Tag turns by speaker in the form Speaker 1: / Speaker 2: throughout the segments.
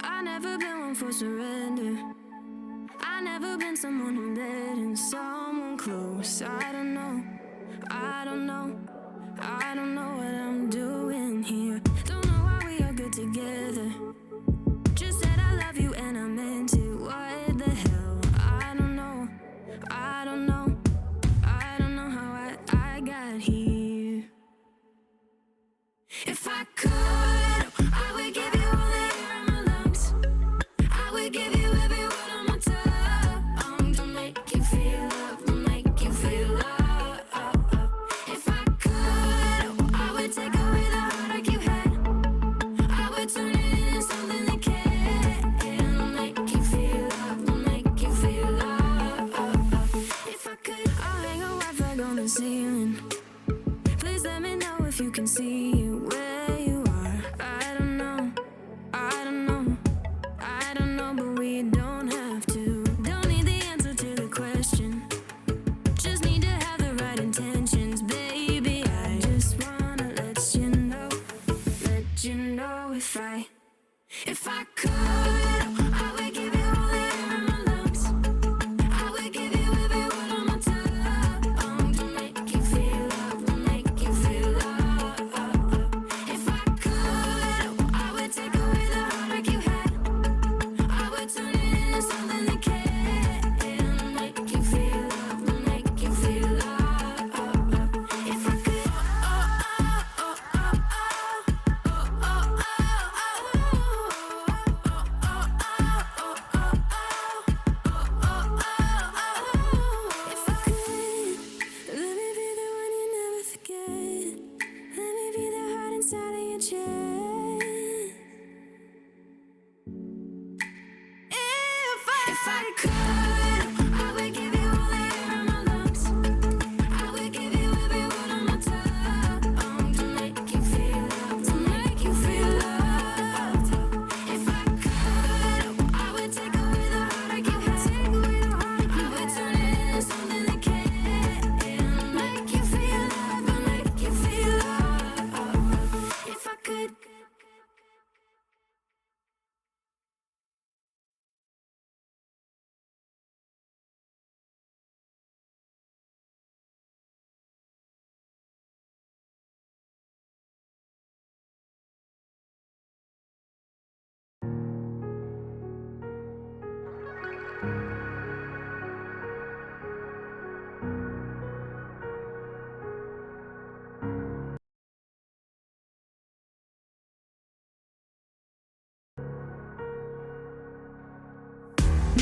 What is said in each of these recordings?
Speaker 1: I never been one for surrender. I never been someone who let in someone close. I don't know, I don't know, I don't know what I'm doing here. Don't know why we are good together. Just said I love you and I meant it. What the hell? I don't know, I don't know, I don't know how I got here. If I could, I would give you all the air in my lungs. I would give you every word on my tongue to make you feel love, to make you feel love. If I could, I would take away the heartache you had. I would turn it into something that can make you feel love, to make you feel love. If I could, I'll hang a white flag on the ceiling. Please let me know if you can see it where you are. I don't know, I don't know, I don't know, but we don't have to. Don't need the answer to the question, just need to have the right intentions. Baby, I just wanna let you know if I could, I would give you all the air in my lungs. I would give you every word on my tongue to make you feel love, to make you feel love. If I could, I would take away the heartache you had. I would turn it into something that can make you feel love, to make you feel love. If I could, if I could, let me be the one you never forget. Let me be the heart inside of your chest. If I could, I would give you all the air in my lungs. I would give you every word on my tongue to make you feel love, to make you feel loved. If I could, I would take away the heartache you had. I would turn it into something that can make you feel love, to make you feel love. If I could.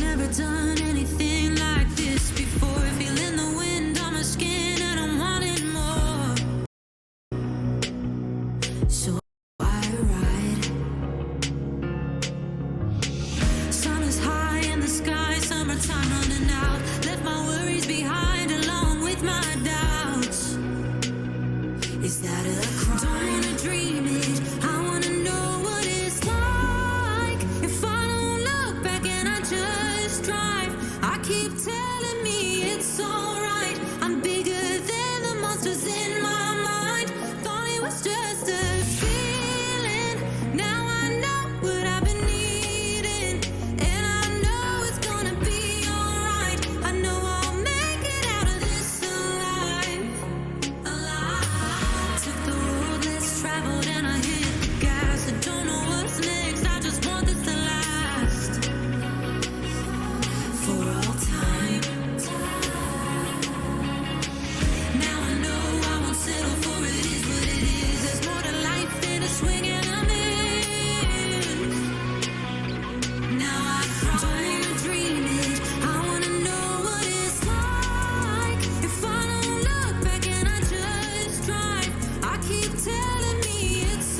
Speaker 1: Never done anything like this before. Feeling the wind on my skin and I'm wanting more. So I ride. Sun is high in the sky, summertime running out. Left my worries behind along with my doubts. Is that a crime? Don't wanna dream it, I wanna know what it's like. If I don't look back and I just drive, I keep telling me it's alright. I'm bigger than the monsters in my mind. Thought it was just a feeling. Now I know what I've been needing, and I know it's gonna be alright. I know I'll make it out of this alive. Took the road less traveled and I hit the gas. I don't know what's next, I just want this to last for all time. Now I know I won't settle for it is what it is. There's more to life than a swing and a miss. Now I don't wanna dream it, I wanna know what it's like. If I don't look back and I just drive, I keep telling me it's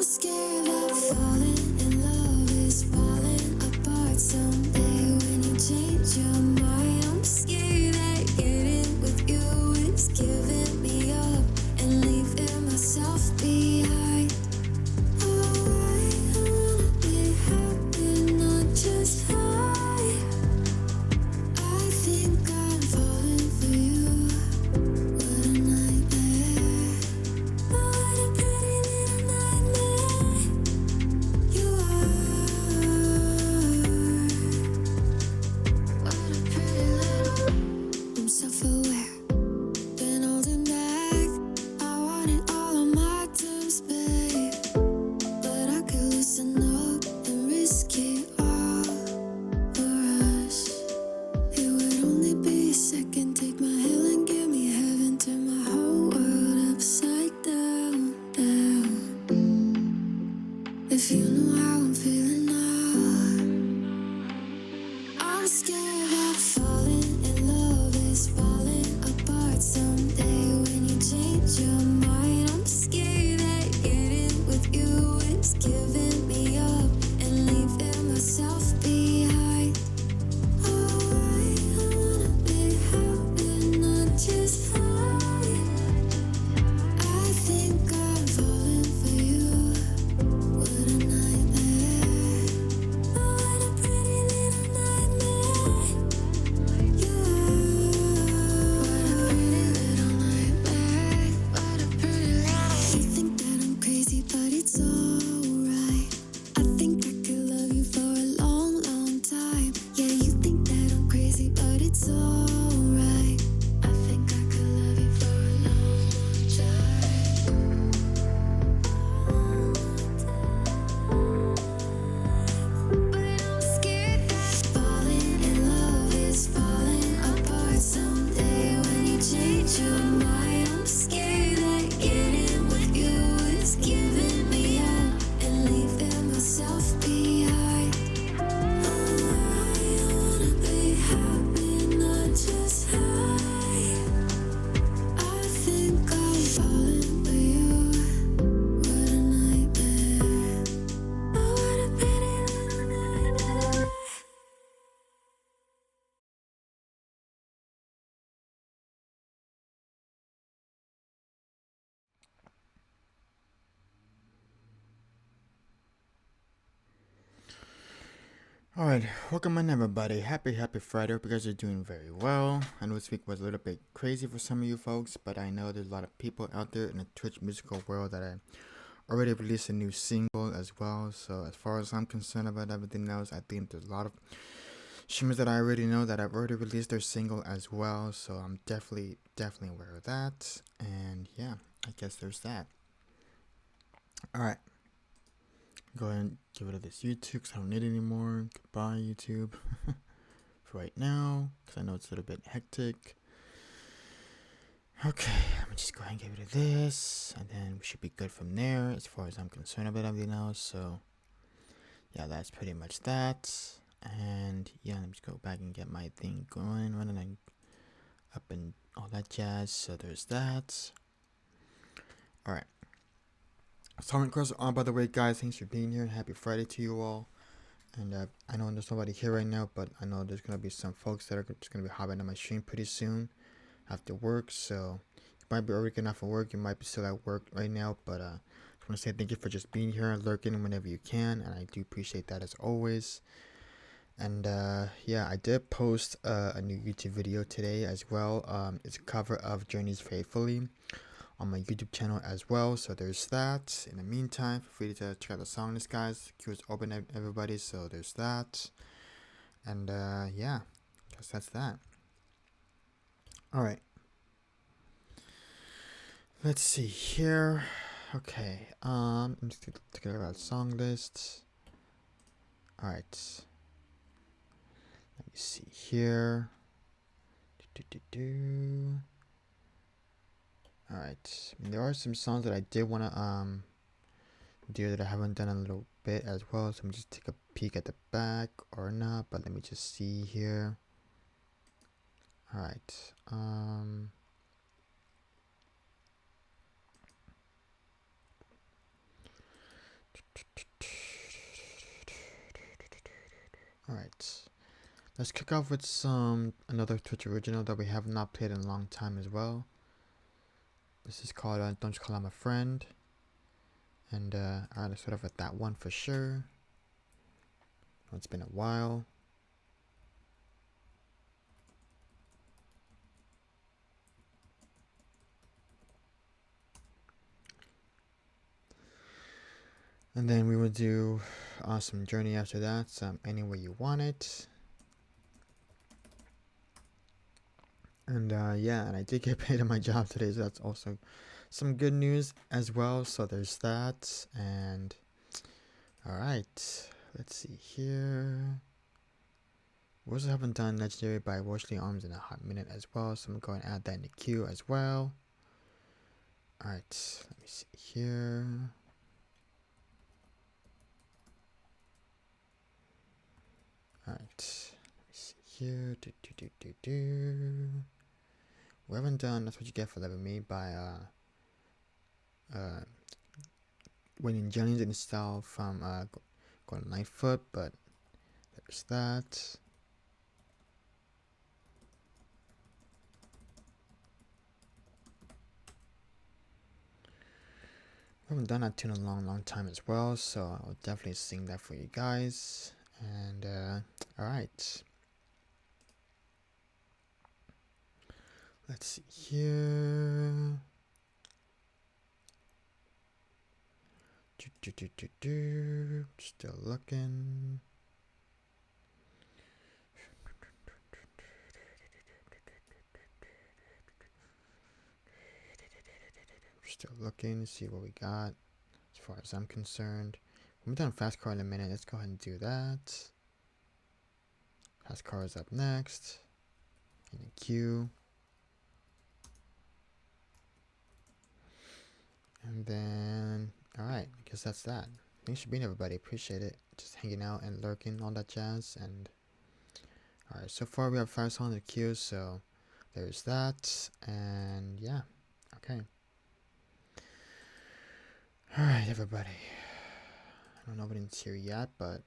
Speaker 1: scared that falling in love is falling apart someday when you change your mind. I'm scared that getting with you is giving me up and leaving myself behind. Oh, I wanna be happy, not just high. I think I'm falling for you. What a nightmare. What a pretty little nightmare you are. What a pretty little. I'm self-aware, been holding back. I wanted all of my terms, babe, but I could loosen up and risk it all for us. It would only be a second. Take my hand and give me heaven. Turn my whole world upside down, down. If you knew how I'm feeling now, I'm scared that falling in love is falling apart someday when you change your mind. I'm scared that getting with you is giving me up and leaving myself behind. Oh, I wanna be happy, not just high. I think I'm falling for you. What a nightmare. What a pretty little nightmare you are. What a pretty little nightmare. What a pretty little. You think that I'm crazy, but it's alright. I think I could love you for a long, long time. Yeah, you think that I'm crazy, but it's alright. I think I could love you for a long, long time. But I'm scared that falling in love is falling apart someday when you change your mind. I'm scared that getting with you is giving me up and leaving myself behind. I wanna be happy, not just high. I think I'm falling for you. What a nightmare. Oh, what a pretty little nightmare.
Speaker 2: Alright, welcome in everybody. Happy Friday. Hope you guys are doing very well. I know this week was a little bit crazy for some of you folks, but I know there's a lot of people out there in the Twitch musical world that I already released a new single as well. So as far as I'm concerned about everything else, I think there's a lot of streamers that I already know that have already released their single as well. So I'm definitely aware of that. And yeah, I guess there's that. Alright. Go ahead and get rid of this YouTube because I don't need it anymore. Goodbye, YouTube. For right now, because I know it's a little bit hectic. Okay, let me just go ahead and get rid of this, and then we should be good from there as far as I'm concerned about everything else. So, yeah, that's pretty much that. And yeah, let me just go back and get my thing going, running up and all that jazz. So there's that. All right. Silent Cross on, by the way, guys. Thanks for being here. Happy Friday to you all. And I know there's nobody here right now, but I know there's going to be some folks that are just going to be hopping on my stream pretty soon after work. So you might be already getting off of work. You might be still at work right now. But I just want to say thank you for just being here and lurking whenever you can. And I do appreciate that as always. And yeah, I did post a new YouTube video today as well. It's a cover of Journeys Faithfully on my YouTube channel as well. So there's that. In the meantime, feel free to check out the song list, guys. Queue is open, everybody. So there's that. And yeah, I guess that's that. All right. Let's see here. Okay. I'm just gonna take a look at the song list. All right. Let me see here. Alright, there are some songs that I did want to do that I haven't done a little bit as well, so let me just take a peek at the back or not, but let me just see here. Alright, Alright. Let's kick off with another Twitch original that we have not played in a long time as well. This is called Don't You Call I'm a Friend. And alright, let's start off with that one for sure. It's been a while. And then we will do Awesome Journey after that, Any Way You Want It. And yeah, and I did get paid at my job today, so that's also some good news as well. So there's that. And alright, let's see here. We also haven't done Legendary by Washley Arms in a hot minute as well, so I'm going to add that in the queue as well. Alright, let me see here. Alright, let me see here. We haven't done That's What You Get for Loving Me by Winning Jennings in style from Golden Lightfoot, but there's that. We haven't done that tune in a long time as well, so I'll definitely sing that for you guys. And alright. Let's see here. Still looking. Still looking to see what we got as far as I'm concerned. We've done fast car in a minute. Let's go ahead and do that. Fast car is up next in the queue. And then, alright, I guess that's that. Thanks for being everybody. Appreciate it. Just hanging out and lurking, all that jazz. And alright, so far we have 5 songs in the queue, so there's that. And yeah, okay. Alright, everybody. I don't know if anyone's here yet, but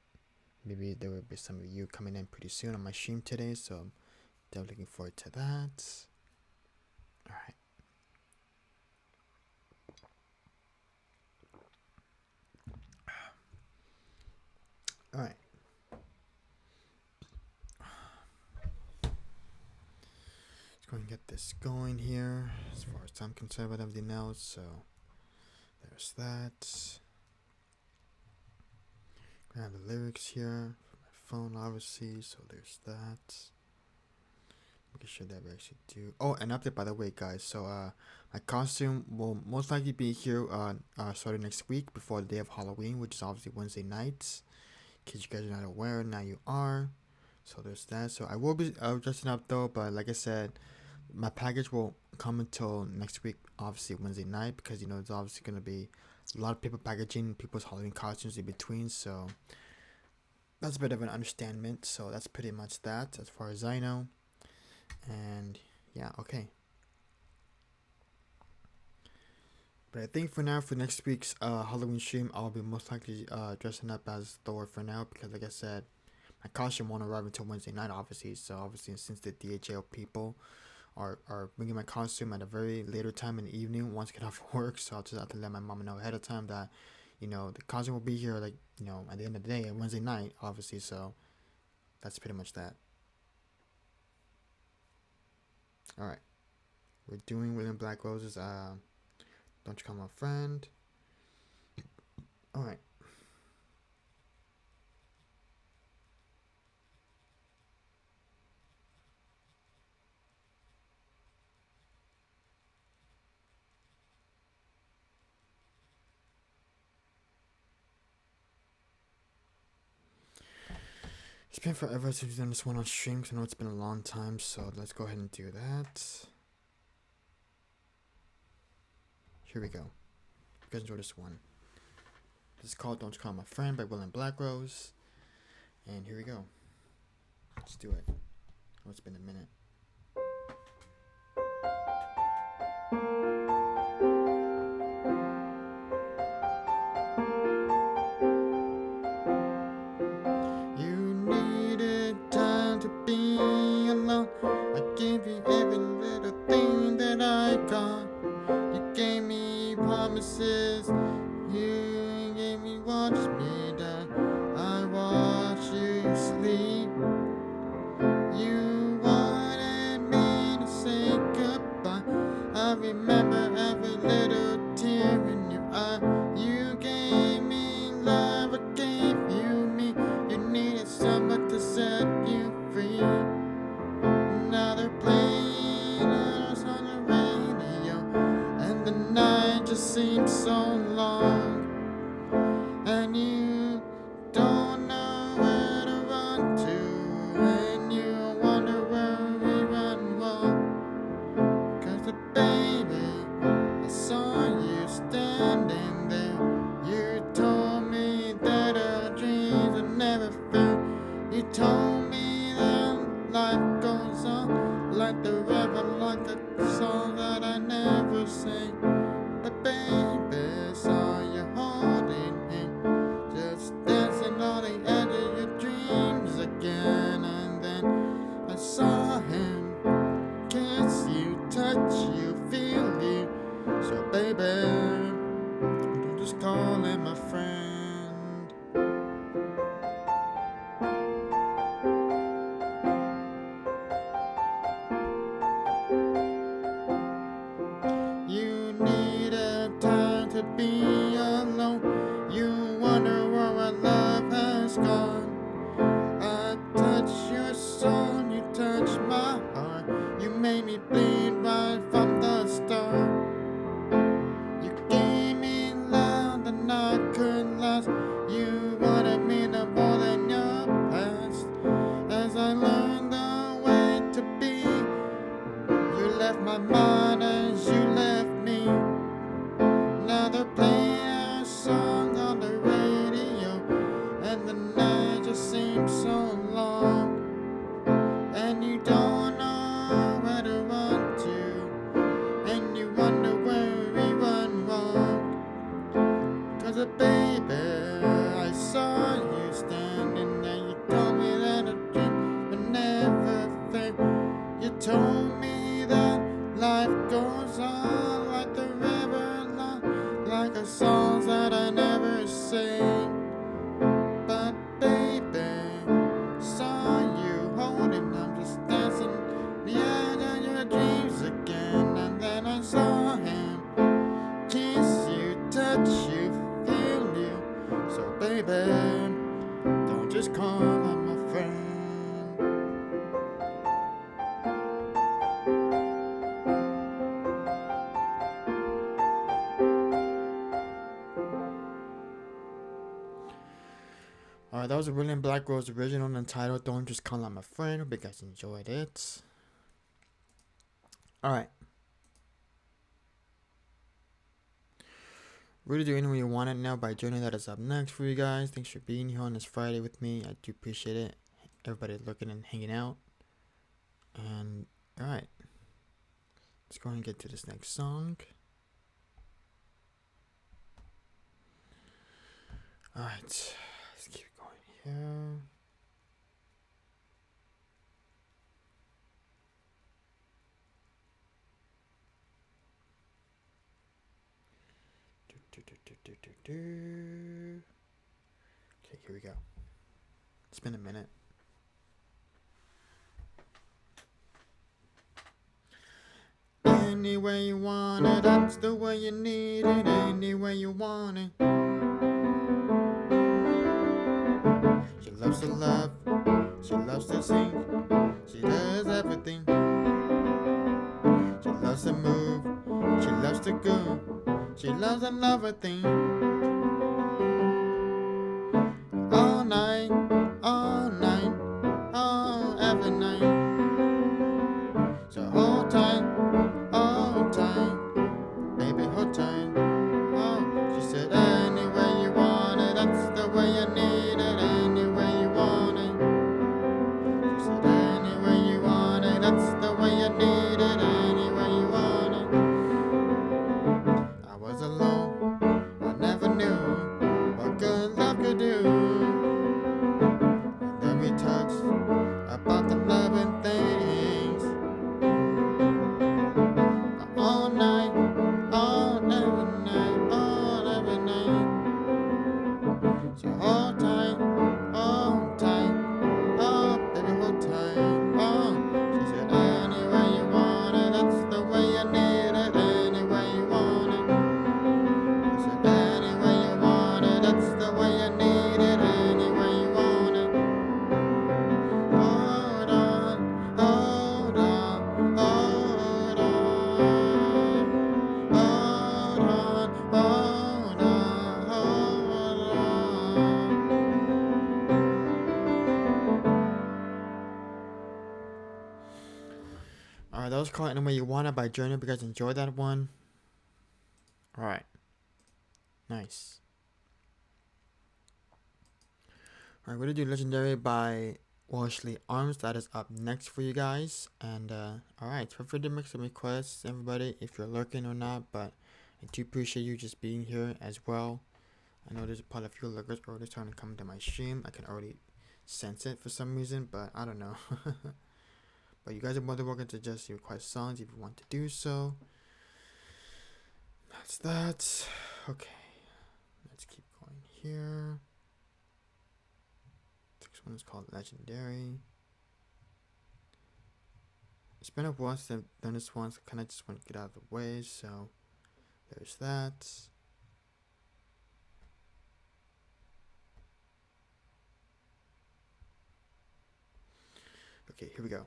Speaker 2: maybe there will be some of you coming in pretty soon on my stream today, so I'm definitely looking forward to that. Alright. Alright. Let's go and get this going here as far as I'm concerned about everything else, so there's that. I have the lyrics here for my phone, obviously, so there's that. Making sure that we actually do. Oh, an update by the way, guys. So my costume will most likely be here starting next week before the day of Halloween, which is obviously Wednesday nights. In case you guys are not aware, now you are. So there's that. So I will be dressing up though, but like I said, my package will come until next week, obviously Wednesday night, because you know it's obviously gonna be a lot of people packaging people's Halloween costumes in between. So that's a bit of an understanding. So that's pretty much that as far as I know. And yeah, okay. But I think for now, for next week's Halloween stream, I'll be most likely dressing up as Thor for now, because like I said, my costume won't arrive until Wednesday night, obviously. So obviously, since the DHL people are bringing my costume at a very later time in the evening once I get off work, so I'll just have to let my mom know ahead of time that, you know, the costume will be here, like, you know, at the end of the day, on Wednesday night, obviously. So that's pretty much that. Alright. We're doing William Black Rose's Don't You Call My Friend. Alright. It's been forever since we've done this one on stream, because I know it's been a long time, so let's go ahead and do that. Here we go. You guys enjoy this one. This is called Don't You Call My Friend by William Blackrose. And here we go. Let's do it. Oh, it's been a minute. watch me die, I watch you sleep. You wanted me to say goodbye. I remember every little tear in your eye. You gave me love, I gave you me. You needed someone to set you free. Now they're playing us on the radio, and the night just seems so long. And you don't know where to run to, and you wonder where we run wrong. 'Cause baby, I saw you standing there. You told me that our dreams would never fail. You told me that life goes on like the river, like the song that I never sing. But baby, saw you holding him, just dancing on the edge of your dreams again. And then I saw him kiss you, touch you, feel you. So baby, don't just call him my friend. You needed time to be alone. You wonder where our love has gone. I touch your soul, you touch my heart. You made me bleed right from the start. You gave me love that I could last. You wanted me to more than your past. As I learned the way to be, you left my mind as you left me. Now they're playing our song on the radio, and the night just seems so long. And you don't know where to run to, and you wonder where we run wrong. 'Cause baby, I saw you standing there. You told me that a dream would never fade. You told me that life goes on like the river, like the songs that I never sing. But baby, saw you holding, I'm just dancing the edge of your dreams again. And then I saw him kiss you, touch you, feel you. So baby, don't just call him my friend. Alright, that was a William Black Rose original entitled Don't Just Call Out My Friend. Hope you guys enjoyed it. Alright. Really Do Anyway You Want It Now by Journey. That is up next for you guys. Thanks for being here on this Friday with me. I do appreciate it. Everybody looking and hanging out. And, alright. Let's go ahead and get to this next song. Alright. Let's keep going here. Okay, here we go. It's been a minute. Any way you want it, that's the way you need it. Any way you want it. She loves to love, she loves to sing, she does everything. She loves to move, she loves to go, she loves to love a thing. All night, all every night. So hold tight, baby, hold tight. Oh, she said, any way you want it, that's the way you need it. Any way you want it. She said, any way you want it, that's the way you need it. Any way you want it. I was alone, I never knew what good love could do. And then we talked about the loving things. All night, all every night, all every night. Alright, that was called Any Way You Want It by Journey. Hope you guys enjoyed that one. Alright. Nice. Alright, we're gonna do Legendary by Washley Arms. That is up next for you guys. And alright, feel free to make some requests, everybody, if you're lurking or not. But I do appreciate you just being here as well. I know there's probably a few lurkers already starting to come to my stream. I can already sense it for some reason, but I don't know. But you guys are more than welcome to just request songs if you want to do so. That's that. Okay. Let's keep going here. Next one is called Legendary. It's been a while since I've done this one, so I kind of just want to get out of the way. So there's that. Okay, here we go.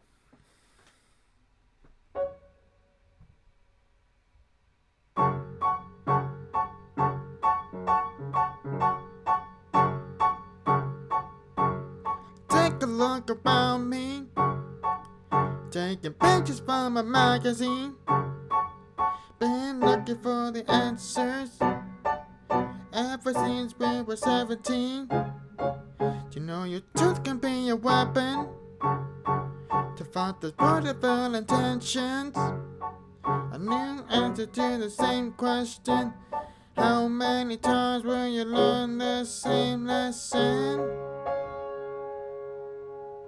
Speaker 2: Take a look around me, taking pictures from a magazine. Been looking for the answers ever since we were 17. You know your truth can be a weapon to fight the beautiful intentions. A new answer to the same question. How many times will you learn the same lesson?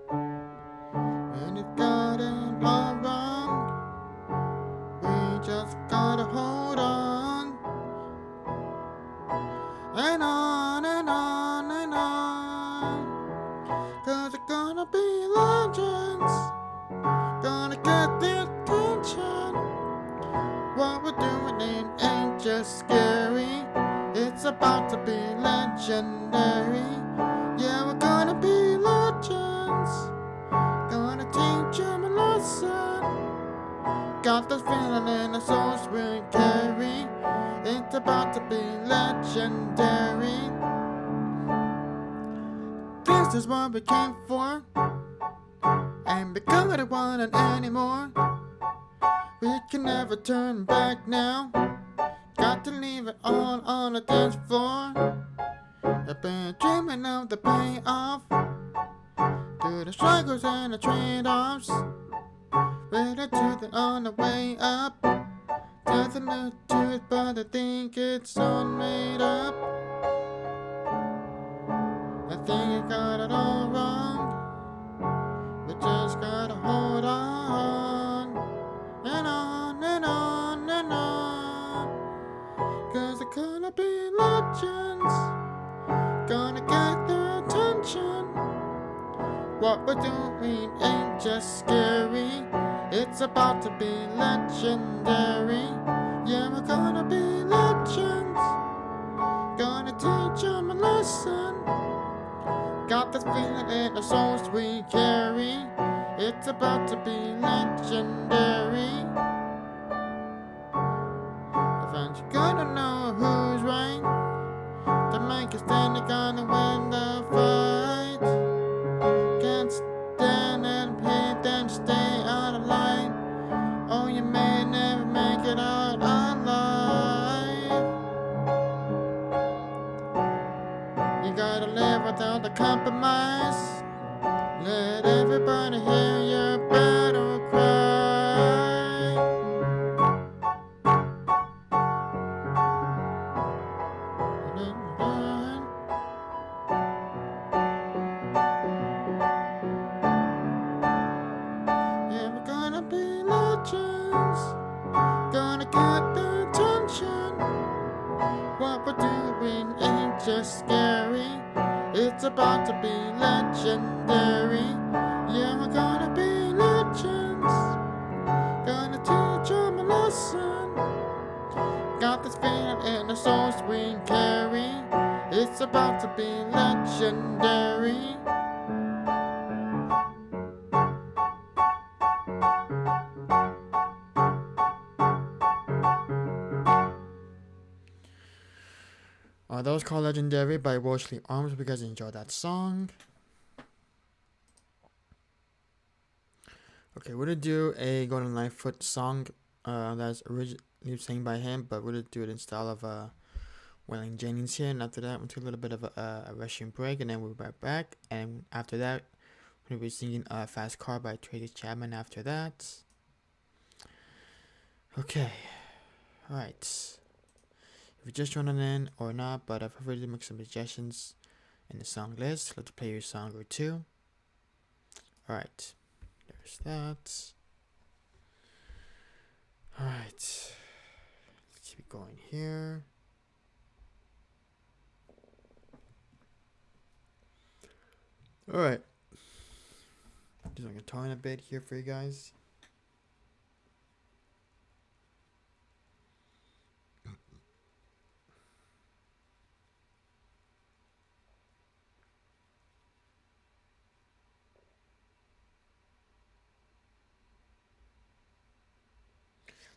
Speaker 2: When it got it all wrong, we just gotta hold on. And on and on and on. Cause it's gonna be legends. Gonna get the attention. What we're doing ain't just scary. It's about to be legendary. Yeah, we're gonna be legends. Gonna teach them a lesson. Got this feeling in our souls we carry. It's about to be legendary. This is what we came for. Ain't becoming the one anymore. We can never turn back now. Got to leave it all on the dance floor. I've been dreaming of the payoff, through the struggles and the trade-offs. With the truth on the way up, to the new truth, but I think it's all made up. I think I got it all wrong. We just gotta hold on. And on and on and on. Cause it's gonna be legends. Gonna get their attention. What we're doing ain't just scary. It's about to be legendary. Yeah, we're gonna be legends. Gonna teach them a lesson. Got this feeling in the souls we carry. It's about to be legendary. Eventually gonna know who's right, to make a stand, they're gonna win the fight. Can't stand and hate them, stay out of line. Oh, you may never make it out alive. You gotta live without the compromise. Let everybody hear your battle cry. Yeah, we're gonna be legends. Gonna get the attention. What we're doing ain't just scary. It's about to be legendary. Yeah, we're gonna be legends. Gonna teach them a lesson. Got this feeling in the souls we carry. It's about to be legendary. That was called Legendary by Washley Arms. Hope you guys enjoyed that song. Okay, we're gonna do a Golden Lightfoot song that's originally sang by him, but we're gonna do it in style of Waylon Jennings here. And after that, we'll take a little bit of a rushing break, and then we'll be right back. And after that, we're gonna be singing "Fast Car" by Tracy Chapman. After that, okay, all right. If you're just joining in or not, but I've already make some suggestions in the song list. Let's play your song or two. All right, there's that. All right, let's keep going here. All right, just like a tone a bit here for you guys.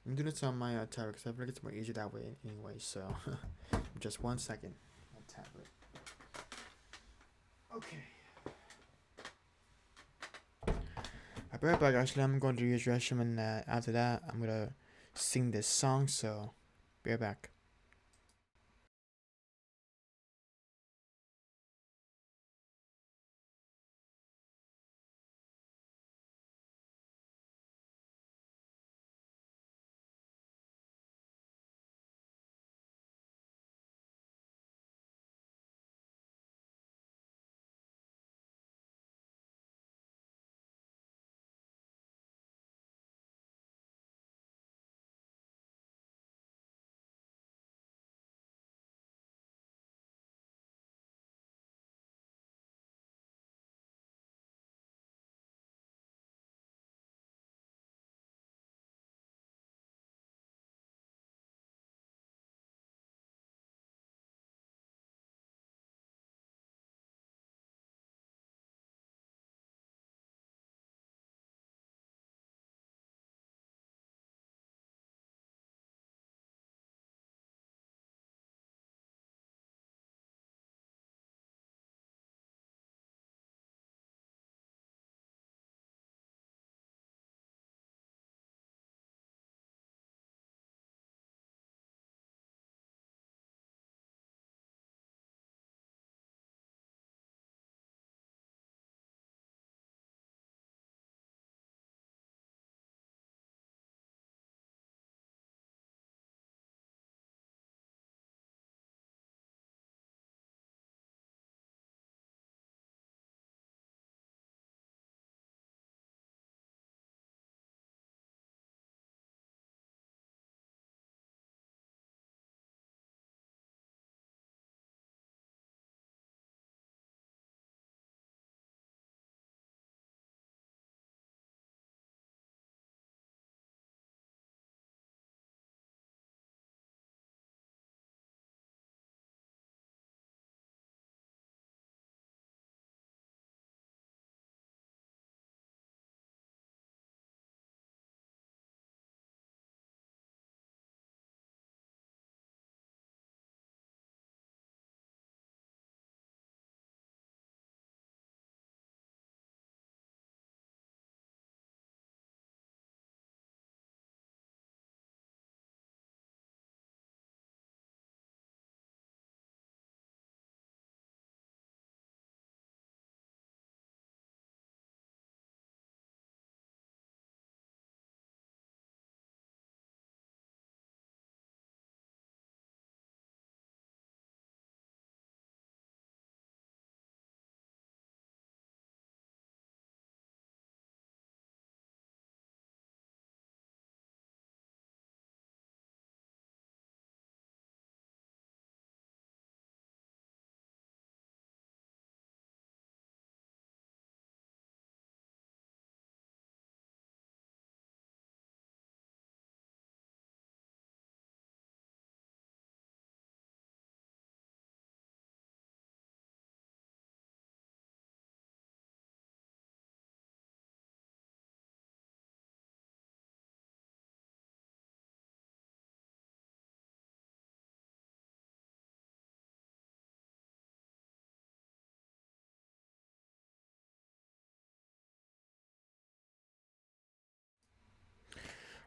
Speaker 2: I'm doing this on my tablet because I feel like it's more easier that way anyway. So, just 1 second. My tablet. Okay. I'll be right back. Actually, I'm going to use restroom, and after that, I'm gonna sing this song. So, be right back.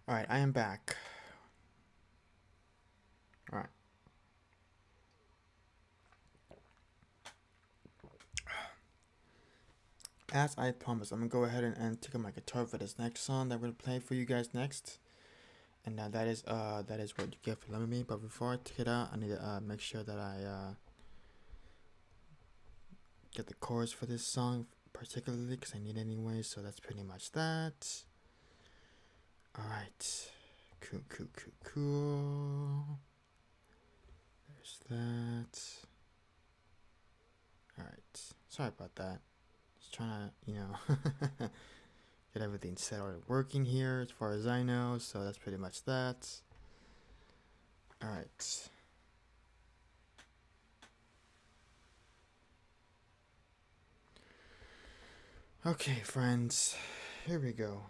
Speaker 2: Alright, I am back. Alright. As I promised, I'm gonna go ahead and take out my guitar for this next song that I'm gonna play for you guys next. And that is what you get for loving me. But before I take it out, I need to make sure that I get the chorus for this song particularly, because I need it anyway. So that's pretty much that. Alright. Cool. There's that. Alright. Sorry about that. Just trying to, get everything set already working here as far as I know. So that's pretty much that. Alright. Okay, friends. Here we go.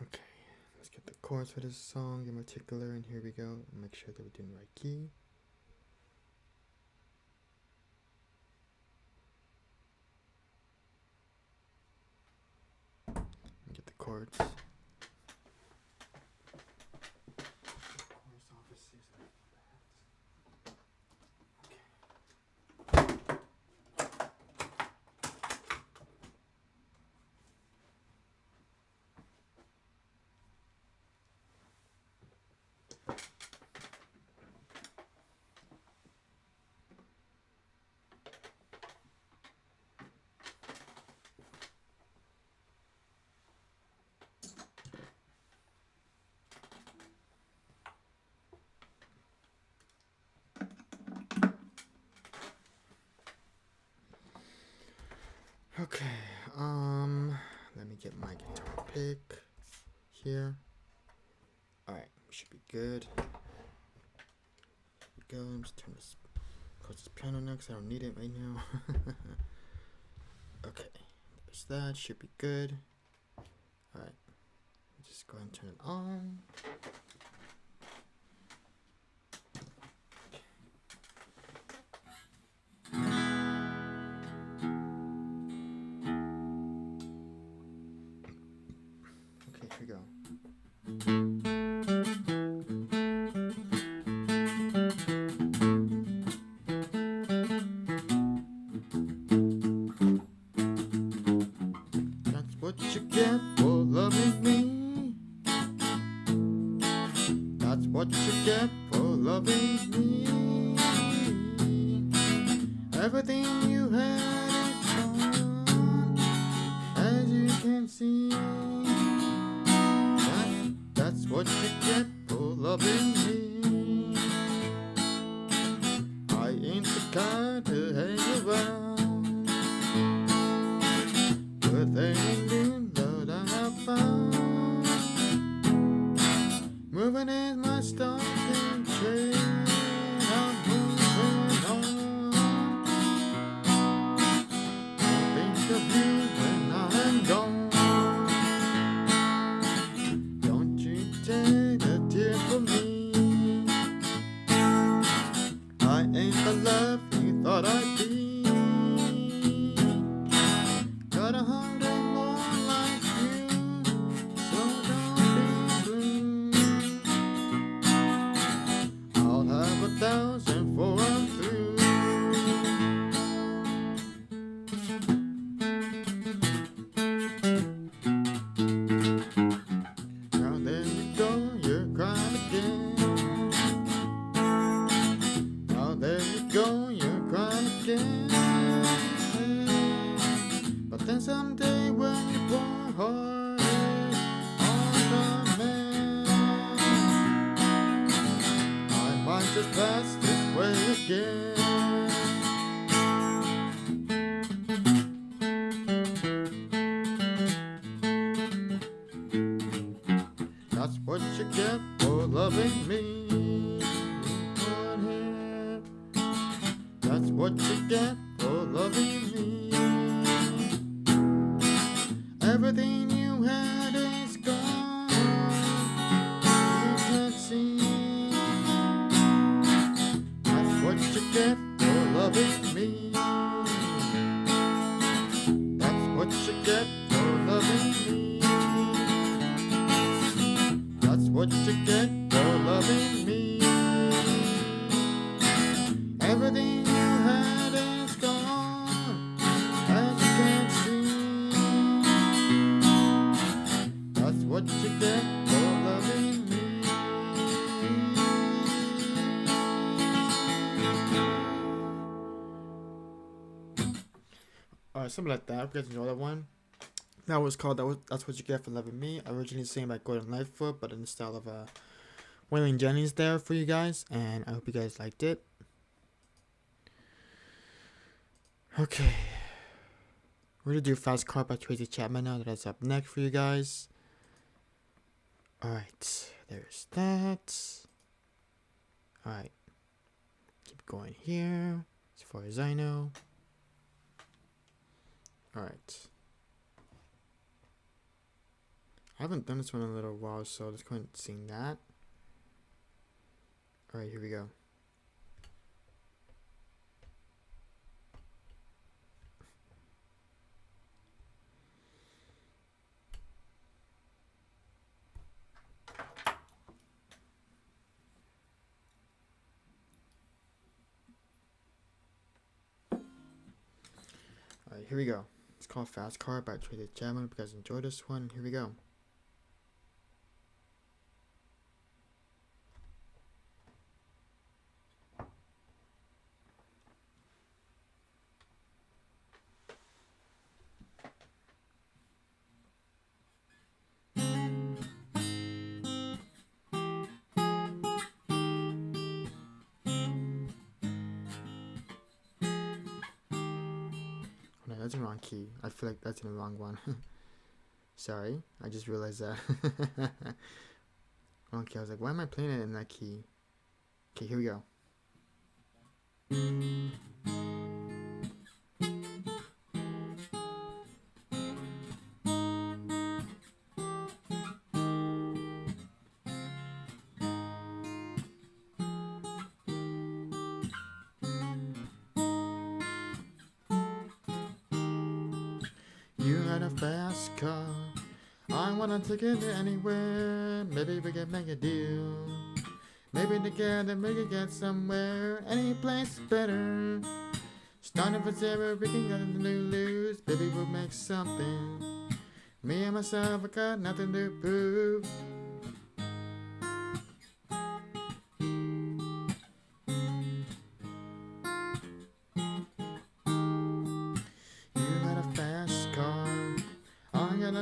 Speaker 2: Okay, let's get the chords for this song in particular, and here we go. Make sure that we're doing the right key. Get the chords. Okay, let me get my guitar pick here. Alright, should be good. Here we go. I'm just turn this, close this piano now because I don't need it right now. Okay, there's that. Should be good. Alright, just go ahead and turn it on. Okay, here we go. That's what you get for loving me. That's what you get for loving me. Everything you had is gone, as you can see. That's what you get for loving me. I ain't the kind to hang around with anything that I have found. Moving is my stock and trade. I'm moving on. I think of you when I'm gone. Don't you take a tear from me. I ain't the love you thought I'd be. Got a hundred more like you, so don't be blue. I'll have 1,000 before I'm through. Now there you go, you're crying again. Now there you go, you're crying again. But then someday when you pour heartache on the man, I might just pass this way again. That's what you get for loving me. That's what you get for loving me. Everything you had is gone. You can Alright, something like that. I hope you guys enjoyed that one. That's What You Get for Loving Me. Originally sang by Gordon Lightfoot, but in the style of Waylon Jennings there for you guys, and I hope you guys liked it. Okay, we're gonna do Fast Car by Tracy Chapman now. That's up next for you guys. Alright, there's that. Alright, keep going here as far as I know. Alright, I haven't done this one in a little while, so let's go ahead and sing that. Alright, here we go. Alright, here we go. It's called Fast Car by Tracy Chapman. Hope you guys enjoyed this one. Here we go. That's the wrong key. I feel like that's in the wrong one. Sorry, I just realized that. Wrong key. I was like, why am I playing it in that key? Okay, here we go. You got a fast car, I wanna take it anywhere. Maybe we can make a deal. Maybe together we can get somewhere. Any place is better. Starting from zero, we can get into lose. Baby, we'll make something. Me and myself, I got nothing to prove.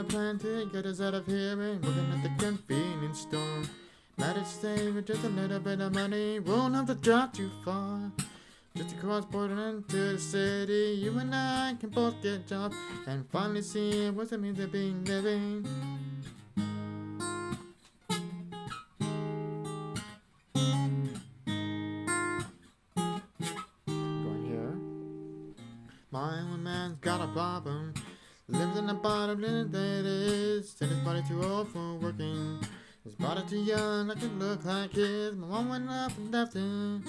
Speaker 2: Plan to get us out of here and working at the convenience store. Managed to save with just a little bit of money. Won't have to drive too far. Just across border into the city. You and I can both get jobs and finally see what it means to be living. Going here. My old man's got a problem. Lives in the bottom of the day it is. Said his body too old for working. His body too young, like it look like his. My mom went up and left him.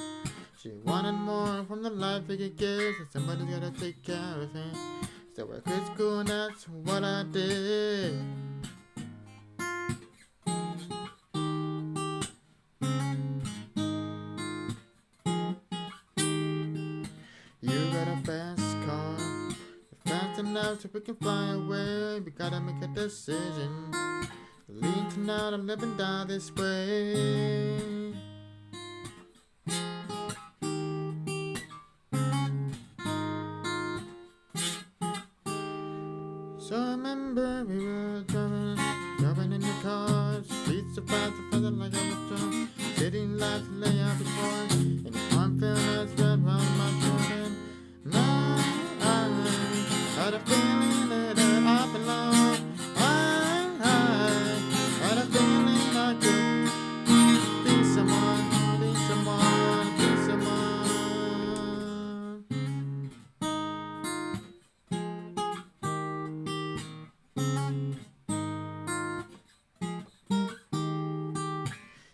Speaker 2: She wanted more from the life he could give. And somebody's gotta take care of him. So I quit school and that's what I did. You got a fast car. Enough so we can fly away. We gotta make a decision. Lead to now to live and die this way. So I remember we were driving in the car. Streets so fast, so fast like I was drunk. City lights lay out before, and the arm felt as red round my shoulder. Now I had a feeling that I belong. I had a feeling I could be someone, be someone, be someone.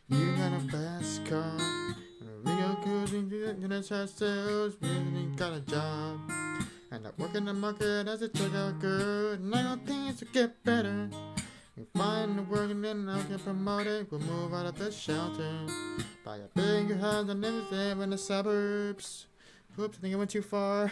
Speaker 2: You got a fast car, and we go cruising to the ourselves. We really got a job. And I work in the market as a checkout girl. And I know things will get better. We find the work and then I'll get promoted. We'll move out of the shelter. Buy a bigger house and live there in the suburbs. Oops, I think I went too far.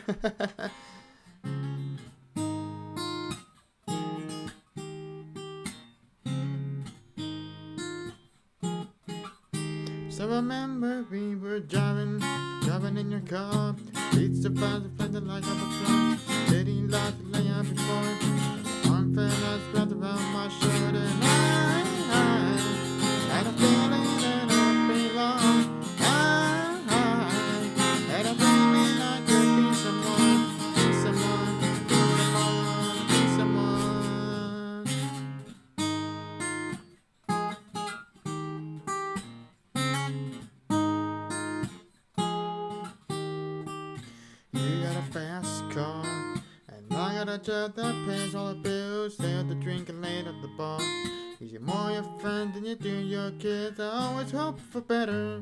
Speaker 2: So remember we were driving in your car. Streets so fast, like I was drunk. City lights got a job that pays all the bills. Stay out the drink and late at the bar. You more your friend than you do your kids. I always hope for better.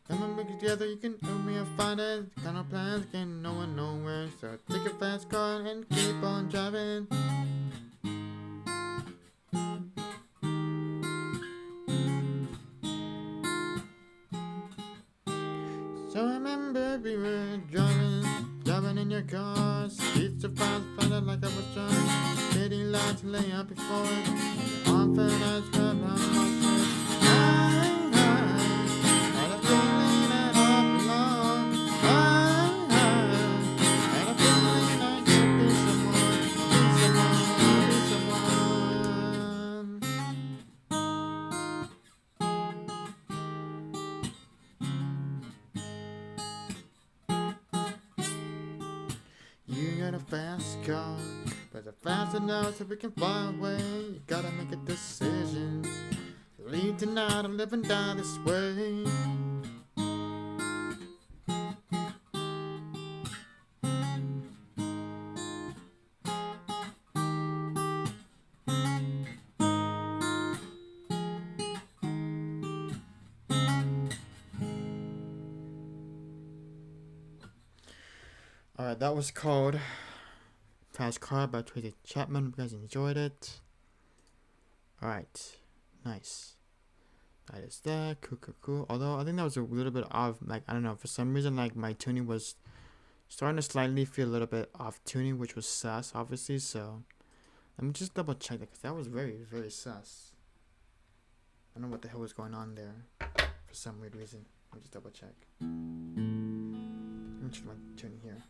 Speaker 2: Come and make it together, you can help me and find it. Got no plans, getting no one nowhere. So take a fast car and keep on driving. So remember we were driving in your car. Streets so fast, felt like I was drunk. City lights lay up before it. And your arm felt as wrapped around my shirt. I had a feeling that I belong. I had a feeling I could be someone, be someone, be someone. You got a fast car, but it's fast enough so we can fly away. You gotta make a decision. Leave tonight or live and die this way. Alright, that was called Fast Car by Tracy Chapman. Hope you guys enjoyed it. Alright, nice. That is that. Cool. Although I think that was a little bit off. Like, I don't know, for some reason, like, my tuning was starting to slightly feel a little bit off tuning, which was sus, obviously. So let me just double check that, because that was very, very sus. I don't know what the hell was going on there for some weird reason. Let me just double check. Let me check my tuning here.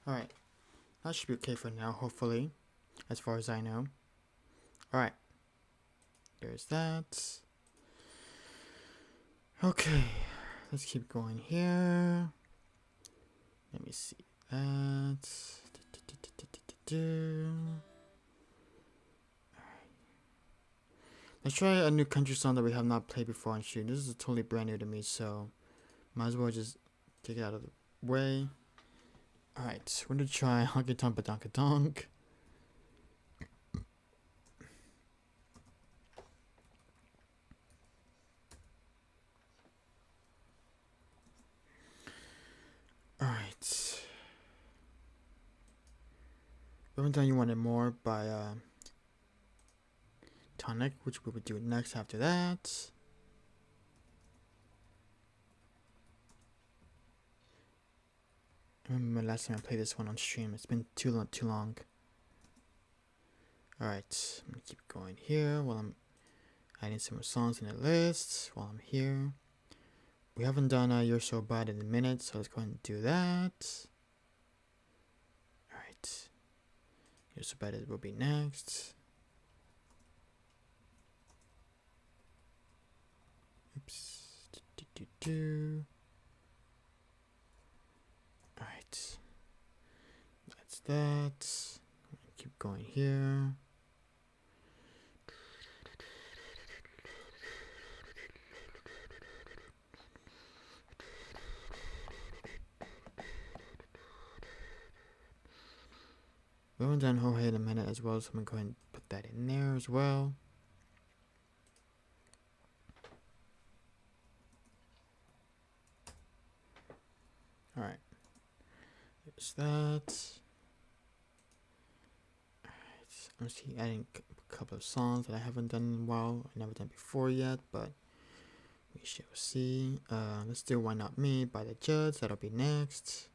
Speaker 2: Alright, that should be okay for now, hopefully, as far as I know. Alright, there's that. Okay, let's keep going here. Let me see that. Let's try a new country song that we have not played before on stream. This is totally brand new to me, so might as well just take it out of the way. Alright, we're gonna try Honky Tonk Badonka Donk. Alright. We haven't done You Wanted More by Tonic, which we would do next after that. I remember last time I played this one on stream. It's been too long. Alright, I'm gonna keep going here while I'm adding some more songs in the list while I'm here. We haven't done You're So Bad in a minute, so let's go ahead and do that. Alright. You're So Bad will be next. Oops. Alright. That's that. Keep going here. We haven't done Ho Hey in a minute as well, so I'm going to go ahead and put that in there as well. Alright. There's that. Alright. I'm just adding a couple of songs that I haven't done in a while. I never done before yet, but we shall see. Let's do Why Not Me by the Judds. That'll be next.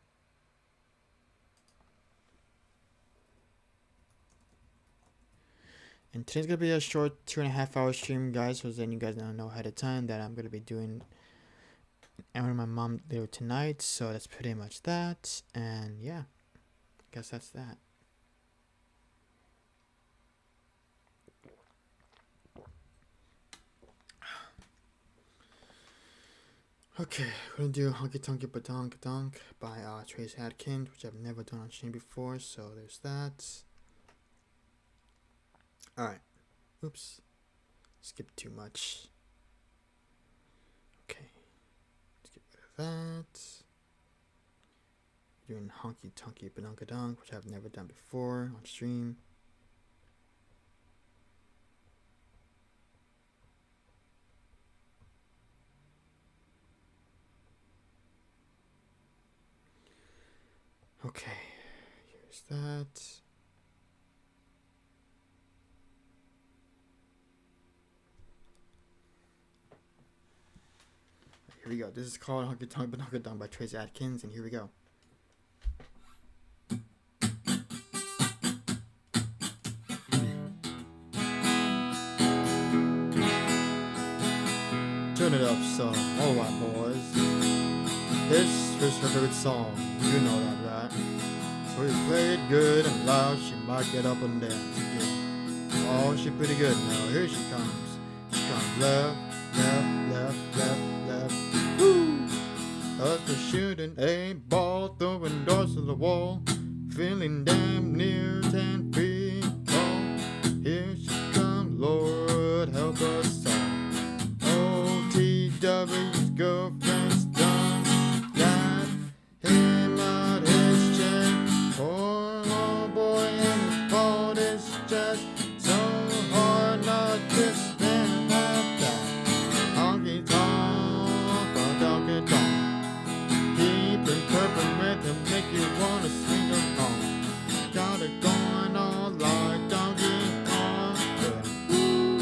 Speaker 2: And today's gonna be a short 2.5 hour stream, guys, so then you guys know ahead of time that I'm gonna be doing and with my mom there tonight. So that's pretty much that. And yeah, I guess that's that. Okay, we're gonna do Honky Tonky Badonk Donk by Trace Adkins, which I've never done on stream before, so there's that. Alright. Oops. Skipped too much. Okay. Let's get rid of that. Doing Honky Tonky Badonk Donk, which I've never done before on stream. Okay, here's that. Here we go. This is called Honky Tonk Badonka Donk by Trace Adkins, and here we go. Turn it up, son. Alright, boys. This is her favorite song. You know that, right? So we play it good and loud. She might get up and dance again. Oh, she pretty good now. Here she comes. She comes left, left, left, left, left. Woo! Us for shooting a ball, throwing doors to the wall, feeling damn near 10 feet tall. Here she comes, Lord help us all. OTW's girlfriend's done. Got him out his chair. Poor old boy in the cold is just so hard not to stand like that. Honky tonk, donkey donk. Keep it perfect rhythm, make you wanna swing along. Got it going on like Donkey Kong. Yeah. Ooh.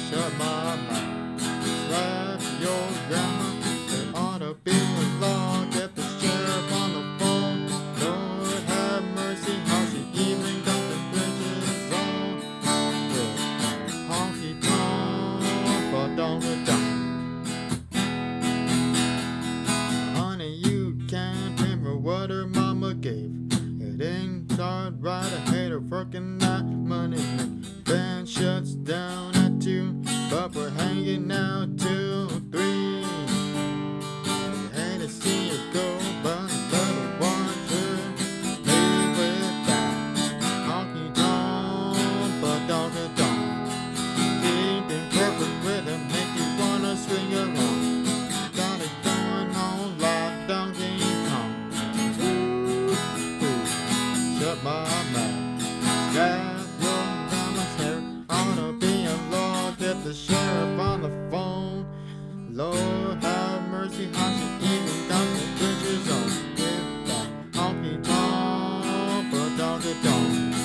Speaker 2: Shut my mouth. Slap your grandma. There ought to be a law. Get the sheriff on the phone. Lord have mercy, how she even got the bridges on. Yeah. Honky tonk, donkey donk. Honey, you can't remember what her mama gave. It ain't hard right, I hate her working that money. Band shuts down at 2, but we're hanging out till 3. Hate to see you go, but better watch her leave with that. Honky tonk, but donkey donk. Keeping perfect rhythm, make you wanna swing along. Got it going on like Donkey Kong. Shut my mouth. Slap your grandma's hair. Ought to be a law. Get the sheriff on the phone. Lord have mercy, how she even got the bridges on. With that honky tonk, but donkey donk.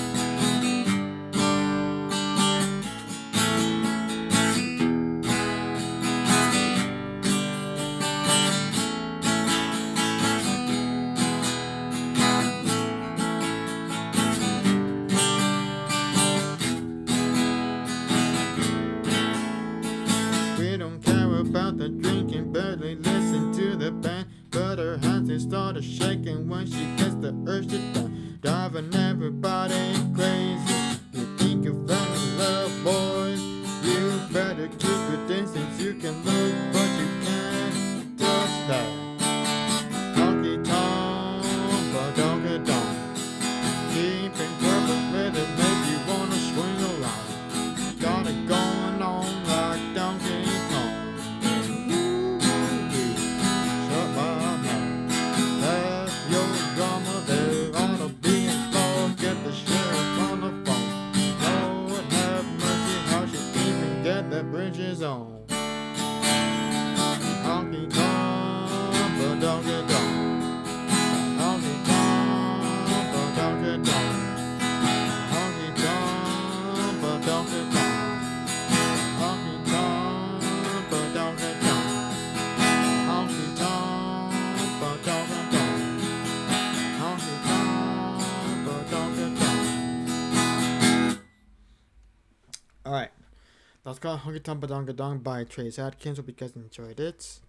Speaker 2: We don't care about the drinking, barely listen to the band. But her hands they started shaking when she gets the urge to dance, driving everybody crazy. You think you fell in love, boys? You better keep your distance. You can look, but you can't touch that. Honky tonk, but donkey donk. Keeping perfect rhythm, make you wanna swing around. Got it going on like Donkey Kong. Shut my mouth. Have your drama, there ought to be a law. Get the sheriff on the phone. Lord have mercy, how she even get the bridges on. Honky tonk, but donkey donk. Honky tonk, but donkey donk. Honky tonk, Alright. That's called Honky Tonk Badonga Dong by Trace Atkins. Hope you guys enjoyed it.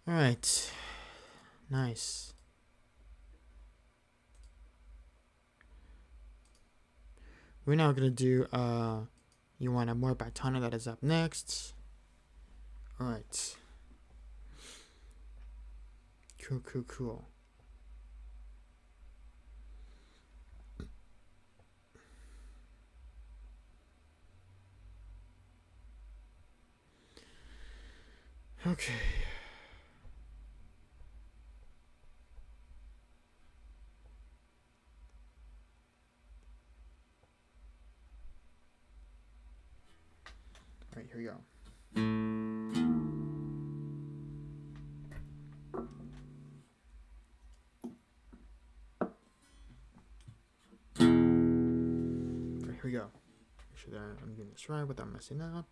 Speaker 2: Alright. Nice. We're now gonna do You Wanna More by Tana. That is up next. Alright. Cool. Okay. Alright, here we go. Alright, here we go. Make sure that I'm doing this right without messing up.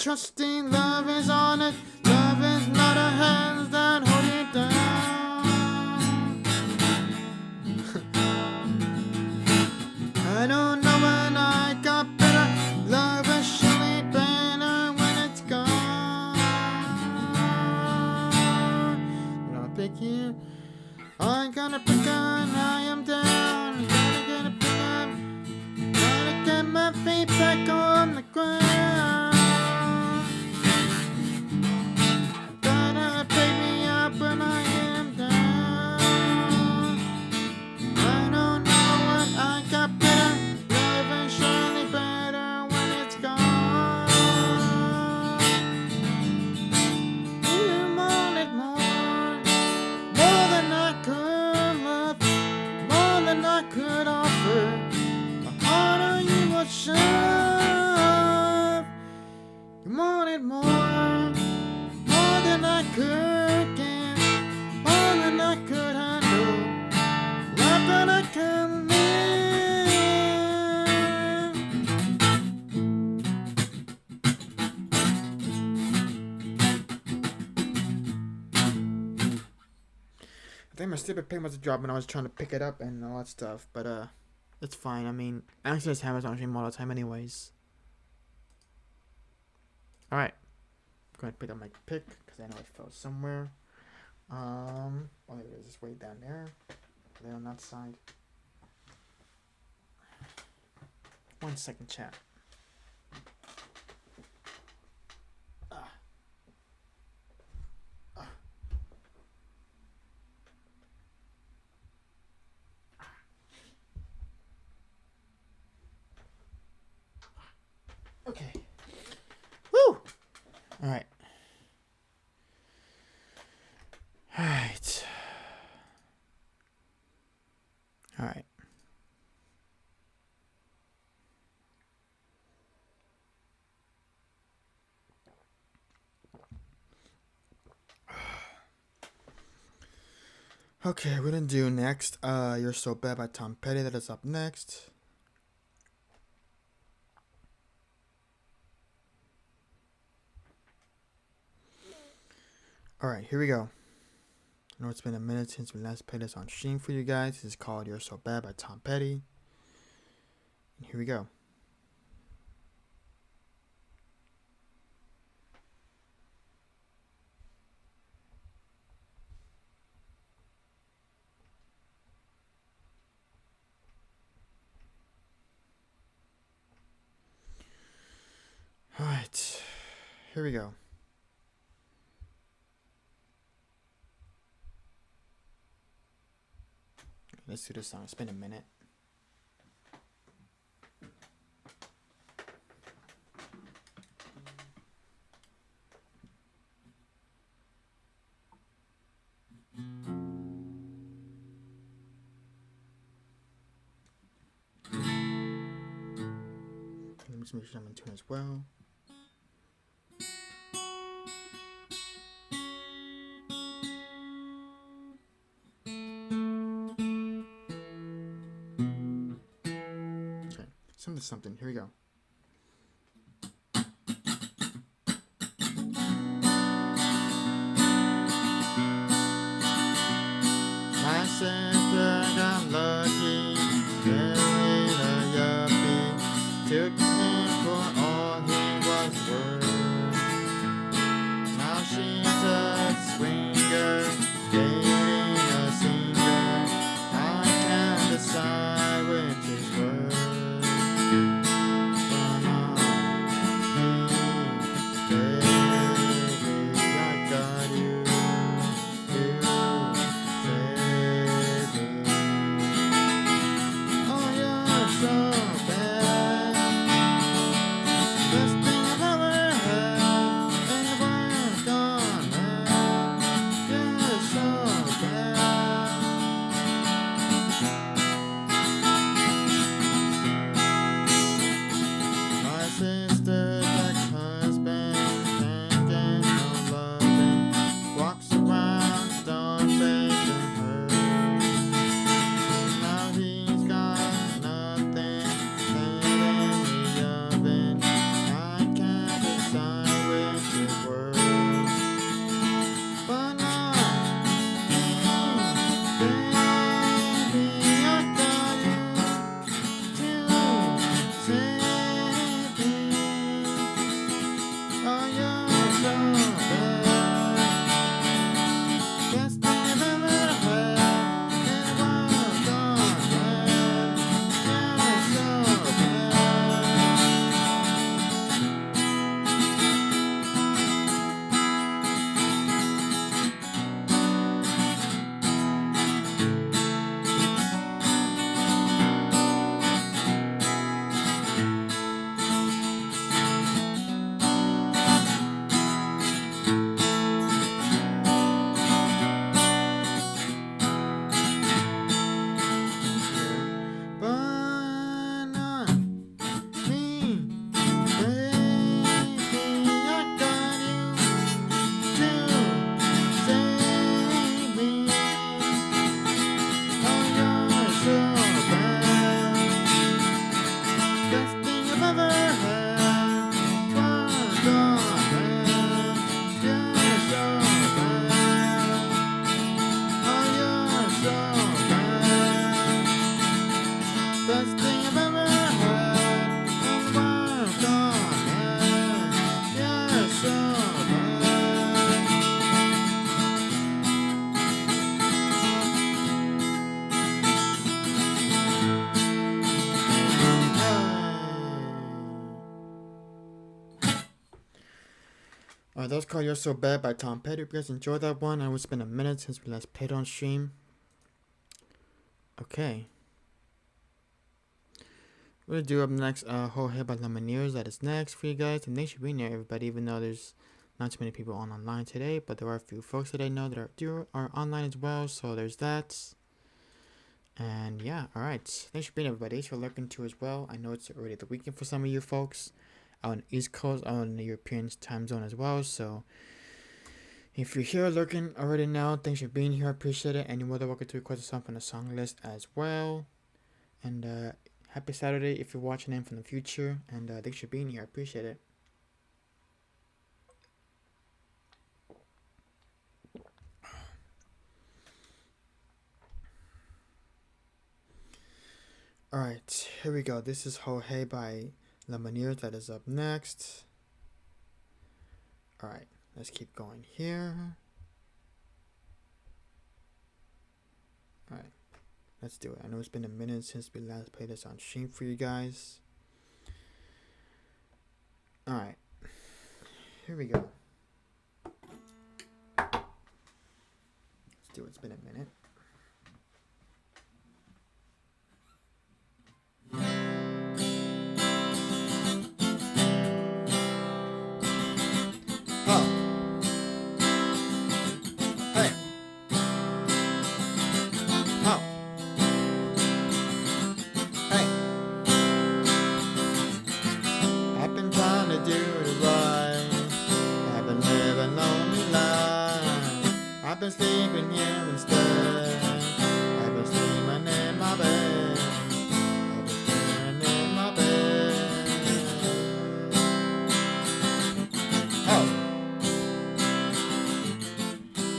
Speaker 2: Trusting, love is on it. Love is not a hands that hold you down. I don't know when I got better. Love is surely better when it's gone. And I'll pick you. I'm gonna pick on, I am down. Gotta get a pick up. Gotta get my feet back on the ground. When I am down, I don't know what I got better. Love is surely better when it's gone. You wanted more than I could love, more than I could offer. The harder you would shove. You wanted more than I could give. I could handle, love that I can live. I think my stupid pig must have dropped when I was trying to pick it up and all that stuff, but it's fine. I mean, I actually just have it on stream all the time anyways. Alright. I'm going to pick up my pick, because I know it fell somewhere. Well, maybe it's just way down there. There on that side. 1 second, chat. Okay. Woo! Alright. Alright. Alright. Okay, we're gonna do next. You're So Bad by Tom Petty. That is up next. Alright, here we go. I know it's been a minute since we last played this on stream for you guys. This is called You're So Bad by Tom Petty. And here we go. Alright, here we go. Let's do this song. It's been a minute. Let me just make sure I'm in tune as well. Okay, something. Here we go. My sister got lucky, married a yuppie, took him for all he was worth. Now she's a swinger, dating a singer. I can't decide which is worse. That was called You're So Bad by Tom Petty. If you guys enjoyed that one, I know it's been a minute since we last played on stream. Okay. We're going to do up next Whole Head by Lumineers. That is next for you guys. And thanks for being here, everybody, even though there's not too many people online today. But there are a few folks that I know that are online as well. So there's that. And yeah, alright. Thanks for being here, everybody. Thanks for lurking too as well. I know it's already the weekend for some of you folks. Out on the East Coast, out in the European time zone as well. So if you're here lurking already now, thanks for being here. I appreciate it. And you're more than welcome to request a song from the song list as well. And happy Saturday if you're watching in from the future. And thanks for being here. I appreciate it. Alright, here we go. This is Ho Hey by Lemonniers that is up next. Alright, let's keep going here. Alright, let's do it. I know it's been a minute since we last played this on stream for you guys. Alright, here we go. Let's do it. It's been a minute. I've been sleeping here instead. I've been sleeping in my bed. I've been sleeping in my bed. Oh,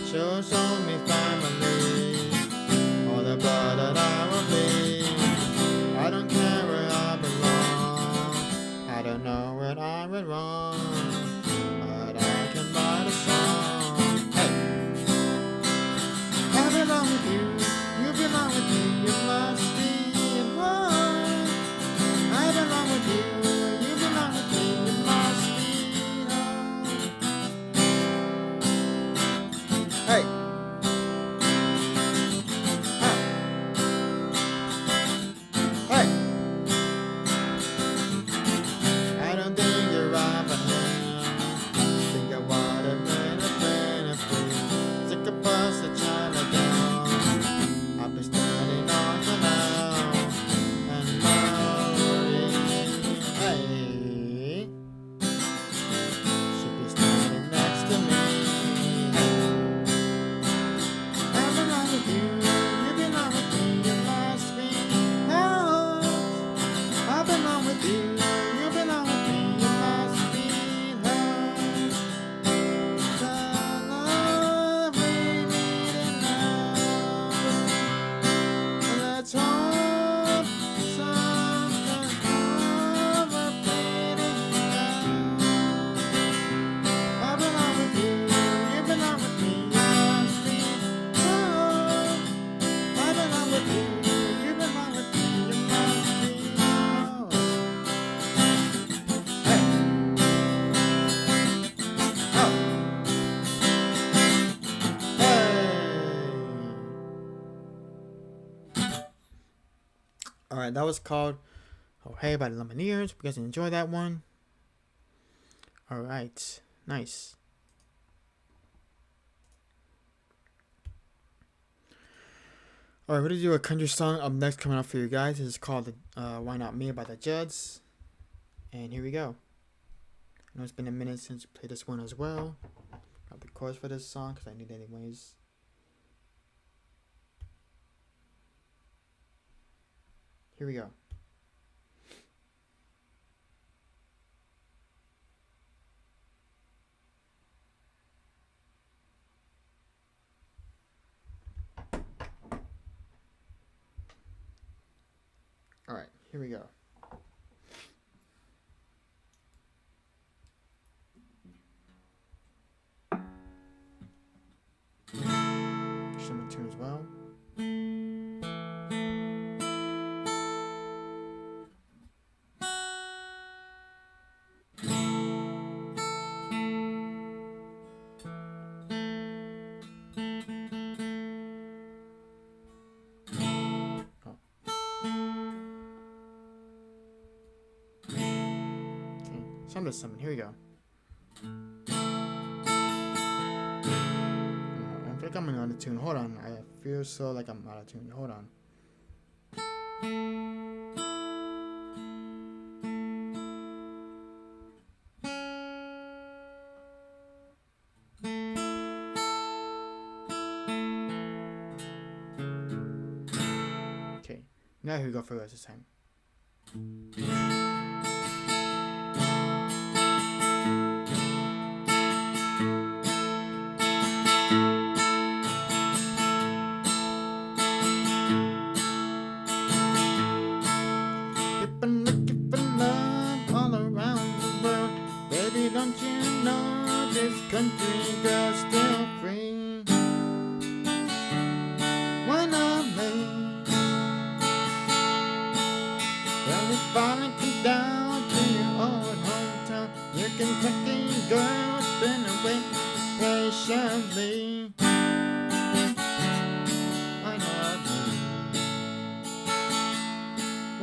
Speaker 2: show me family, all the blood that I will bleed. I don't care where I belong. I don't know where I went wrong, but I can write a song. Belong with you, you belong with me, you must be at home. I belong with you, you belong with me, you must be home. Hey! Hey! I don't think you're right for him. Think I would have been a friend of free. Sick of us to China. I've been standing on the now and worrying. Hey, should be standing next to me. I belong with you, you belong with me, you must be held. I belong with you, you belong with me, you must be held. The love we need now. Let's hope something overfading now. I belong with you, you belong with me, you must be home. I belong with you, you belong with me, you must be home. Hey! Oh! Hey! Alright, that was called Oh Hey by the Lemonniers. Hope you guys enjoy that one. Alright, nice. Alright, we're gonna do a country song up next coming up for you guys. This is called Why Not Me by the Judds. And here we go. I know it's been a minute since we played this one as well. Got the chorus for this song because I need it anyways. Here we go. Alright, here we go. Shimmer tune as well. Some to summon. Here we go. I feel like I'm out of tune. Hold on. I feel so like I'm out of tune. Hold on. Okay. Now here we go for the rest of the time.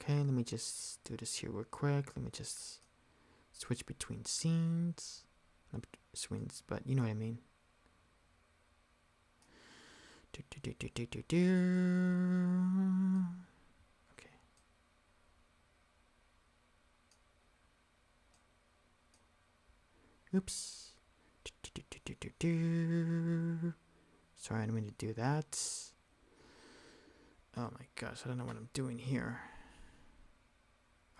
Speaker 2: Okay, let me just do this here real quick. Let me just switch between scenes. Not swings, but you know what I mean. Okay. Oops. Sorry, I didn't mean to do that. Oh my gosh, I don't know what I'm doing here.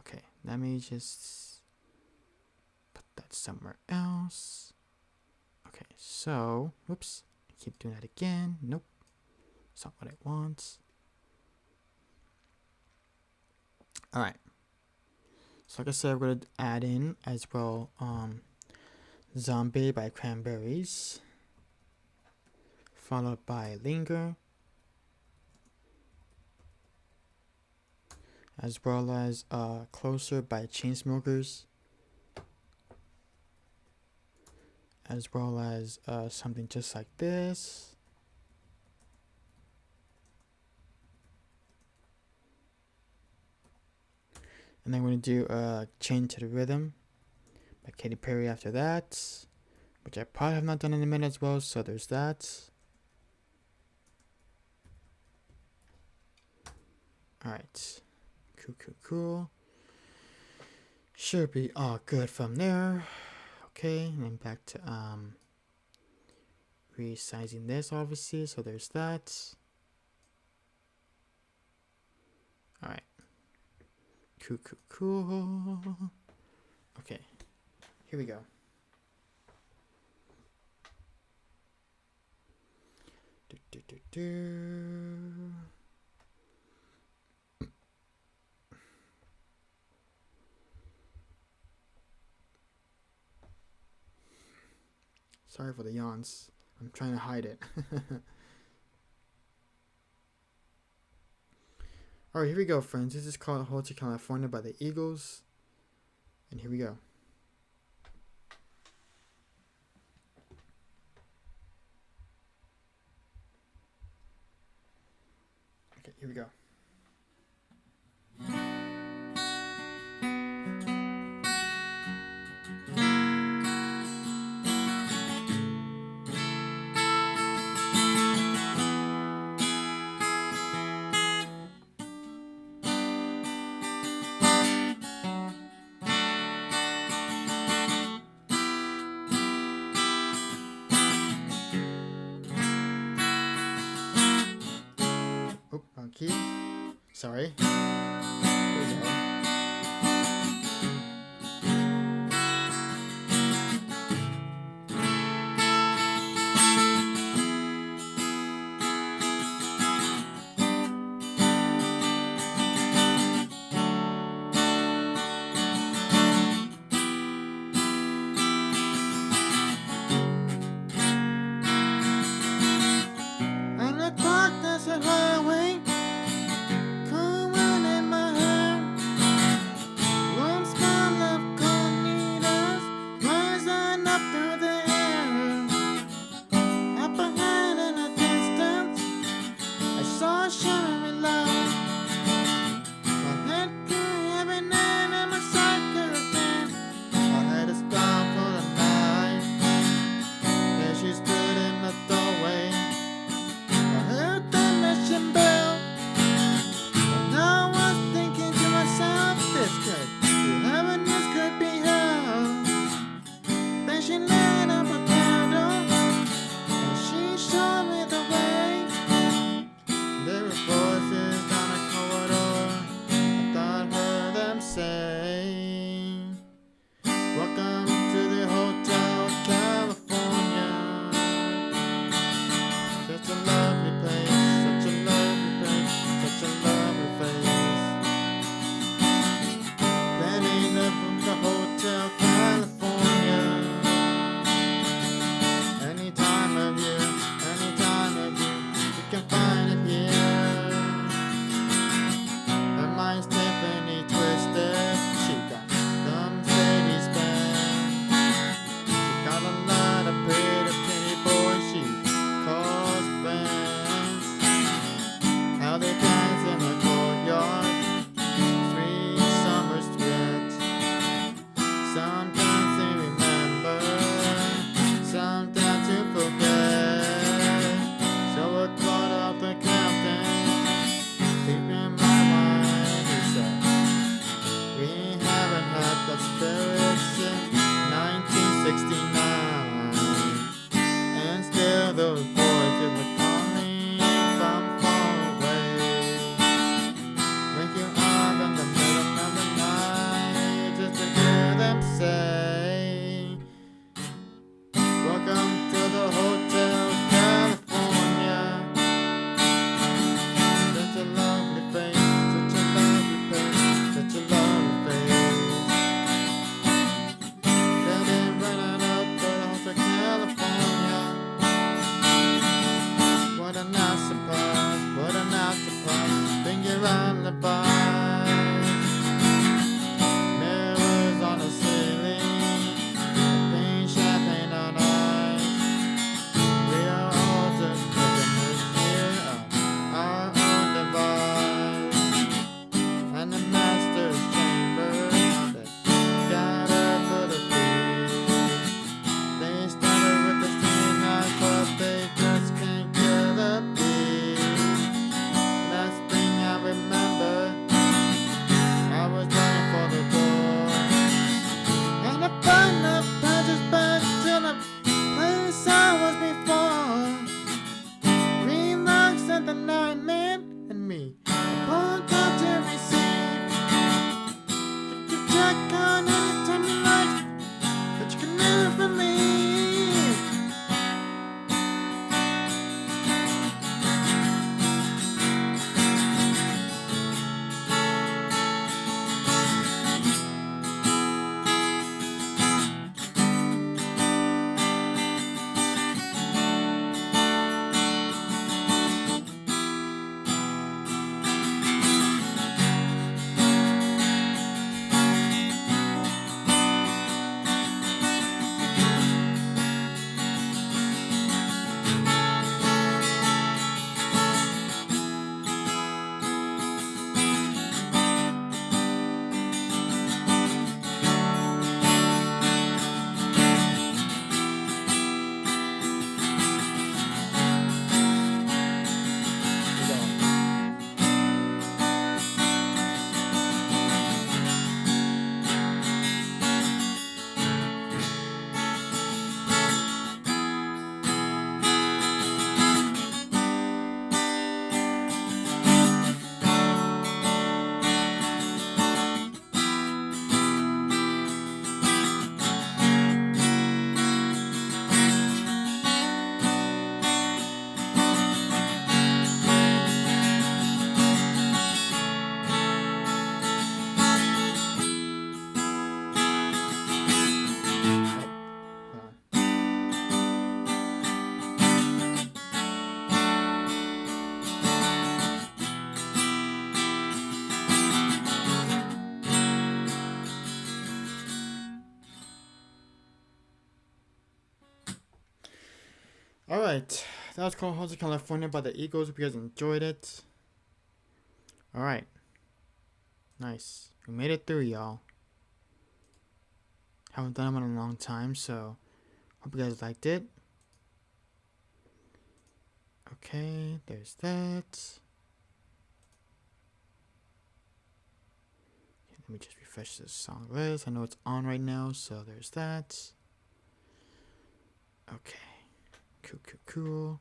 Speaker 2: Okay, let me just put that somewhere else. Okay, so, oops, I keep doing that again. Nope, it's not what I want. Alright, so like I said, we're gonna add in as well Zombie by Cranberries, followed by Linger, as well as Closer by Chainsmokers, as well as something just like this. And then we're going to do Chain to the Rhythm by Katy Perry after that, which I probably have not done in a minute as well, so there's that. Alright, cool. Should be all good from there. Okay, and then back to resizing this obviously, so there's that. Alright. Cool. Okay, here we go. Sorry for the yawns. I'm trying to hide it. Alright, here we go, friends. This is called Hotel California by the Eagles. And here we go. Okay, here we go. Oh, wrong key. Sorry. Here we go. And the clock that's a highway, cool wind in my hair, warm smell of cold needles rising up through the air. Up ahead in the distance, I saw a shimmering light. My head grew heavy and my sight could dim. I had a spell for the night. There she stood in the doorway. I heard the mission bell, and I was thinking to myself, this could be heaven, this could be hell. Then she lit up a candle, and she showed me the way. There were voices down the corridor, I thought I heard them say, welcome to the Hotel California. Such a lovely place, such a lovely place, such a lovely place. Planning up from the Hotel California. Any time of year, you can find it here. Her mind's Tiffany twisted, she got some steady spend. She got a lot of pretty boys she calls friends. How they dance in the courtyard, Alright, that was called Hotel California by the Eagles. Hope you guys enjoyed it. Alright. Nice. We made it through, y'all. Haven't done them in a long time, so hope you guys liked it. Okay, there's that. Let me just refresh this song list. I know it's on right now, so there's that. Okay. Cool.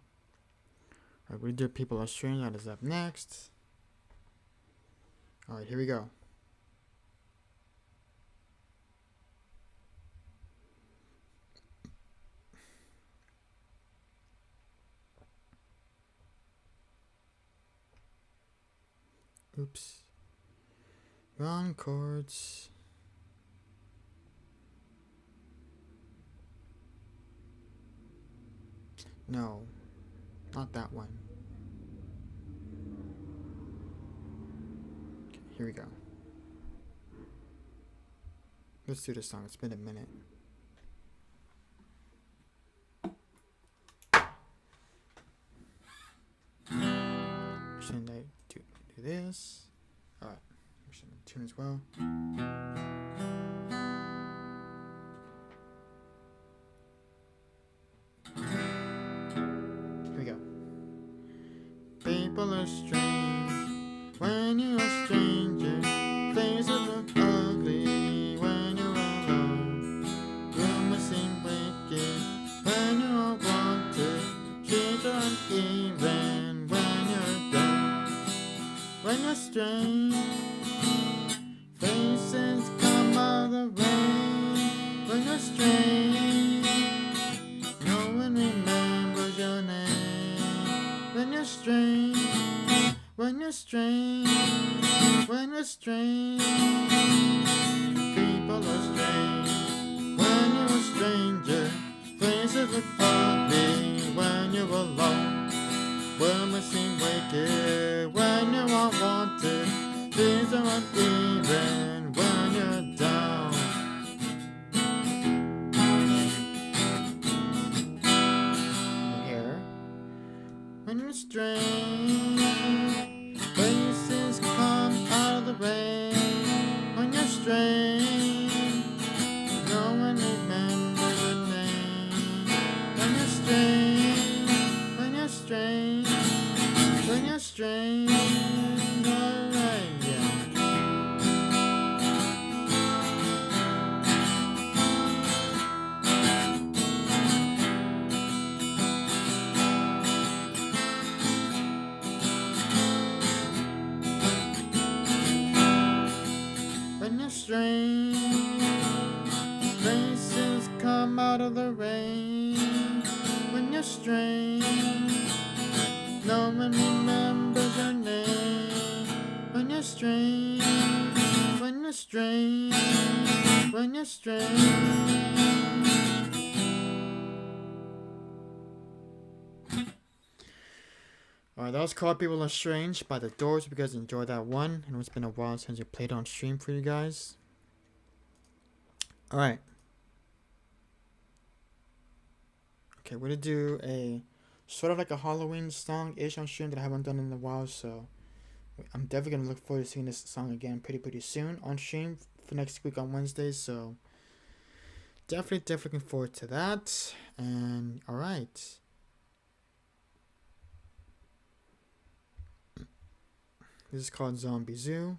Speaker 2: Alright, we do People Are Strange. That is up next. Alright, here we go. Oops. Wrong chords. No, not that one. Okay, here we go. Let's do this song. It's been a minute. Shouldn't I do this? Alright, we should tune as well. Here we go. People are strange when you're a stranger. Faces look ugly when you're alone. Rumors seem wicked when you're all wanted. Streets are uneven when you're down. When you're strange, faces come out of the rain. When you're strange, no one remembers your name. When you're strange, when you're strange, when you're strange, people are strange. When you're a stranger, faces look ugly when you're alone. Rumors seem wicked when you're unwanted. Things are uneven when you're down. Here, when you're strange, faces come out of the rain. When you're strange, no one remembers your name. When you're strange, when you're strange, when you're strange, alright, yeah. When you're strange, faces come out of the rain. When you're strange, no one remembers your name. When you're strange, when you're strange, when you're strange. Alright, that was called People Are Strange by The Doors. Hope you guys enjoyed that one. I know it's been a while since I played on stream for you guys. Alright. Okay, we're gonna do a sort of like a Halloween song-ish on stream that I haven't done in a while, so I'm definitely gonna look forward to seeing this song again pretty soon on stream for next week on Wednesday, so definitely looking forward to that. And alright. This is called Zombie Zoo,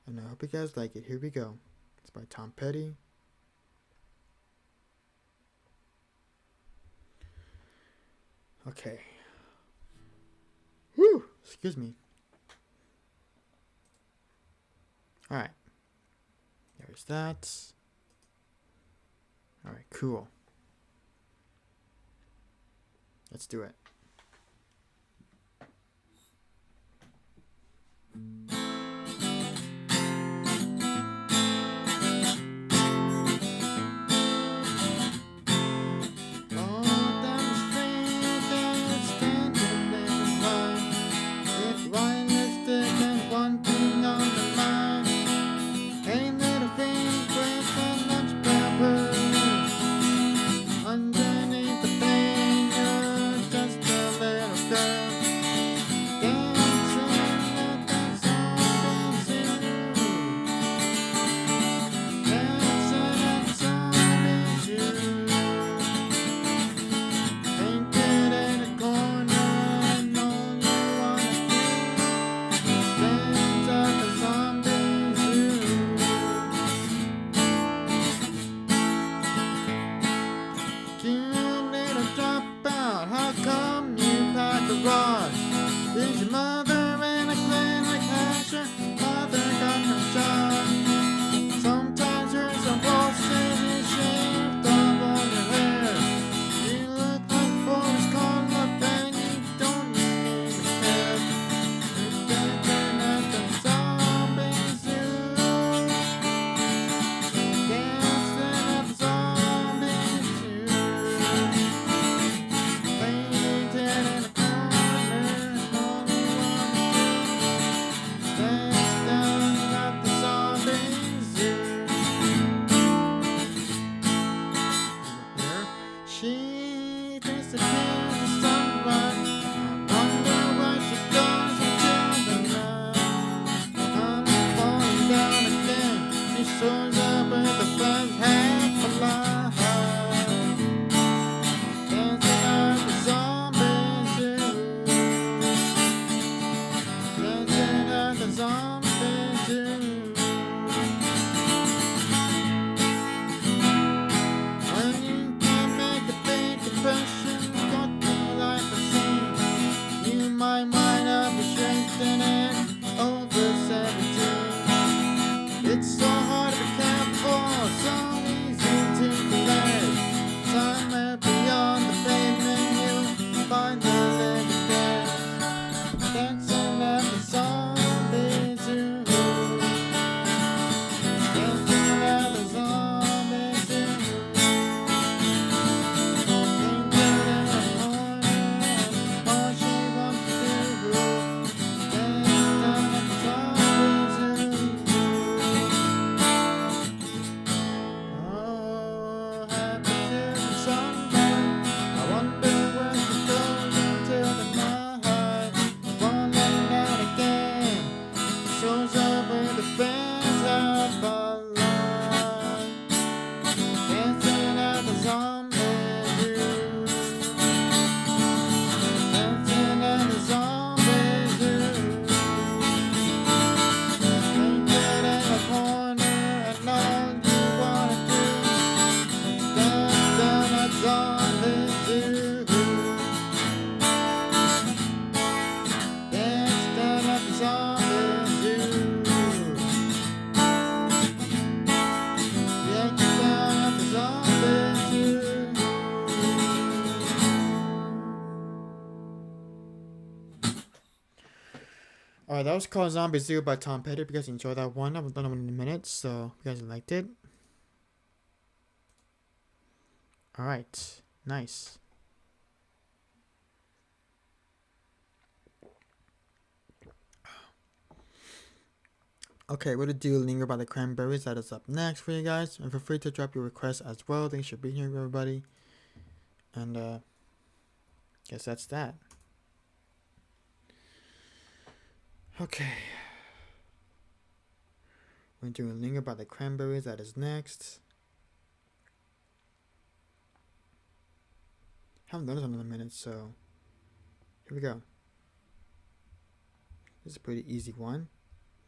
Speaker 2: and I hope you guys like it. Here we go. It's by Tom Petty. Okay. Whew! Excuse me. Alright. There's that. Alright, cool. Let's do it. Underneath the pain you're shows up with the first half of life. Dancing like the zombies do. Dancing like the zombies do. When you can make a big impression, go through life and see. You might wind up strengthening over 17. It's so hard to be careful, so easy to collect. Time went beyond the pavement, you find the living dead. Dancing at the zombies zoo. Dancing at the zombies zoo. Ain't good in the morning, all she wants to do. Dance down at the zombies zoo. Oh, happy till the sundown. I wonder where she goes until the night. Falling out again. Shows up with the fans half alive. Dancing at the zombies zoo. Dancing at the zombies zoo. Ain't good in the corner and all you wanna do is dance down at zombies zoo. Dance down at the zombies zoo. Dance down at the zombies zoo. Alright, that was called Zombie Zoo by Tom Petty. If you guys enjoyed that one, I haven't done one in a minute, so if you guys liked it. Alright, nice. Okay, what to do? Linger by the Cranberries. That is up next for you guys. And feel free to drop your requests as well. Thanks for being here, everybody. And, guess that's that. Okay. We're doing Linger by the Cranberries. That is next. Haven't done this one in a minute, so here we go. This is a pretty easy one.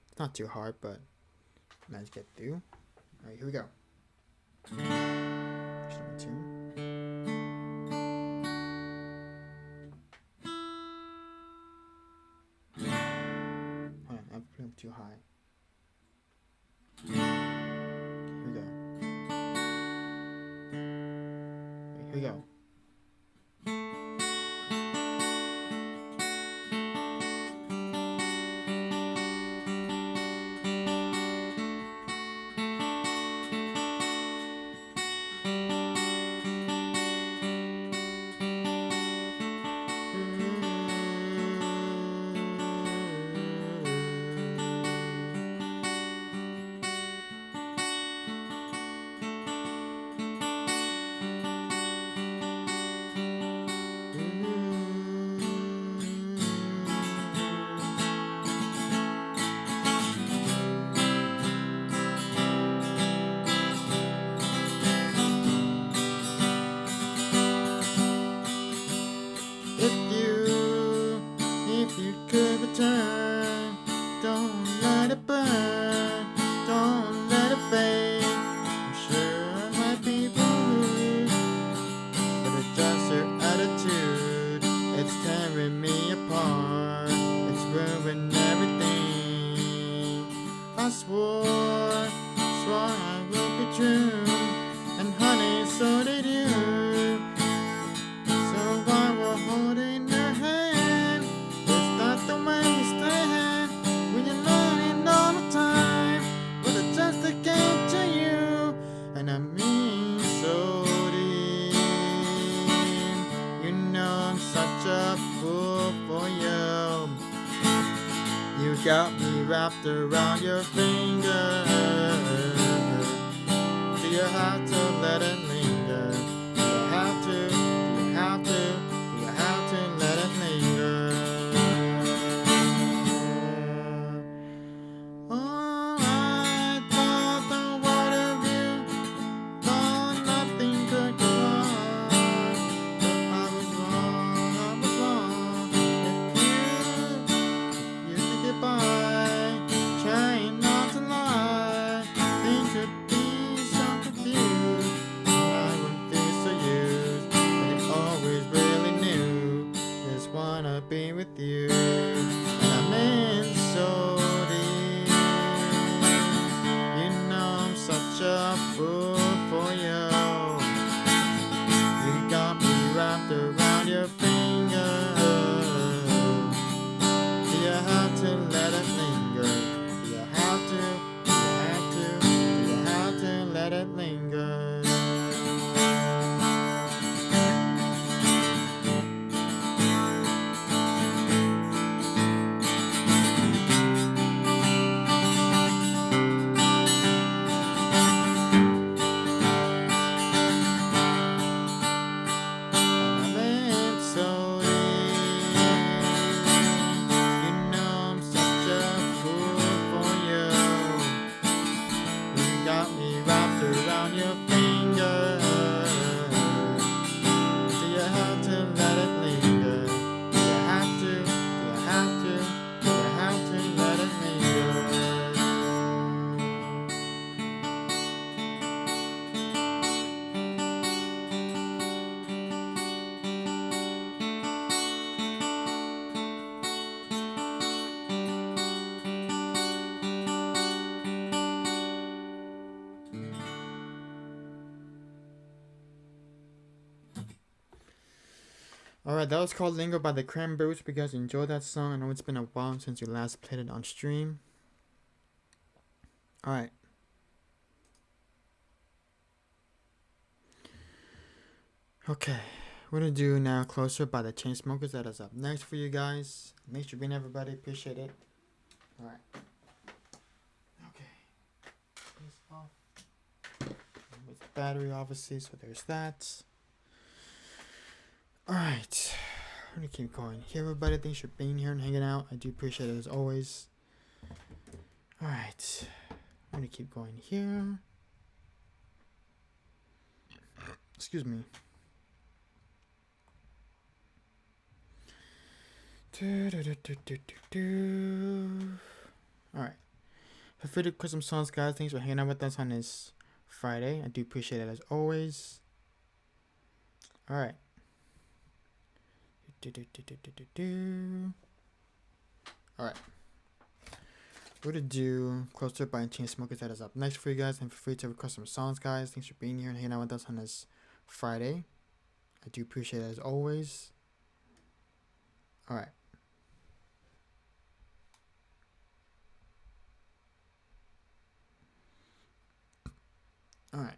Speaker 2: It's not too hard, but managed to get through. Alright, here we go. Verse number 2. Hold on, I'm putting it too high. Here we go. Okay, here we go. If you could return, don't let it burn, don't let it fade. I'm sure I might be rude, but it's just your attitude. It's tearing me apart, it's ruining everything. I swore I would be true, and honey, so did you. So while we're holding your hand, it's not the way you stand when you're learning all the time. But it's just a game to you, and I mean so deep. You know I'm such a fool for you. You got me wrapped around your finger. Do you have to let it linger? Do you have to? Do you have to? Do you have to let it linger? Oh, I thought the world let it linger? Do you have to? Do you have to? Do you have to let it linger? Got me wrapped around your finger. Do you have to let it linger? Do you have to? Do you have to? Do you have to let it linger? Alright, that was called Linger by the Cranberries. Hope you guys enjoyed that song. I know it's been a while since you last played it on stream. Alright. Okay. We're gonna do now Closer by the Chainsmokers. That is up next for you guys. Thanks for being everybody. Appreciate it. Alright. Okay. This off. With battery obviously, so there's that. Alright, I'm gonna keep going. Hey everybody, thanks for being here and hanging out. I do appreciate it as always. Alright, I'm gonna keep going here. Excuse me. Alright. Feel free to request some songs, guys. Thanks for hanging out with us on this Friday. I do appreciate it as always. Alright. Alright. We're gonna do Closer by Chainsmokers. That is up next for you guys. And feel free to request some songs, guys. Thanks for being here and hanging out with us on this Friday. I do appreciate it as always. Alright. Alright.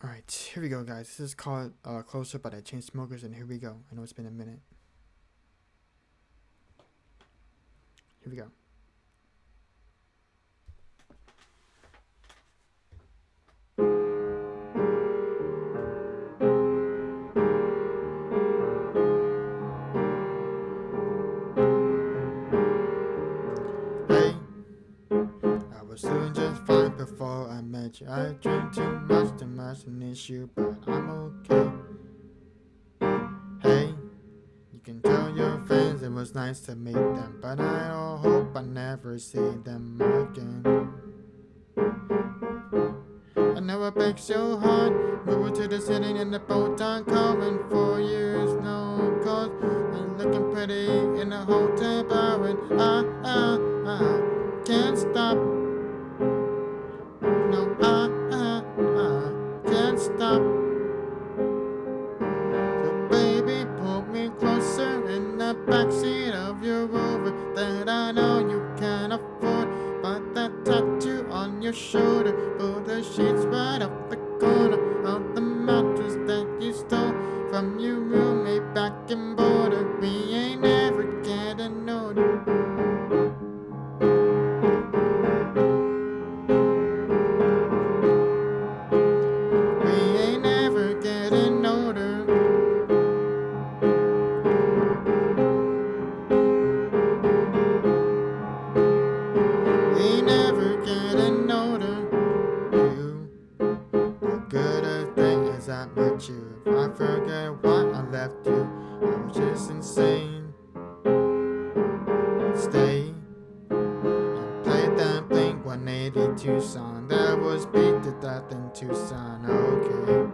Speaker 2: Alright, here we go, guys. This is called Closer by the Chainsmokers, and here we go. I know it's been a minute. Here we go. Hey, I was doing just fine before I met you. I drink too much an issue, but I'm okay. Hey, you can tell your friends it was nice to meet them, but I hope I never see them again. I know it breaks your heart, moving to the city in the boat on calling for years, no cause, and looking pretty in a hotel bar, and I can't stop. No, I can't stop. So baby, pull me closer in the backseat of your Rover that I know you can't afford. But that tattoo on your shoulder, pull the sheets right off the corner of the mattress that you stole from your roommate back in Boulder. We ain't ever getting older. I forget why I left you. I was just insane. Stay and play that Blink 182 song that was beat to death in Tucson. Okay.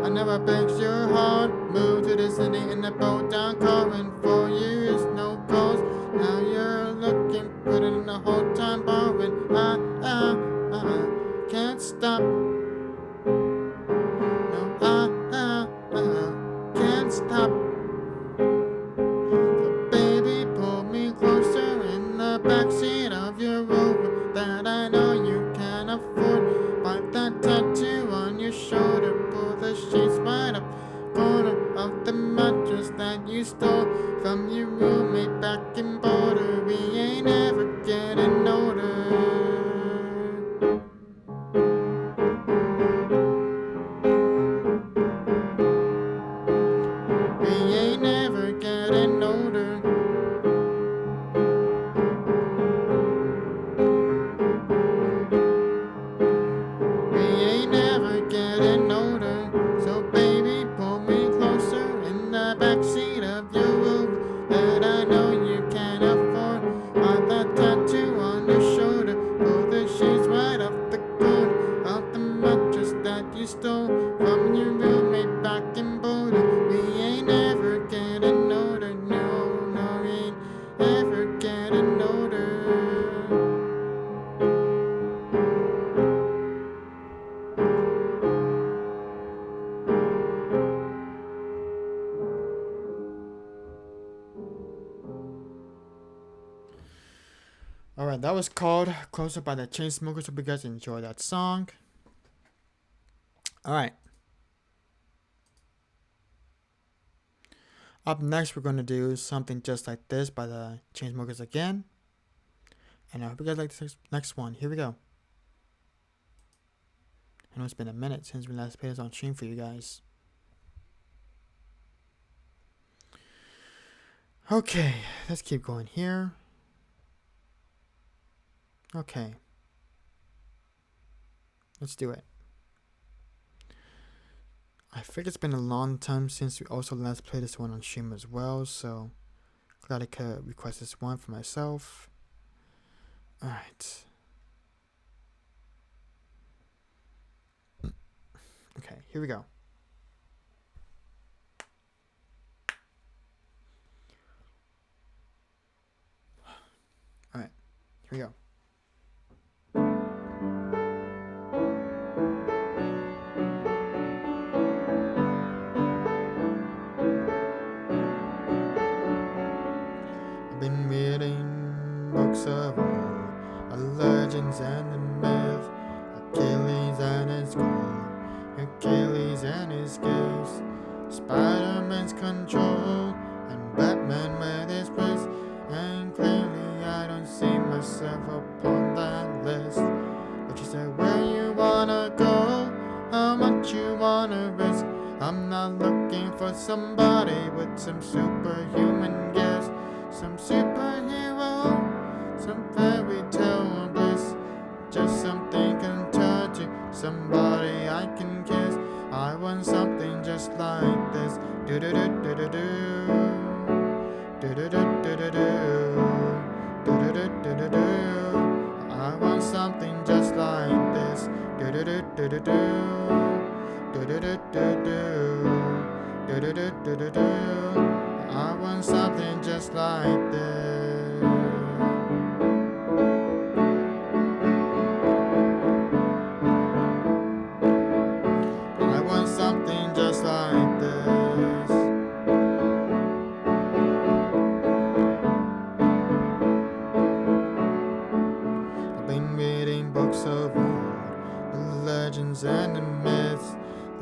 Speaker 2: I never begged your heart. Moved to the city in the boat down, calling for years, no calls. Now you're looking, put it in the whole time bar, and I stop. No, can't stop. So baby, pull me closer in the backseat of your Rover that I know you can afford. Bite that tattoo on your shoulder, pull the sheets right up corner of the mattress that you stole from your roommate back in Boulder. We ain't ever getting older. We ain't never getting older. We ain't never getting older. So baby, pull me closer in the backseat of your Rover that I know you can afford. Got that tattoo on your shoulder, pull the sheets right off the corner of the mattress that you stole from your roommate back in Boulder. We ain't ever getting older. No, no, we ain't ever getting older. Alright, that was called Closer by the Chainsmokers. Hope you guys enjoy that song. Alright. Up next, we're going to do Something Just Like This by the Chainsmokers again. And I hope you guys like this next one. Here we go. I know it's been a minute since we last played this on stream for you guys. Okay, let's keep going here. Okay. Let's do it. I think it's been a long time since we also last played this one on stream as well, so glad I could request this one for myself. Alright. Okay, here we go. Alright, here we go. I've been reading books of old, legends and the myth, Achilles and his gold, Achilles and his gifts, Spider-Man's control, and Batman with his grace. And clearly I don't see myself upon that list. But you said where you wanna go, how much you wanna risk. I'm not looking for somebody with some superhuman gifts, some superhero, some fairy tale bliss. Just something can turn to somebody I can kiss. I want something just like this. Do do do do do do. Do do do do do do. Do do do do do do. I want something just like this. Do do do do do do. Do do do do do. Do do do do do do. I want something just like this. I want something just like this. I've been reading books of old, the legends and the myths,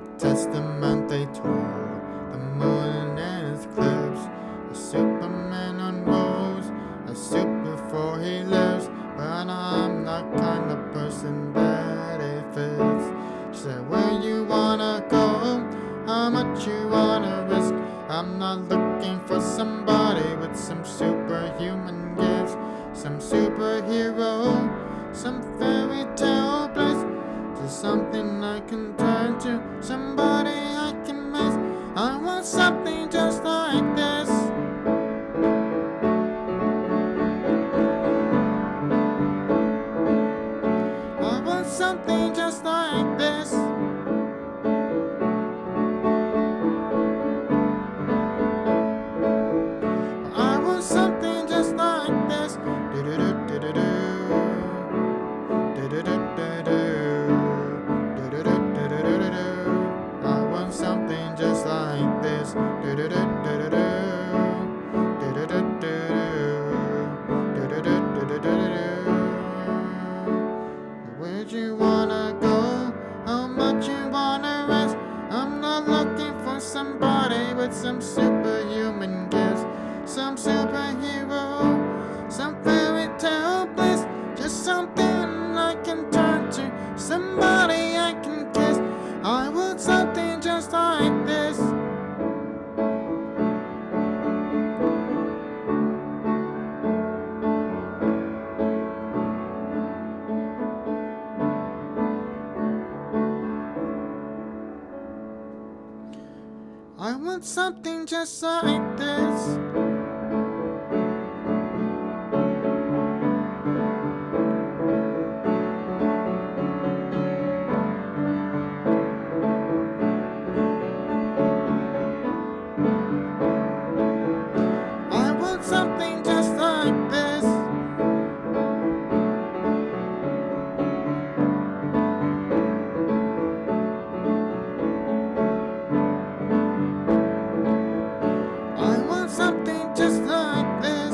Speaker 2: the testament they told, the moon and its eclipse, a Superman unrolls a suit before he lives. But I'm not kind of person that it fits. She said, where you wanna go, how much you wanna risk. I'm not looking for somebody with some superhuman gifts, some superhero, some fairy tale bliss. Just something I can turn to, somebody I can miss. I want something just like this. I want something just like this. I want something just like this. Do do do do do do. Do do do do do. wanna go, how much you wanna rest. I'm not looking for somebody with some superhuman gifts, some superhero, some fairy tale bliss, just something I can turn to, somebody I can kiss. I want something just like this. I want something just like this. I want something just like this. I want something just like this.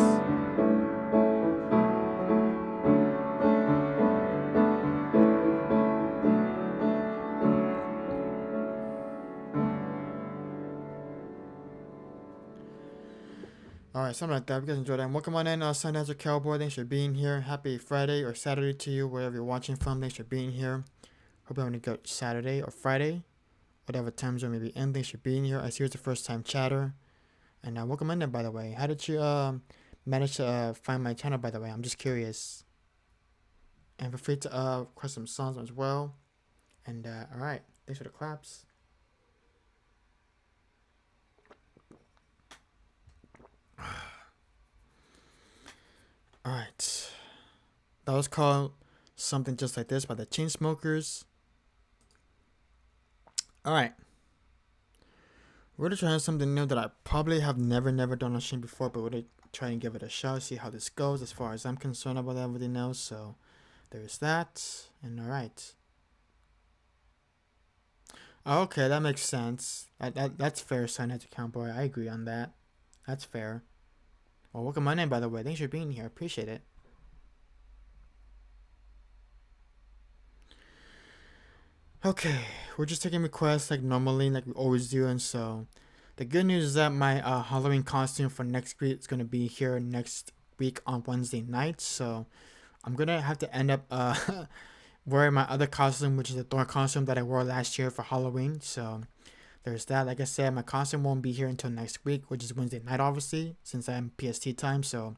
Speaker 2: Alright, something like that. If you guys enjoyed that, welcome on in. Sundance or Cowboy, thanks for being here. Happy Friday or Saturday to you, wherever you're watching from. Thanks for being here. Hope you're having a good Saturday or Friday, whatever time zone may be in. Thanks for being here. I see it's a first time chatter. And welcome in there, by the way. How did you manage to find my channel, by the way? I'm just curious. And feel free to request some songs as well. And alright, thanks for the claps. Alright. That was called Something Just Like This by the Chainsmokers. Alright. We're going to try something new that I probably have never done on stream before, but we're going to try and give it a shot, see how this goes as far as I'm concerned about everything else. So there's that. And alright. Okay, that makes sense. That's fair, Sign Edge Cowboy. I agree on that. That's fair. Well, welcome my name, by the way. Thanks for being here. Appreciate it. Okay, we're just taking requests like normally, like we always do. And so the good news is that my Halloween costume for next week is going to be here next week on Wednesday night. So I'm going to have to end up wearing my other costume, which is the Thor costume that I wore last year for Halloween. So there's that. Like I said, my costume won't be here until next week, which is Wednesday night, obviously, since I'm PST time. So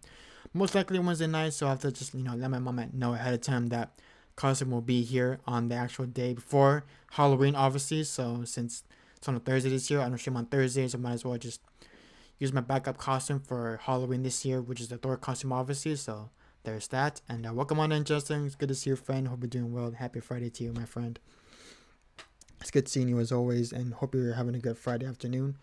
Speaker 2: most likely Wednesday night. So I have to just, let my mom know ahead of time that costume will be here on the actual day before Halloween, obviously. So since it's on a Thursday this year, I don't stream on Thursdays, so I might as well just use my backup costume for Halloween this year, which is the Thor costume, obviously. So there's that. And welcome on in, Justin. It's good to see your friend. Hope you're doing well. Happy Friday to you, my friend. It's good seeing you as always, and hope you're having a good Friday afternoon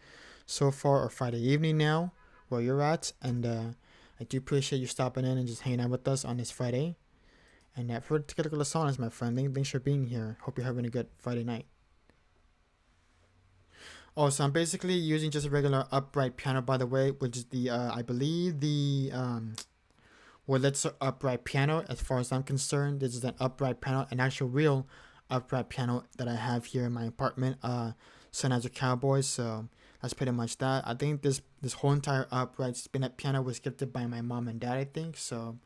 Speaker 2: so far, or Friday evening now, where you're at. And I do appreciate you stopping in and just hanging out with us on this Friday. And for particular songs, my friend, thanks for being here. Hope you're having a good Friday night. Oh, so I'm basically using just a regular upright piano, by the way, which is the, I believe the, Wurlitzer upright piano. As far as I'm concerned, this is an upright piano, an actual real upright piano that I have here in my apartment, Sun As a Cowboy. So that's pretty much that. I think this whole entire upright spin-up piano was gifted by my mom and dad, I think. So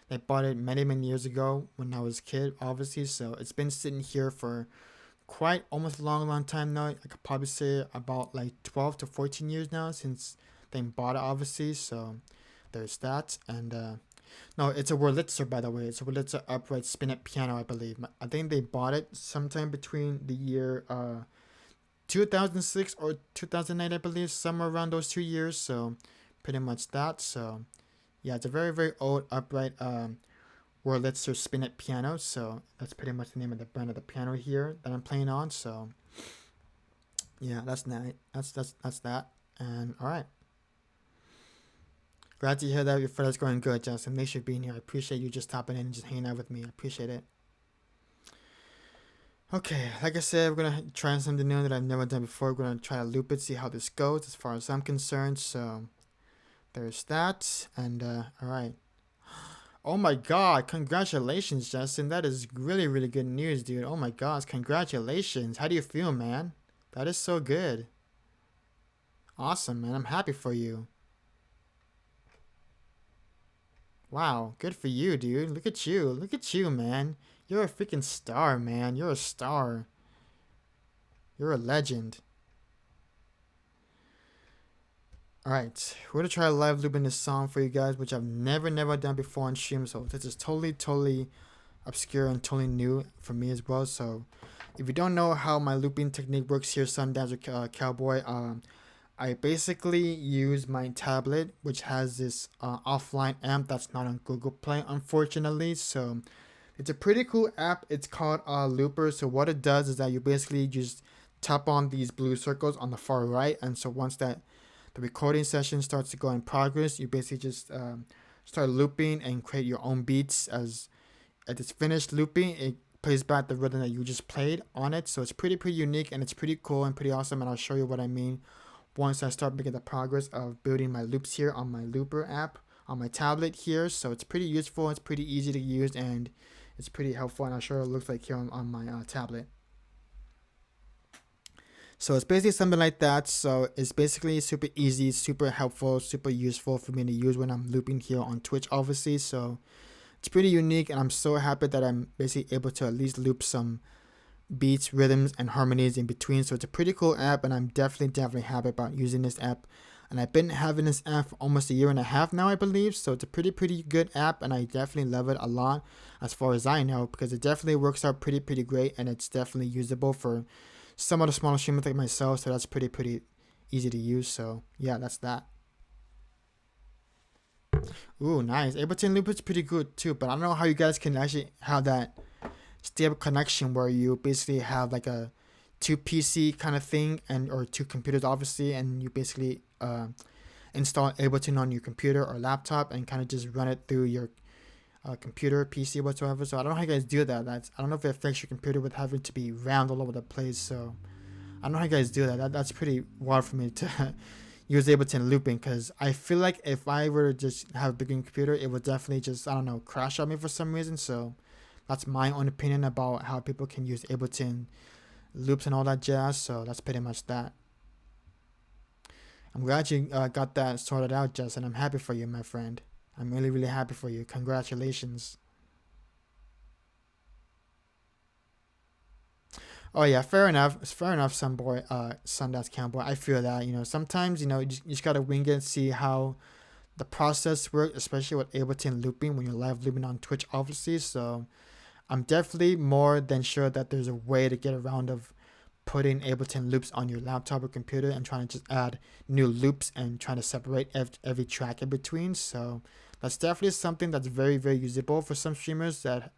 Speaker 2: they bought it many years ago when I was a kid, obviously. So it's been sitting here for quite almost a long time now. I could probably say about like 12 to 14 years now since they bought it, obviously. So there's that. And no, it's a Wurlitzer, by the way. It's a Wurlitzer upright spin-up piano, I believe. I think they bought it sometime between the year 2006 or 2008, I believe, somewhere around those 2 years. So pretty much that. So yeah, it's a very old upright Wurlitzer spin-up piano. So that's pretty much the name of the brand of the piano here that I'm playing on. So yeah, that's that. And all right. Glad to hear that your Friday's going good, Justin. Thanks for being here. I appreciate you just stopping in and just hanging out with me. I appreciate it. Okay, like I said, we're going to try something new that I've never done before. We're going to try to loop it, see how this goes as far as I'm concerned. So there's that. And, all right. Oh my god, congratulations, Justin. That is really, really good news, dude. Oh my gosh, congratulations. How do you feel, man? That is so good. Awesome, man. I'm happy for you. Wow, good for you, dude. Look at you. Look at you, man. You're a freaking star, man. You're a star. You're a legend. Alright, we're gonna try live looping this song for you guys, which I've never done before on stream, so this is totally obscure and totally new for me as well. So if you don't know how my looping technique works here, Sundance Cowboy, I basically use my tablet, which has this offline amp that's not on Google Play, unfortunately. So it's a pretty cool app. It's called Looper. So what it does is that you basically just tap on these blue circles on the far right, and so once that the recording session starts to go in progress, you basically just start looping and create your own beats. As it's finished looping, it plays back the rhythm that you just played on it. So it's pretty unique, and it's pretty cool and pretty awesome, and I'll show you what I mean once I start making the progress of building my loops here on my Looper app on my tablet here. So it's pretty useful, it's pretty easy to use, and it's pretty helpful, and I'll show you what it looks like here on my tablet. So it's basically something like that. So it's basically super easy, super helpful, super useful for me to use when I'm looping here on Twitch, obviously. So it's pretty unique, and I'm so happy that I'm basically able to at least loop some beats, rhythms, and harmonies in between. So it's a pretty cool app, and I'm definitely happy about using this app. And I've been having this app for almost a year and a half now, I believe. So it's a pretty good app, and I definitely love it a lot as far as I know, because it definitely works out pretty great, and it's definitely usable for some of the smaller streamers like myself. So that's pretty easy to use. So yeah, that's that. Ooh, nice. Ableton Loop is pretty good too, but I don't know how you guys can actually have that stable connection where you basically have like a two PC kind of thing, and or two computers obviously, and you basically install Ableton on your computer or laptop and kind of just run it through your computer, PC, whatsoever. So I don't know how you guys do that. I don't know if it affects your computer with having to be round all over the place. So I don't know how you guys do that's pretty wild for me to use Ableton looping, because I feel like if I were to just have a bigger computer, it would definitely just, I don't know, crash on me for some reason. So that's my own opinion about how people can use Ableton loops and all that jazz. So that's pretty much that. I'm glad you got that sorted out, Justin. I'm happy for you, my friend. I'm really happy for you. Congratulations. Oh yeah, fair enough. It's fair enough, some boy, Sundance Cowboy. I feel that, sometimes, you just gotta wing it and see how the process works, especially with Ableton looping when you're live looping on Twitch, obviously. So I'm definitely more than sure that there's a way to get around of putting Ableton loops on your laptop or computer and trying to just add new loops and trying to separate every track in between. So that's definitely something that's very usable for some streamers that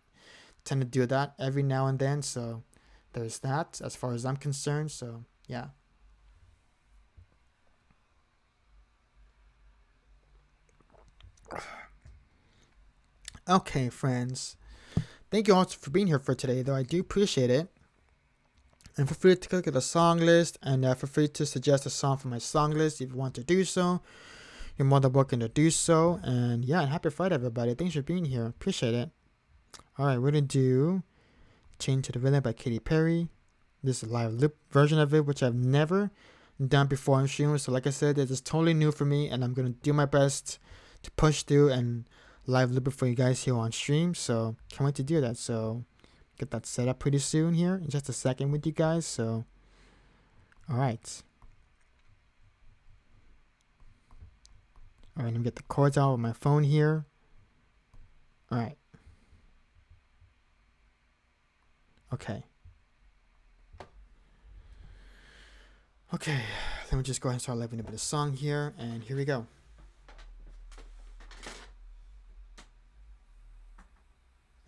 Speaker 2: tend to do that every now and then. So there's that as far as I'm concerned. So yeah. Okay, friends. Thank you all for being here for today, though. I do appreciate it. And feel free to click at the song list, and feel free to suggest a song from my song list if you want to do so. You're more than welcome to do so. And yeah, happy Friday, everybody. Thanks for being here. Appreciate it. All right, we're going to do Chain to the Rhythm by Katy Perry. This is a live loop version of it, which I've never done before on stream. So like I said, this is totally new for me, and I'm going to do my best to push through and live loop it for you guys here on stream. So can't wait to do that. So get that set up pretty soon here in just a second with you guys. So all right. All right, let me get the chords out of my phone here. All right. Okay. Okay, let me just go ahead and start living a bit of song here, and here we go.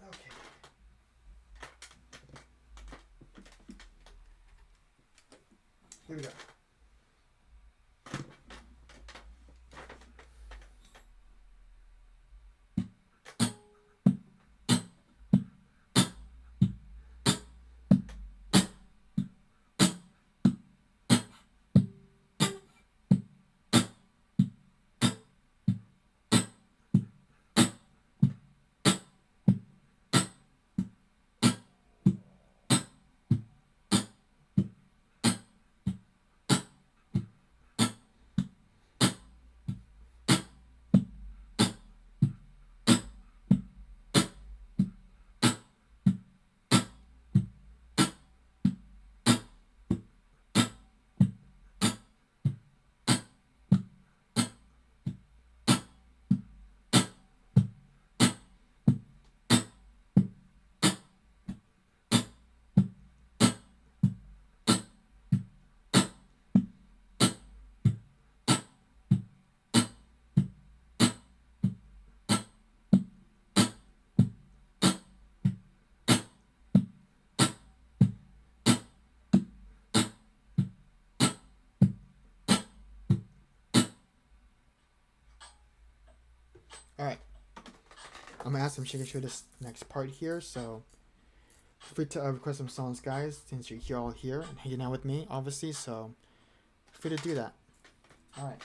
Speaker 2: Okay. Here we go. Alright. I'm gonna ask them if she can show this next part here, so feel free to request some songs, guys, since you're all here and hanging out with me, obviously, so feel free to do that. Alright.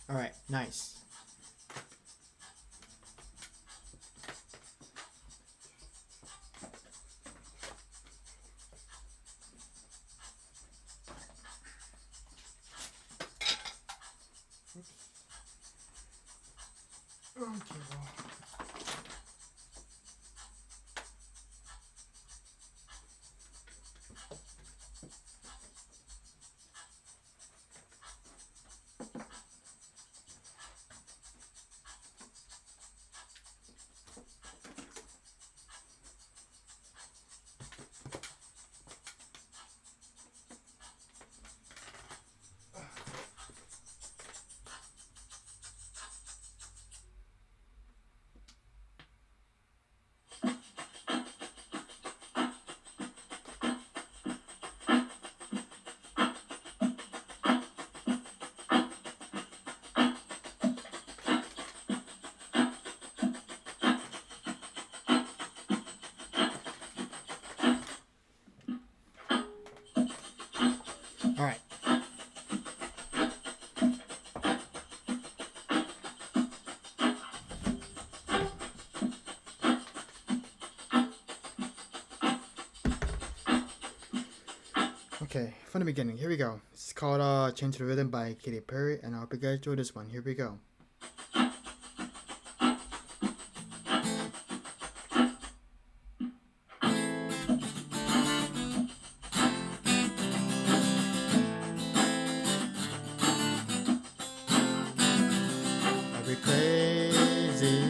Speaker 2: Alright, nice. Oops. Okay, well. Alright. Okay, from the beginning, here we go. It's called Change the Rhythm by Katy Perry, and I hope you guys enjoy this one. Here we go. Are we crazy?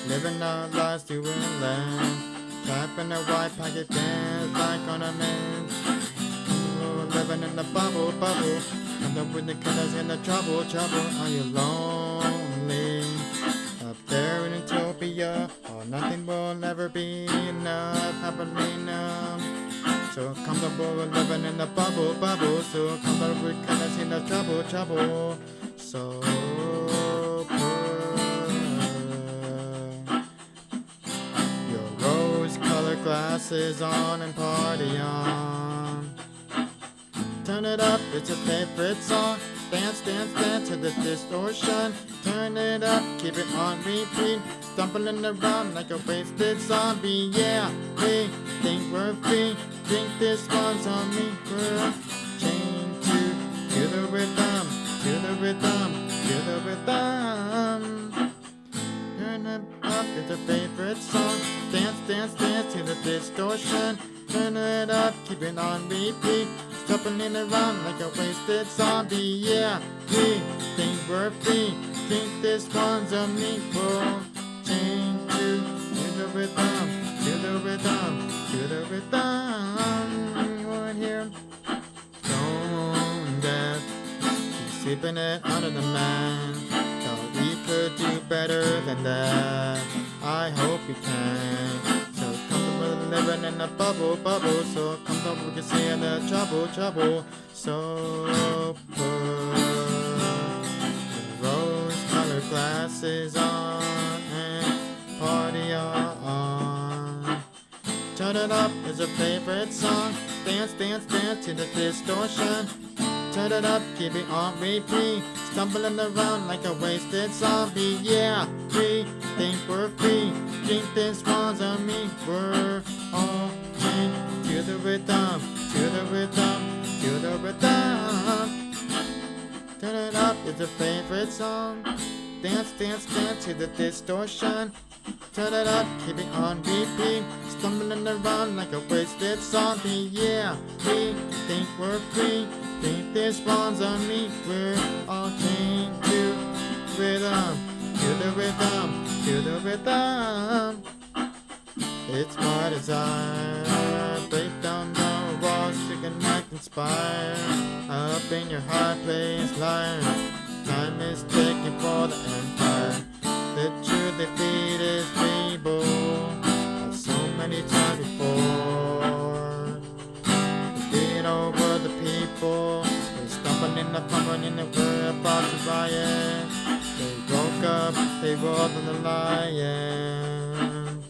Speaker 2: Living our lives to land. Trapping a white pocket pants like on a man. Living in the bubble. Come up with the colors in the trouble. Are you lonely? Up there in utopia, oh, nothing will ever be enough. Happily now. So comfortable with living in the bubble. So comfortable with colors in the trouble. So your rose-colored glasses on and party on. Turn it up, it's your favorite song. Dance to the distortion. Turn it up, keep it on repeat. Stumbling around like a wasted zombie. Yeah, we think we're free. Think this one's on me, girl. Chained to the rhythm. Turn it up, it's your favorite song. Dance to the distortion. Turn it up, keep it on repeat. Stumbling around like a wasted zombie. Yeah, we think we're free. Think this one's a meatball. Chained to the rhythm. Right here. Tone deaf. Keep sweeping it under the mat. Thought we could do better and I hope you can. So comfortable living in a bubble, so comfortable we can see in the trouble. So put rose-colored glasses on and party on. Turn it up is your favorite song. Dance to the distortion. Turn it up, keep it on repeat. Stumbling around like a wasted zombie. Yeah, we think we're free. Think this one's on me. We're all chained to the rhythm, to the rhythm, to the rhythm. Turn it up is your favorite song. Dance to the distortion. Turn it up, keep it on repeat. Stumbling around like a wasted zombie. Yeah, we think we're free. Think this one's on me. We're all chained to rhythm, to the rhythm, to the rhythm. It's my desire. Break down the walls to connect, inspire. Up in your high place, liar. Time is ticking for the empire. The truth they feed is feeble, like so many times before. They beat over the people. They stomping in the fumbling in the we're about to riot. They woke up, they rolled on the lion.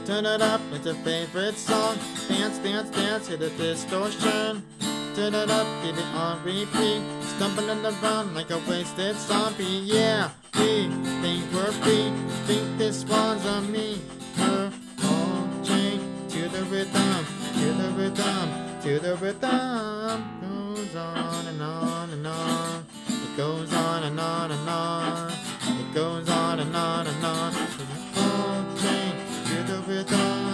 Speaker 2: Turn it up, it's your favorite song. Dance to the distortion. Turn it up, keep it on repeat. Stumbling around like a wasted zombie. Yeah, we think we're free. Think this one's on me. We're all chained to the rhythm, to the rhythm, to the rhythm. Goes on and on and on. It goes on and on and on. It goes on and on and on. We're all chained to the rhythm.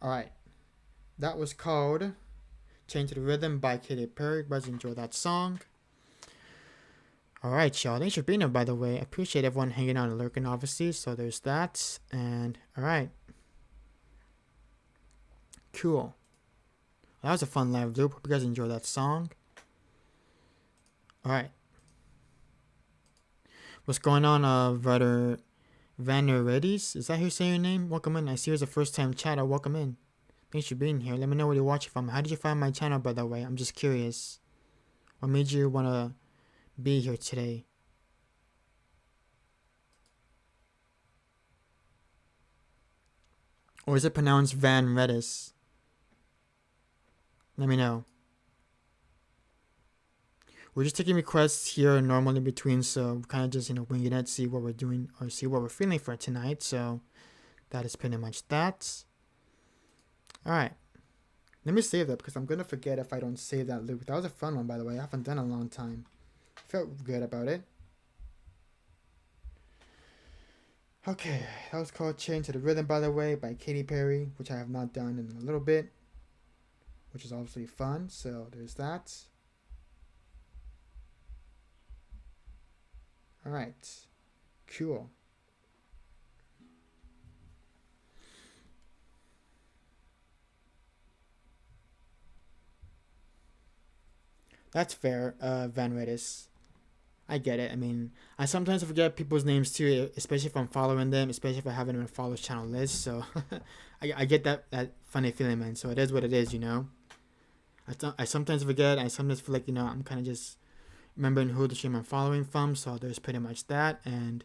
Speaker 2: Alright, that was called Change to the Rhythm by Katy Perry. Guys, enjoy that song. Alright, y'all. Thanks for being here, by the way. I appreciate everyone hanging out and lurking, obviously. So there's that. And, alright. Cool. That was a fun live loop. Hope you guys enjoyed that song. Alright. What's going on, writer Vanuredis? Is that how you say your name? Welcome in. I see you as a first time chatter. Welcome in. Thanks for being here. Let me know where you're watching from. How did you find my channel, by the way? I'm just curious. What made you want to be here today? Or is it pronounced Van Redis? Let me know. We're just taking requests here normally in between, so kind of just, winging it, see what we're doing or see what we're feeling for tonight. So that is pretty much that. All right. Let me save that because I'm going to forget if I don't save that loop. That was a fun one, by the way. I haven't done it in a long time. Felt good about it. Okay. That was called Change to the Rhythm, by the way, by Katy Perry, which I have not done in a little bit, which is obviously fun. So there's that. All right. Cool. That's fair, Van Redis. I get it. I mean, I sometimes forget people's names too, especially if I'm following them, especially if I haven't even followed channel list. So I get that funny feeling, man. So it is what it is, I sometimes forget. I sometimes feel like, I'm kind of just remembering who the stream I'm following from. So there's pretty much that. And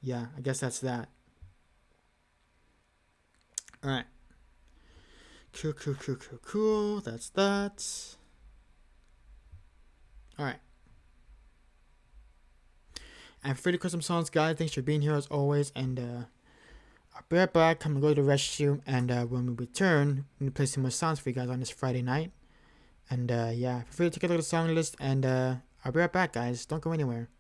Speaker 2: yeah, I guess that's that. All right. Cool. That's that. All right. And free to custom songs, guys. Thanks for being here as always. And I'll be right back. Come and go to the restroom. And when we return, I'm going to play some more songs for you guys on this Friday night. And yeah, feel free to take a look at the song list. And I'll be right back, guys. Don't go anywhere.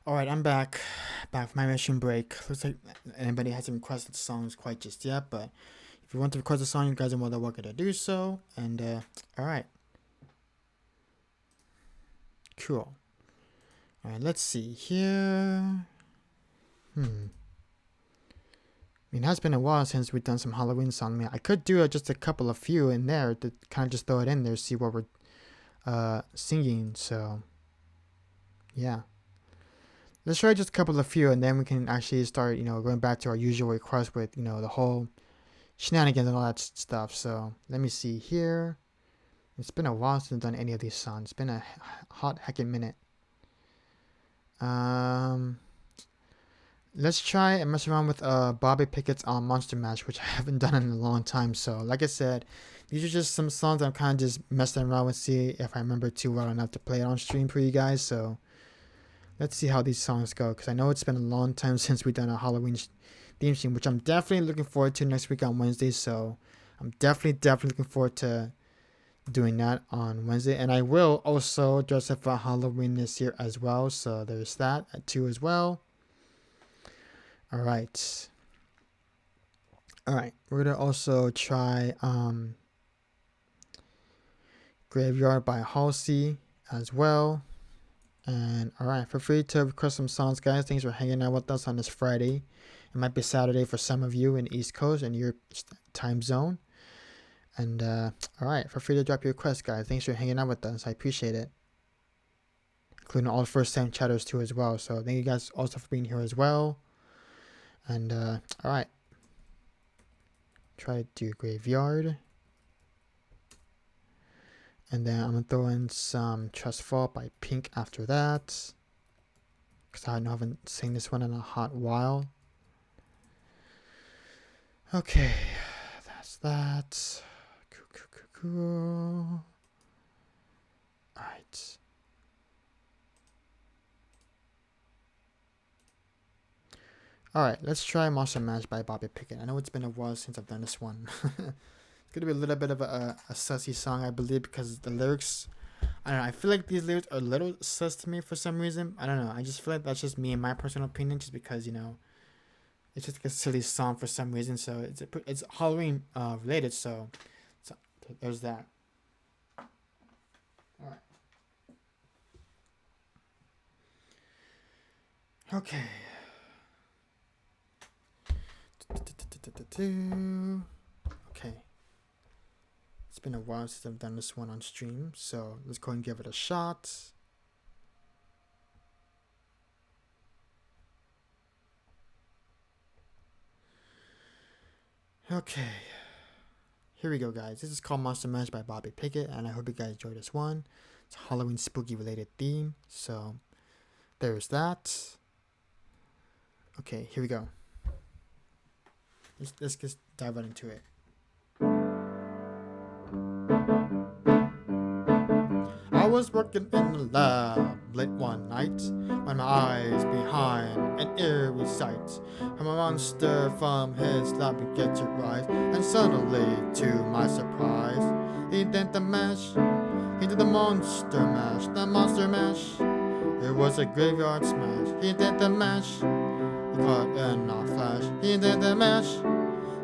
Speaker 2: All right, I'm back from my mission break. Looks like anybody hasn't requested songs quite just yet, but if you want to request a song, you guys are more than welcome to do so. And all right, cool. All right, let's see here. I mean, it has been a while since we've done some Halloween song. I mean, I could do just a couple of few in there to kind of just throw it in there, see what we're singing. So, yeah. Let's try just a couple of few, and then we can actually start, going back to our usual request with, the whole shenanigans and all that stuff. So, let me see here. It's been a while since I've done any of these songs. It's been a hot heckin' minute. Let's try and mess around with Bobby Pickett's Monster Mash, which I haven't done in a long time. So, like I said, these are just some songs I'm kind of just messing around with, see if I remember too well enough to play it on stream for you guys. So, let's see how these songs go, because I know it's been a long time since we've done a Halloween theme stream, which I'm definitely looking forward to next week on Wednesday. So, I'm definitely looking forward to doing that on Wednesday. And I will also dress up for Halloween this year as well. So, there's that too as well. All right, we're gonna also try Graveyard by Halsey as well. And all right, feel free to request some songs, guys. Thanks for hanging out with us on this Friday. It might be Saturday for some of you in the East Coast and your time zone. And all right, feel free to drop your requests, guys. Thanks for hanging out with us. I appreciate it, including all the first-time chatters too as well. So thank you guys also for being here as well. And all right, try to do Graveyard, and then I'm gonna throw in some Trust Fall by Pink after that, because I haven't seen this one in a hot while. Okay, that's that. Cool. All right. Alright, let's try Monster Mash by Bobby Pickett. I know it's been a while since I've done this one. It's going to be a little bit of a sussy song, I believe, because the lyrics, I don't know, I feel like these lyrics are a little sus to me for some reason. I don't know, I just feel like that's just me and my personal opinion, just because, it's just like a silly song for some reason. So it's Halloween related, so there's that. Alright. Okay. Okay, it's been a while since I've done this one on stream, so let's go and give it a shot. Okay, here we go, guys. This is called Monster Mash by Bobby Pickett, and I hope you guys enjoy this one. It's a Halloween spooky related theme, so there's that. Okay, here we go. Let's just dive right into it. I was working in the lab late one night when my eyes behind an eerie sight. From a monster from his lab began to rise, and suddenly, to my surprise, he did the mash. He did the monster mash, the monster mash. It was a graveyard smash. He did the mash. He caught in a flash. He did the mash.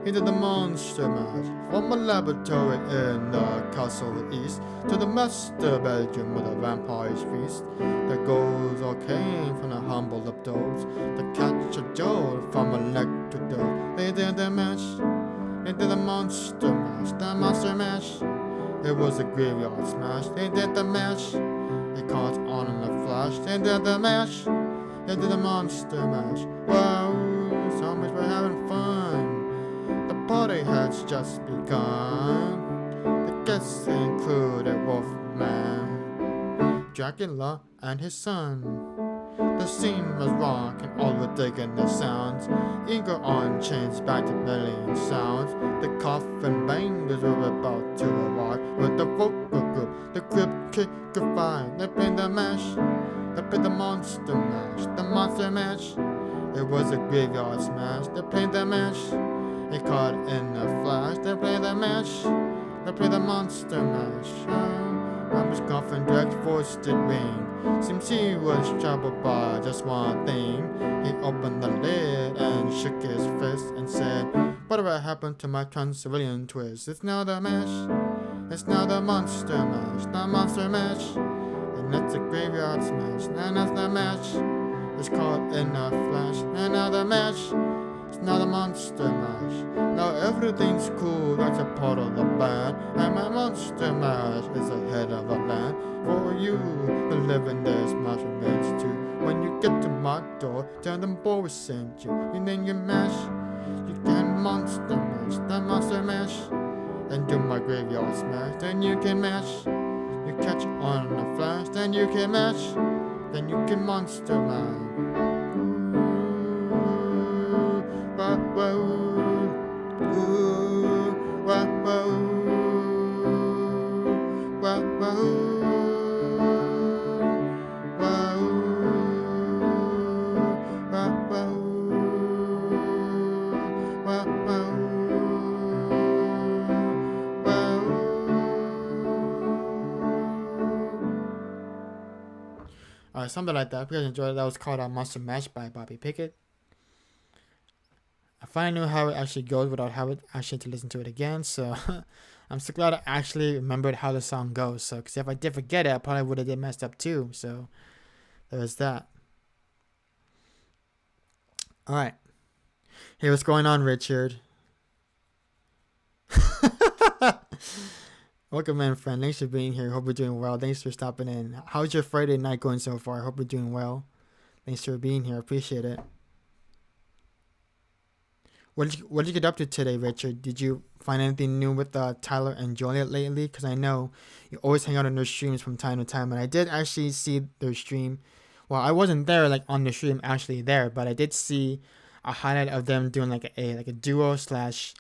Speaker 2: He did the monster mash. From a laboratory in the castle east to the master bedroom where the vampires feast. The ghouls all came from the humble abode to catch a jolt from electric dough. They did the mash. They did the monster mash. The monster mash. It was a graveyard smash. They did the mash. They caught on in a flash. They did the mash. They did the monster mash. Wow, zombies were having fun. The party has just begun. The guests included Wolfman, Dracula, and his son. The scene was rocking, all were digging the sounds. Eager on chains back to million sounds. The coffin bangers were about to arrive with the vocal group, the grip kick of fire. They played the mash. They played the monster mash, the monster mash. It was a graveyard smash. They played the mash. It caught in a flash. They played the mash. They played the monster mash. I'm just coughing, direct voice did ring. Seems he was troubled by just one thing. He opened the lid and shook his fist and said, "Whatever happened to my Transylvanian twist? It's now the mash. It's now the monster mash. The monster mash. And it's a graveyard smash. And that's the mash. It's caught in a flash. And now the mash. It's now the monster mash. Now everything's cool, that's a part of the band. And my monster mash is ahead of the land. For you to live in this mash remains too. When you get to my door, tell them boys sent you. And then you mash. You can monster mash, the monster mash. Then do my graveyard smash, then you can mash. You catch it on a flash, then you can mash. Then you can monster mash. Wah, wah, ooh, wah, wah, wah, wah, wah, wah, wah, wah. Alright, something like that. I hope you guys enjoyed it. That was called Monster Mash by Bobby Pickett. I finally knew how it actually goes without having actually to listen to it again. So I'm so glad I actually remembered how the song goes. So, because if I did forget it, I probably would have did messed up too. So there was that. Alright. Hey, what's going on, Richard? Welcome in, friend. Thanks for being here. Hope you're doing well. Thanks for stopping in. How's your Friday night going so far? Hope you're doing well. Thanks for being here. Appreciate it. What did you get up to today, Richard? Did you find anything new with Tyler and Juliet lately? Because I know you always hang out on their streams from time to time, and I did actually see their stream. Well, I wasn't there like on the stream actually there, but I did see a highlight of them doing like a duo slash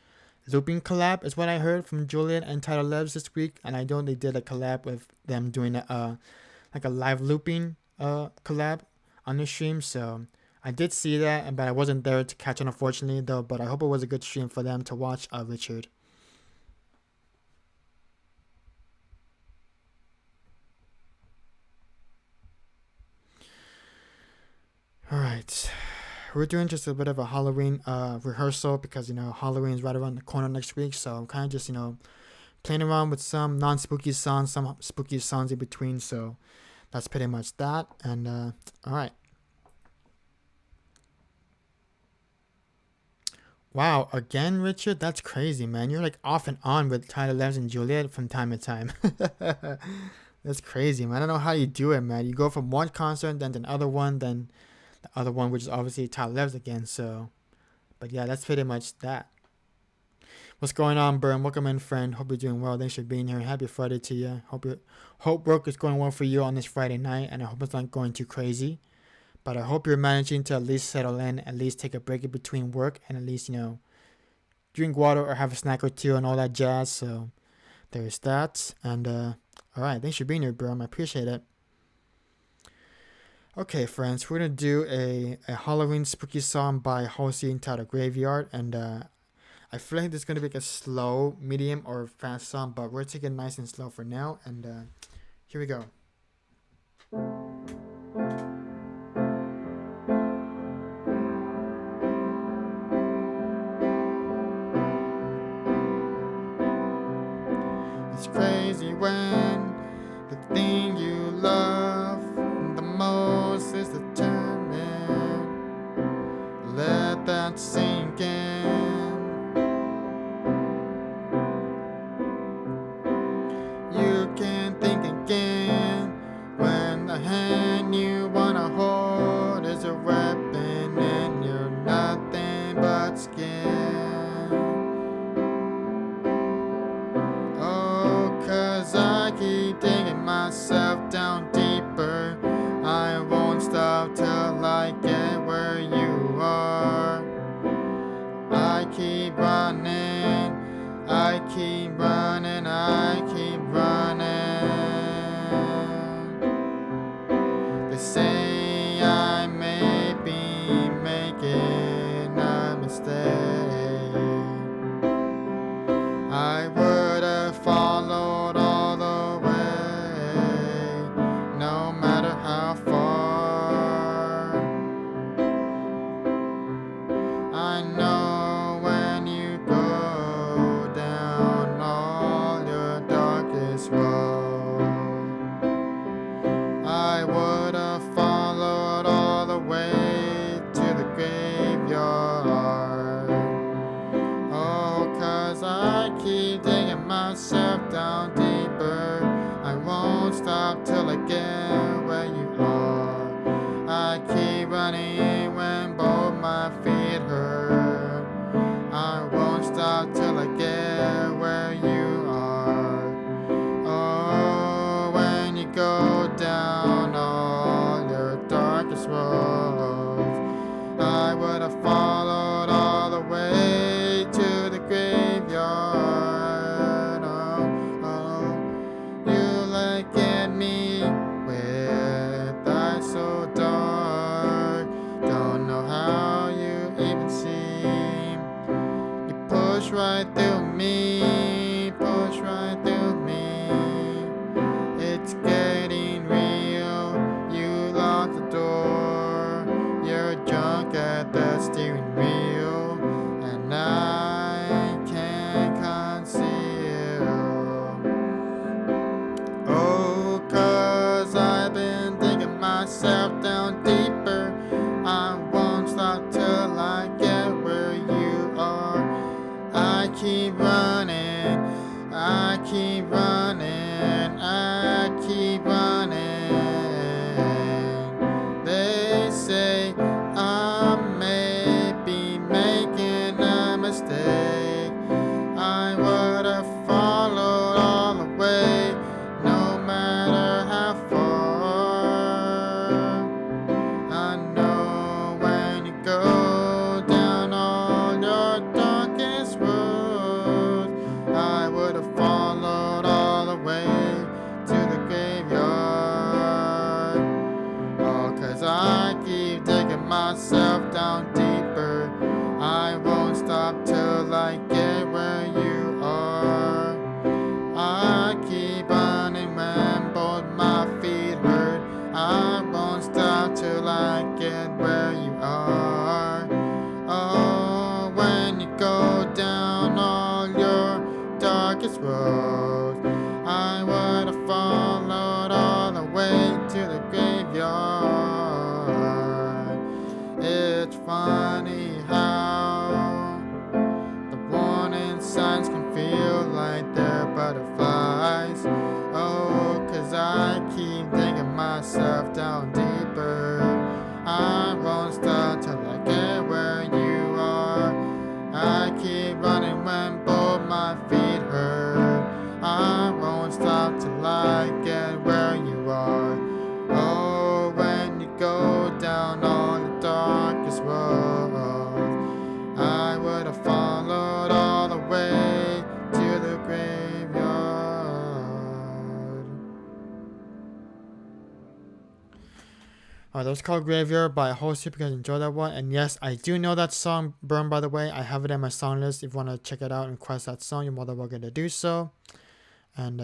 Speaker 2: looping collab is what I heard from Juliet and Tyler Lebs this week, and I know they did a collab with them doing like a live looping collab on the stream. So I did see that, but I wasn't there to catch it unfortunately though. But I hope it was a good stream for them to watch. Richard. All right. We're doing just a bit of a Halloween rehearsal because, Halloween is right around the corner next week. So I'm kind of just, playing around with some non-spooky songs, some spooky songs in between. So that's pretty much that. And, all right. Wow, again, Richard? That's crazy, man. You're like off and on with Tyler Lebs and Juliet from time to time. That's crazy, man. I don't know how you do it, man. You go from one concert, then to another one, then the other one, which is obviously Tyler Lebs again. So, but yeah, that's pretty much that. What's going on, Burn? Welcome in, friend. Hope you're doing well. Thanks for being here. Happy Friday to you. Hope work is going well for you on this Friday night, and I hope it's not going too crazy. But I hope you're managing to at least settle in, at least take a break in between work, and at least drink water or have a snack or two and all that jazz. So there's that. And all right, thanks for being here, Burn. I appreciate it. Okay, friends, we're going to do a Halloween spooky song by Halsey entitled Graveyard. And I feel like this is going to be like a slow, medium, or fast song, but we're taking it nice and slow for now. And here we go. It's crazy when the thing you love the most is determined. Let that sink in. You can think again when the hand you wanna hold is a weapon and you're nothing but skin. Cause I keep digging myself down deeper. I won't stop till I get where you are. I keep running, I keep running, I keep running. They say I may be making a mistake. I would have followed all the way, no matter how far get where you are. I keep running when both my feet hurt. I won't stop till I get where you are. Oh, when you go down all your darkest roads, I would have followed all the way to the graveyard. Oh, oh, you look at me with eyes so dark. Don't know how you even see. You push right through me, push right through me. It's getting real. You lock the door. You're drunk at the steering wheel, and I can't conceal. Oh, 'cause I've been digging myself down deeper. I won't stop till I get where you are. I keep running, I keep running, I keep running. They say I may be making a mistake. I would have followed all the way, no matter how far. I know when you go down all your darkest roads, I would have followed all the way to the graveyard. Oh, 'cause I keep digging myself down deeper. I won't stop till I get where you are. I keep running when both my feet hurt. I won't stop till I get where you are. Oh, when you go down all your darkest roads, I would have followed all the way to the graveyard. It's funny how the warning signs can feel like they're butterflies. Oh, 'cause I keep digging myself down deeper. I won't stop till I get where you are. I keep running when both my feet hurt. I won't stop till I get where you are. Oh, when you go down all the darkest roads, I would have followed all the way to the graveyard. That was called Graveyard by Host. Hope you guys enjoyed that one. And yes, I do know that song, Burn, by the way. I have it in my song list. If you want to check it out and request that song, you're more than welcome to do so. And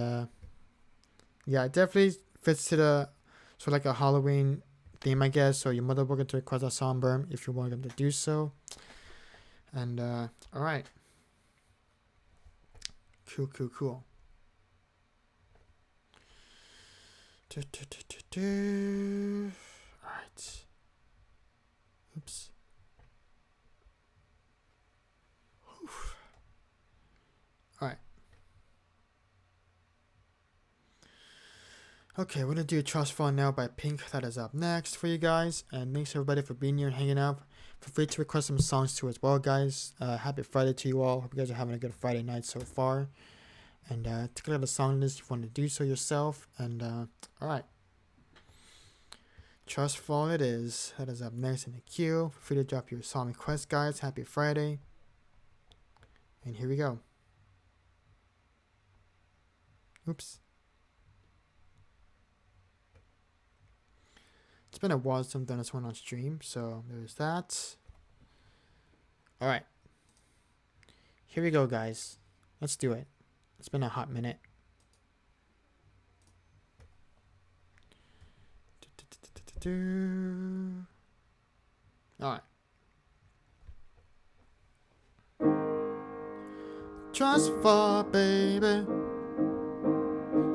Speaker 2: yeah, it definitely fits to the sort of like a Halloween theme, I guess. So you're more than welcome to request that song, Burn, if you're welcome to do so. And all right. Cool. All right. Oops. All right. Okay, we're gonna do Trust Fall Now by Pink. That is up next for you guys. And thanks everybody for being here and hanging out. Feel free to request some songs too as well, guys. Happy Friday to you all. Hope you guys are having a good Friday night so far. And take a look at the song list if you want to do so yourself. And all right. Trust Fall it is. That is up next in the queue. Feel free to drop your song request, guys. Happy Friday. And here we go. Oops. It's been a while since I've done this one on stream, so there's that. All right. Here we go, guys. Let's do it. It's been a hot minute. All right. Trust fall, baby.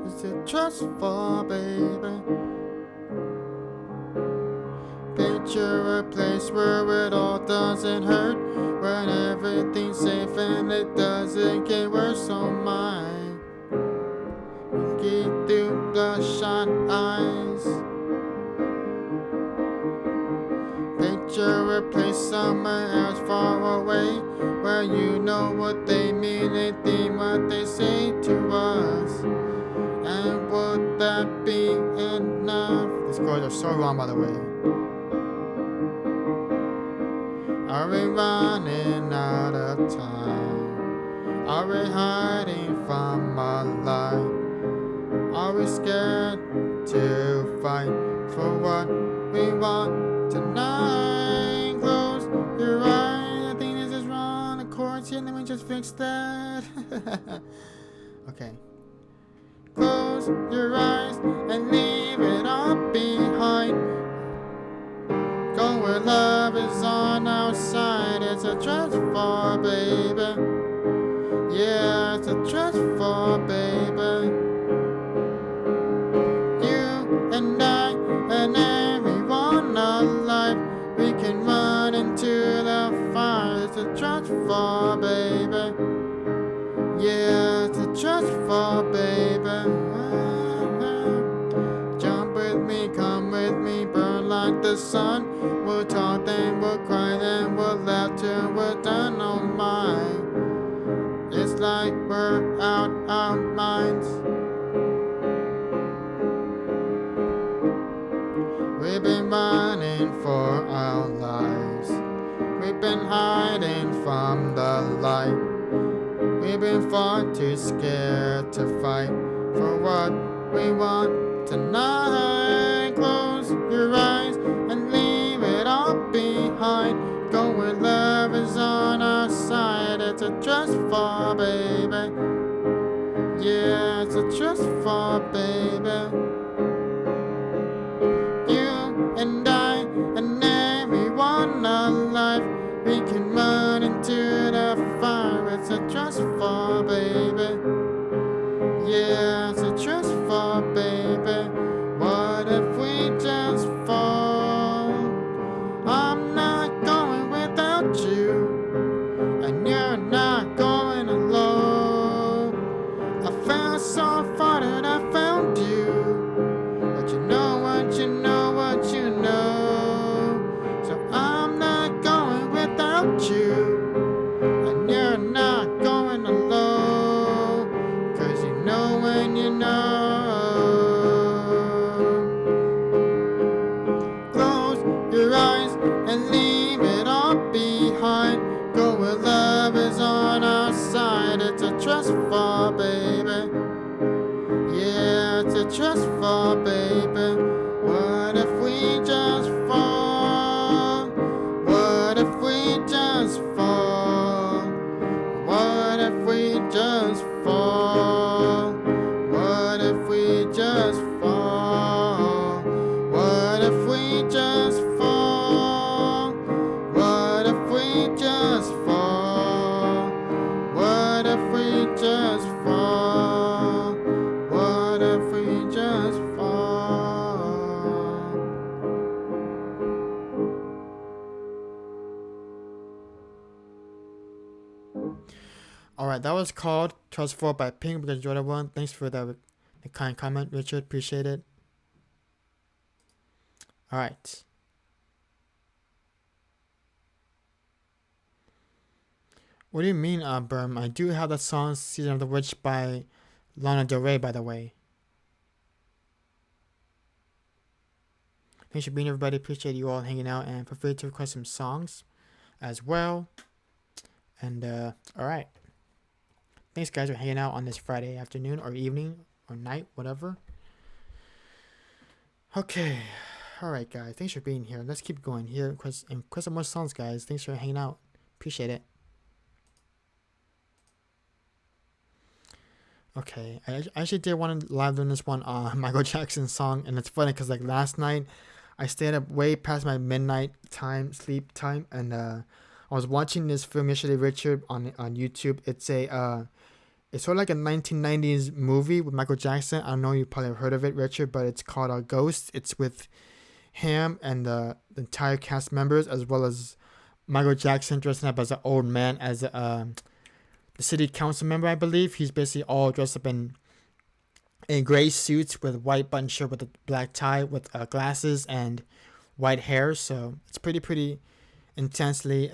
Speaker 2: It's a trust fall, baby. Picture a place where it all doesn't hurt, when everything's safe and it doesn't get worse. Oh my, get through bloodshot eyes. picture a place somewhere else far away, where you know what they mean, they think what they say to us. And would that be enough? These chords are so wrong, by the way. Are we running out of time? Are we hiding from our light? Are we scared to fight for what we want tonight? Close your eyes. I think this is wrong. The chords here. Let me just fix that. Okay. Close your eyes and leave it all behind. Go where love is on our side. It's a trust for baby. Yeah, it's a trust for baby. You and I and everyone alive, we can run into the fire. It's a trust for baby. Yeah, it's a trust for baby. Jump with me, come with me, burn like the sun. We'll talk, then we'll cry, then we'll laugh till we're done. Oh my, it's like we're out our minds. We've been running for our lives. We've been hiding from the light. We've been far too scared to fight for what we want tonight. Close your eyes and leave it all behind. Go where love is on our side. It's a trust for baby. Yeah, it's a trust for baby. You and I and everyone alive, we can run into the fire. It's a trust for baby. Yeah, it's a trust for baby. What if we just fall? I'm not going without you, and you're not going alone. I fell so far that I found you, but you know what you know what you know. So I'm not going without you, and you're not going alone, 'cause you know when you know. Close your eyes and leave it all behind. Go where love is on our side. It's a trust for baby. Yeah, it's a trust for baby. What if we just fall? What if we just fall? What if we just fall? What if we just fall? What if we just fall? What if we just fall? What if we just fall? What if we just fall? Alright, that was called Trust Fall by Pink because Jordan won. Thanks for the kind comment, Richard. Appreciate it. Alright. What do you mean, Berm? I do have that song Season of the Witch by Lana Del Rey, by the way. Thanks for being here, everybody. Appreciate you all hanging out, and feel free to request some songs as well. And alright. Thanks guys for hanging out on this Friday afternoon or evening or night, whatever. Okay. Alright guys, thanks for being here. Let's keep going here. Request some more songs, guys. Thanks for hanging out. Appreciate it. Okay, I actually did want to live doing this one Michael Jackson song, and it's funny because like last night I stayed up way past my midnight time, sleep time, and I was watching this film yesterday, Richard, on YouTube. It's sort of like a 1990s movie with Michael Jackson. I don't know, you probably have heard of it, Richard, but it's called Ghost. It's with him and the entire cast members, as well as Michael Jackson dressing up as an old man, as the city council member, I believe. He's basically all dressed up in gray suits with white button shirt with a black tie with glasses and white hair. So it's pretty intensely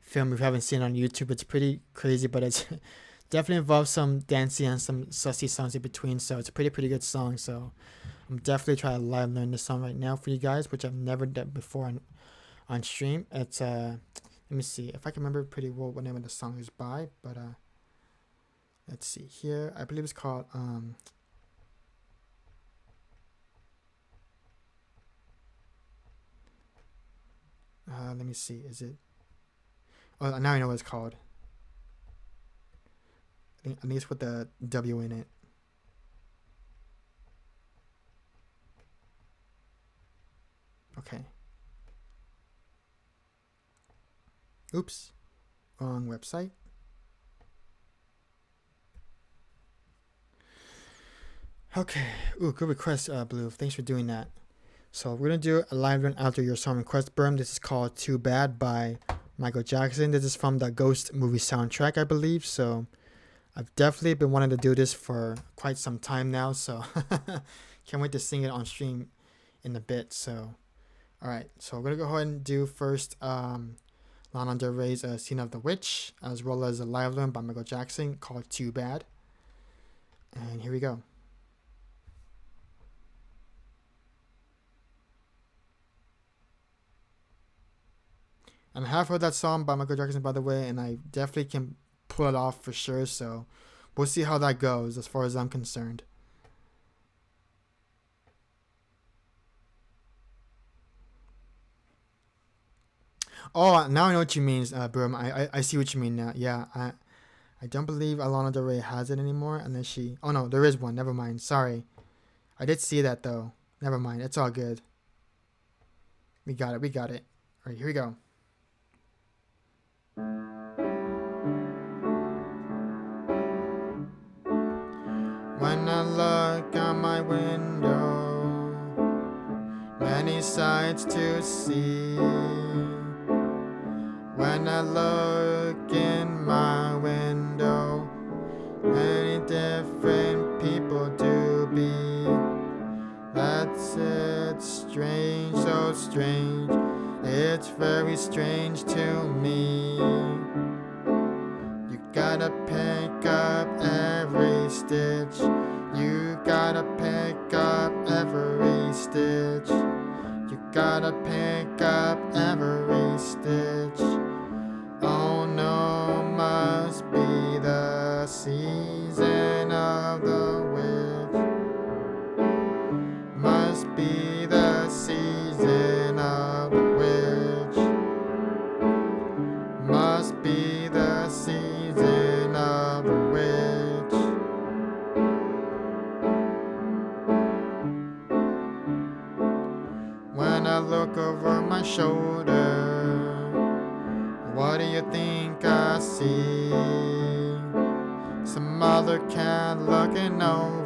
Speaker 2: film. If you haven't seen it on YouTube, it's pretty crazy, but it's definitely involves some dancing and some sussy songs in between. So it's a pretty good song. So I'm definitely trying to live learn this song right now for you guys, which I've never done before on stream. It's let me see if I can remember pretty well what name of the song is by, but let's see here. I believe it's called let me see. Is it? Oh, now I know what it's called. I think it's with the W in it. Okay. Oops. Wrong website. Okay. Ooh, good request, Blue. Thanks for doing that. So we're gonna do a live run after your song request, Berm. This is called "Too Bad" by Michael Jackson. This is from the Ghost movie soundtrack, I believe. So I've definitely been wanting to do this for quite some time now. So can't wait to sing it on stream in a bit. So all right. So we're gonna go ahead and do first Lana Del Rey's "Scene of the Witch," as well as a live run by Michael Jackson called "Too Bad." And here we go. And I have heard that song by Michael Jackson, by the way, and I definitely can pull it off for sure. So we'll see how that goes as far as I'm concerned. Oh, now I know what you mean, Brum. I see what you mean now. Yeah, I don't believe Alana Del Rey has it anymore. And then she... Oh, no, there is one. Never mind. Sorry. I did see that, though. Never mind. It's all good. We got it. We got it. All right, here we go. When I look out my window, many sights to see. When I look in my window, many different people do be. That's it, strange, so strange. It's very strange to me. You gotta pick up every stitch. You gotta pick up every stitch. You gotta pick up every stitch. Oh no, must be the season of the witch. Must be the season of the witch. Must be the season of the witch. When I look over my shoulder, what do you think I see? Some other cat looking over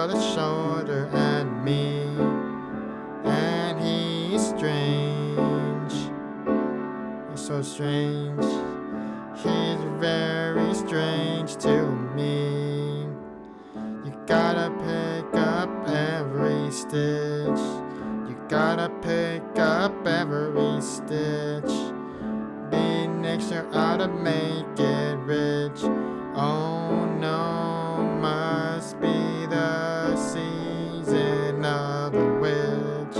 Speaker 2: the shoulder at me. And he's strange. He's so strange. He's very strange to me. You gotta pick up every stitch. You gotta pick up every stitch. Be next year out to make it rich. Oh no, must be the season of the witch.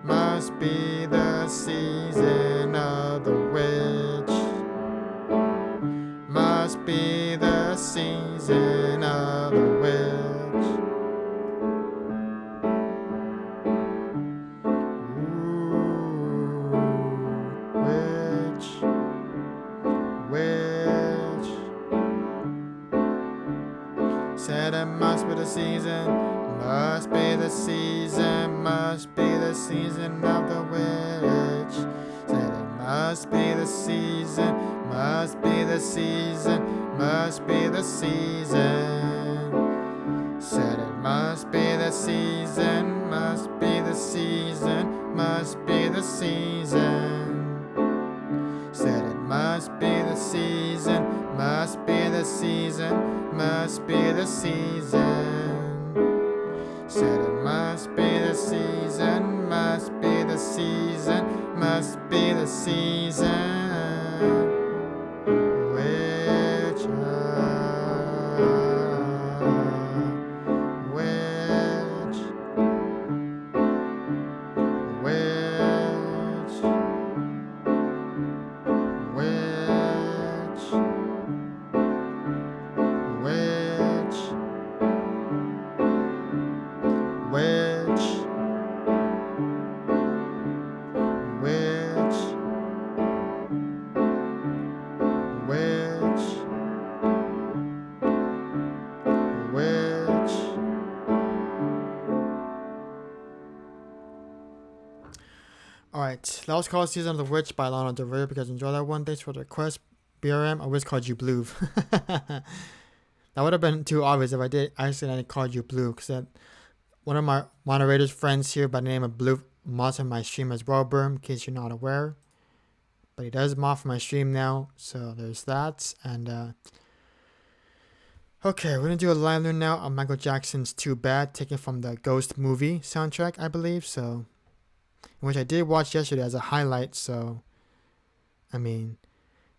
Speaker 2: Must be the season of the witch. Must be the season of the witch. Witch. Said it must be the season. Must be the season. Must be the season of the witch. Said it must be the season. Must be the season. Must be the season. Said it must be the season. Must be the season. Must be the season. Said it must be the season. Must be the season. Must be the season. season, must be the season. Which, which, Alright, that was called Season of the Witch by Lana Del Rey. Because enjoy that one. Thanks for the request. BRM, I always called you Blue. That would have been too obvious if I did accidentally called you Blue. Because one of my moderators friends here by the name of Blue mods on my stream as well, Berm, in case you're not aware. But he does mod for my stream now, so there's that. And okay, we're gonna do a live learn now on Michael Jackson's Too Bad, taken from the Ghost movie soundtrack, I believe. So, which I did watch yesterday as a highlight. So, I mean,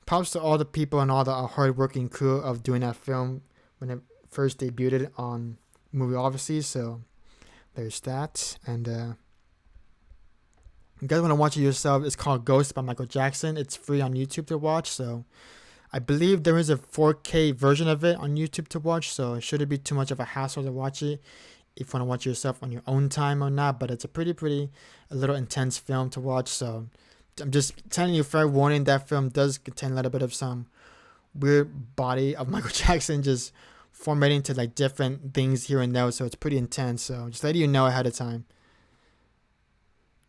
Speaker 2: props to all the people and all the hard-working crew of doing that film when it first debuted on movie, obviously. So, there's that. And you guys want to watch it yourself, it's called Ghost by Michael Jackson. It's free on YouTube to watch. So, I believe there is a 4K version of it on YouTube to watch. So, it shouldn't be too much of a hassle to watch it if you want to watch it yourself on your own time or not. But it's a a little intense film to watch. So, I'm just telling you, fair warning, that film does contain a little bit of some weird body of Michael Jackson just formatting to like different things here and there. So, it's pretty intense. So, just letting you know ahead of time.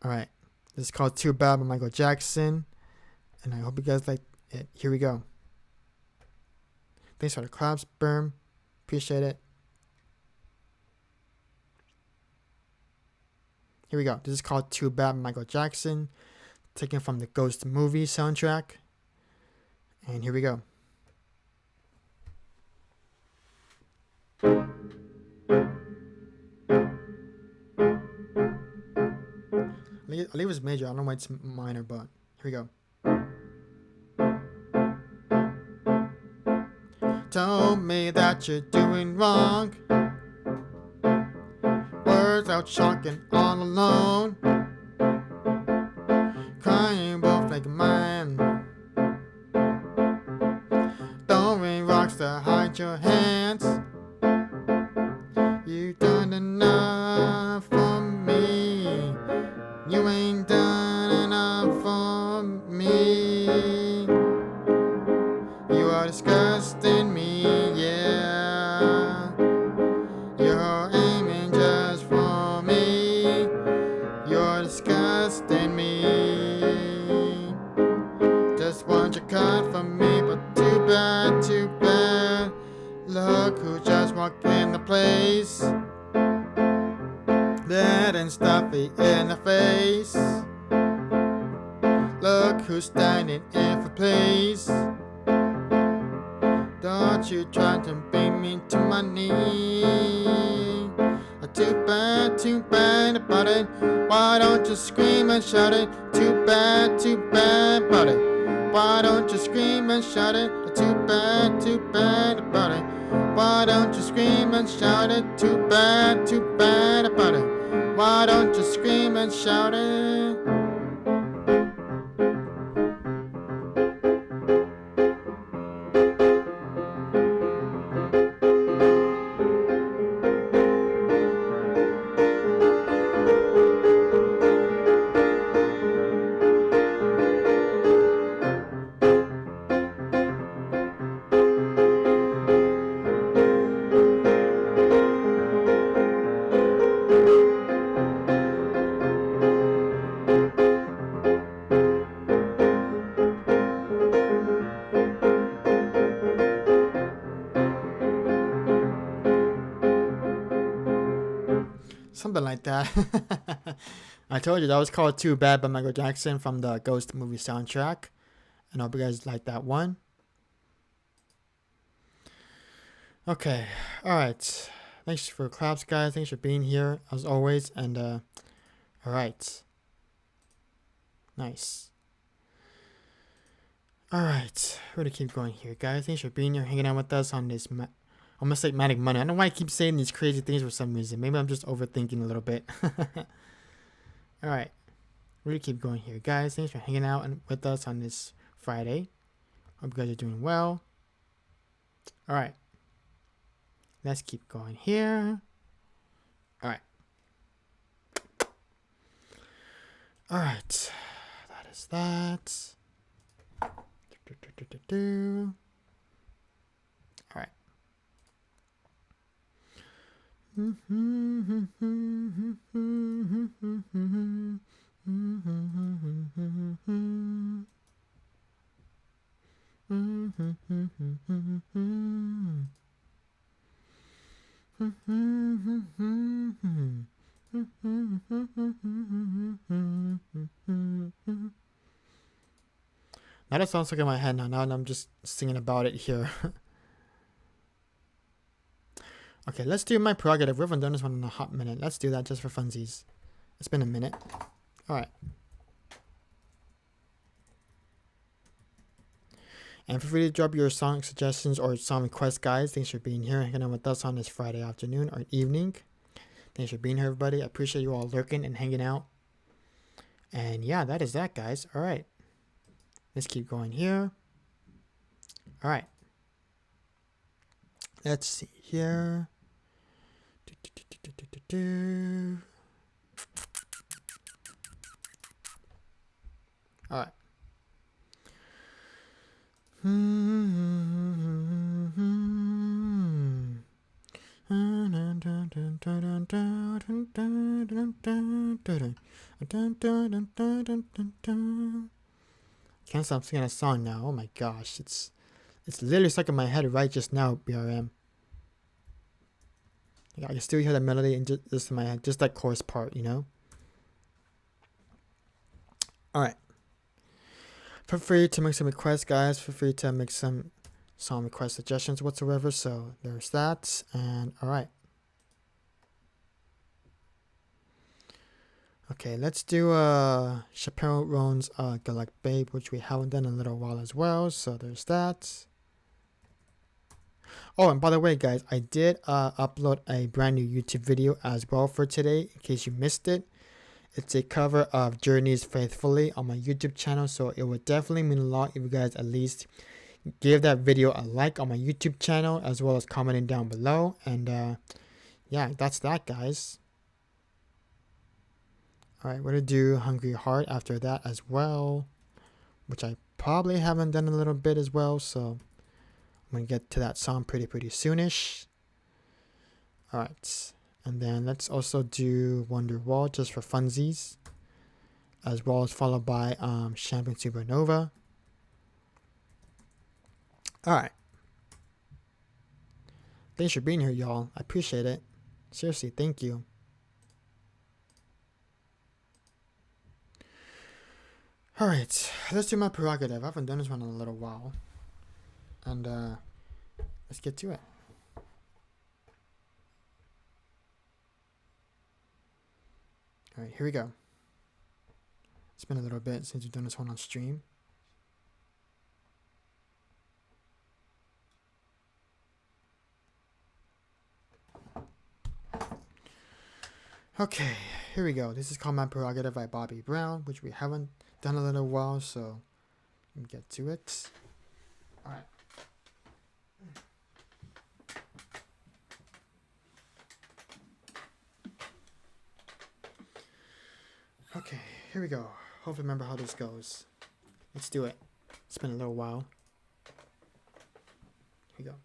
Speaker 2: Alright. This is called Too Bad by Michael Jackson. And I hope you guys like it. Here we go. Thanks for the claps, Berm. Appreciate it. Here we go. This is called Too Bad by Michael Jackson, taken from the Ghost movie soundtrack. And here we go. I believe it's major. I don't know why it's minor, but here we go. Told me that you're doing wrong. Words out shocking all alone. Crying both like a man. Throwing rocks to hide your hands. You done enough for me. You ain't done enough for me. You are disgusting me, yeah. You're aiming just for me. You're disgusting me. Just want your cut from me, but too bad, too bad. Look who just walked in the place. Dead and stuffy in the face. Look who's standing in for place. Don't you try to bring me to my knee. Too bad about it. Why don't you scream and shout it? Too bad about it. Why don't you scream and shout it? Too bad about it. Why don't you scream and shout it? Too bad about it. Why don't you scream and shout it? Something like that. I told you that was called Too Bad by Michael Jackson from the Ghost movie soundtrack. And I hope you guys like that one. Okay. Alright. Thanks for claps, guys. Thanks for being here as always. And alright. Nice. Alright, we're gonna keep going here, guys. Thanks for being here, hanging out with us on this almost like Manic Monday. I don't know why I keep saying these crazy things for some reason. Maybe I'm just overthinking a little bit. Alright, we're gonna keep going here, guys. Thanks for hanging out with us on this Friday. Hope you guys are doing well. Alright, let's keep going here. Alright. Alright, that is that. Alright. Now that sounds like in my head now I'm just singing about it here. Okay, let's do my prerogative. We haven't done this one in a hot minute. Let's do that just for funsies. It's been a minute. Alright. And feel free to drop your song suggestions or song requests, guys. Thanks for being here, hanging out with us on this Friday afternoon or evening. Thanks for being here, everybody. I appreciate you all lurking and hanging out. And yeah, that is that, guys. Alright. Let's keep going here. Alright. Let's see here. Alright. Can't stop singing a song now. Oh my gosh, it's literally stuck in my head right just now. BRM. I can still hear the melody and just in my head, just that chorus part, you know. All right. Feel free to make some requests, guys. Feel free to make some song request suggestions whatsoever. So there's that. And all right. Okay, let's do Chappelle Roan's Good Luck Babe, which we haven't done in a little while as well. So there's that. Oh, and by the way, guys, I did upload a brand new YouTube video as well for today, in case you missed it. It's a cover of Journey's Faithfully on my YouTube channel, so it would definitely mean a lot if you guys at least give that video a like on my YouTube channel, as well as commenting down below. And yeah, that's that, guys. Alright, we're going to do Hungry Heart after that as well, which I probably haven't done a little bit as well, so I'm going to get to that song pretty soonish. Alright, and then let's also do Wonderwall just for funsies, as well as followed by Champagne Supernova. Alright. Thanks for being here, y'all. I appreciate it. Seriously, thank you. Alright, let's do my prerogative. I haven't done this one in a little while. And let's get to it. Alright, here we go. It's been a little bit since we've done this one on stream. Okay, here we go. This is called My Prerogative by Bobby Brown, which we haven't done a little while, so let me get to it. Alright. Okay, here we go. Hopefully remember how this goes. Let's do it. It's been a little while. Here we go.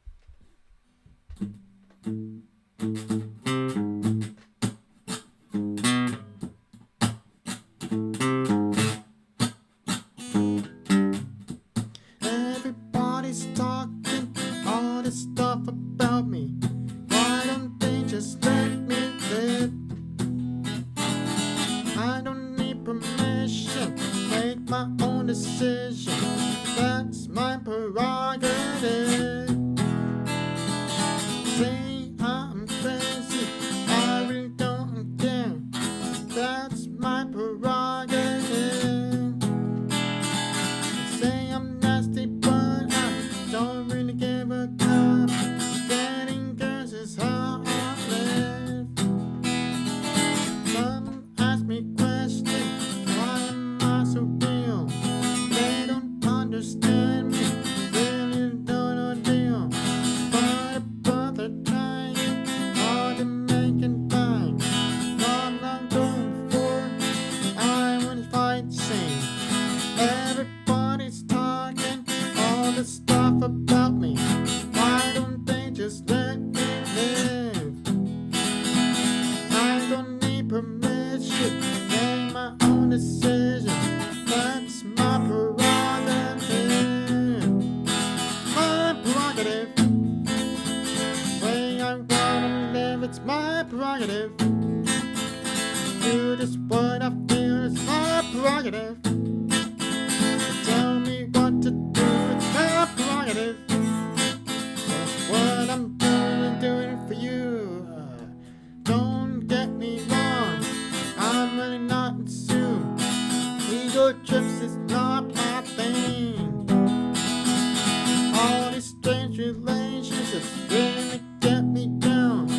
Speaker 2: Everybody's talking all this stuff about me. Why don't they just let me live? I don't need permission, make my own decision. That's my prerogative. Say I'm crazy, I really don't care. That's my prerogative. do just what I feel. It's my prerogative. Tell me what to do. It's my prerogative. That's what I'm doing for you. Don't get me wrong. I'm really not soon. Ego trips is not my thing. All these strange relationships really get me down.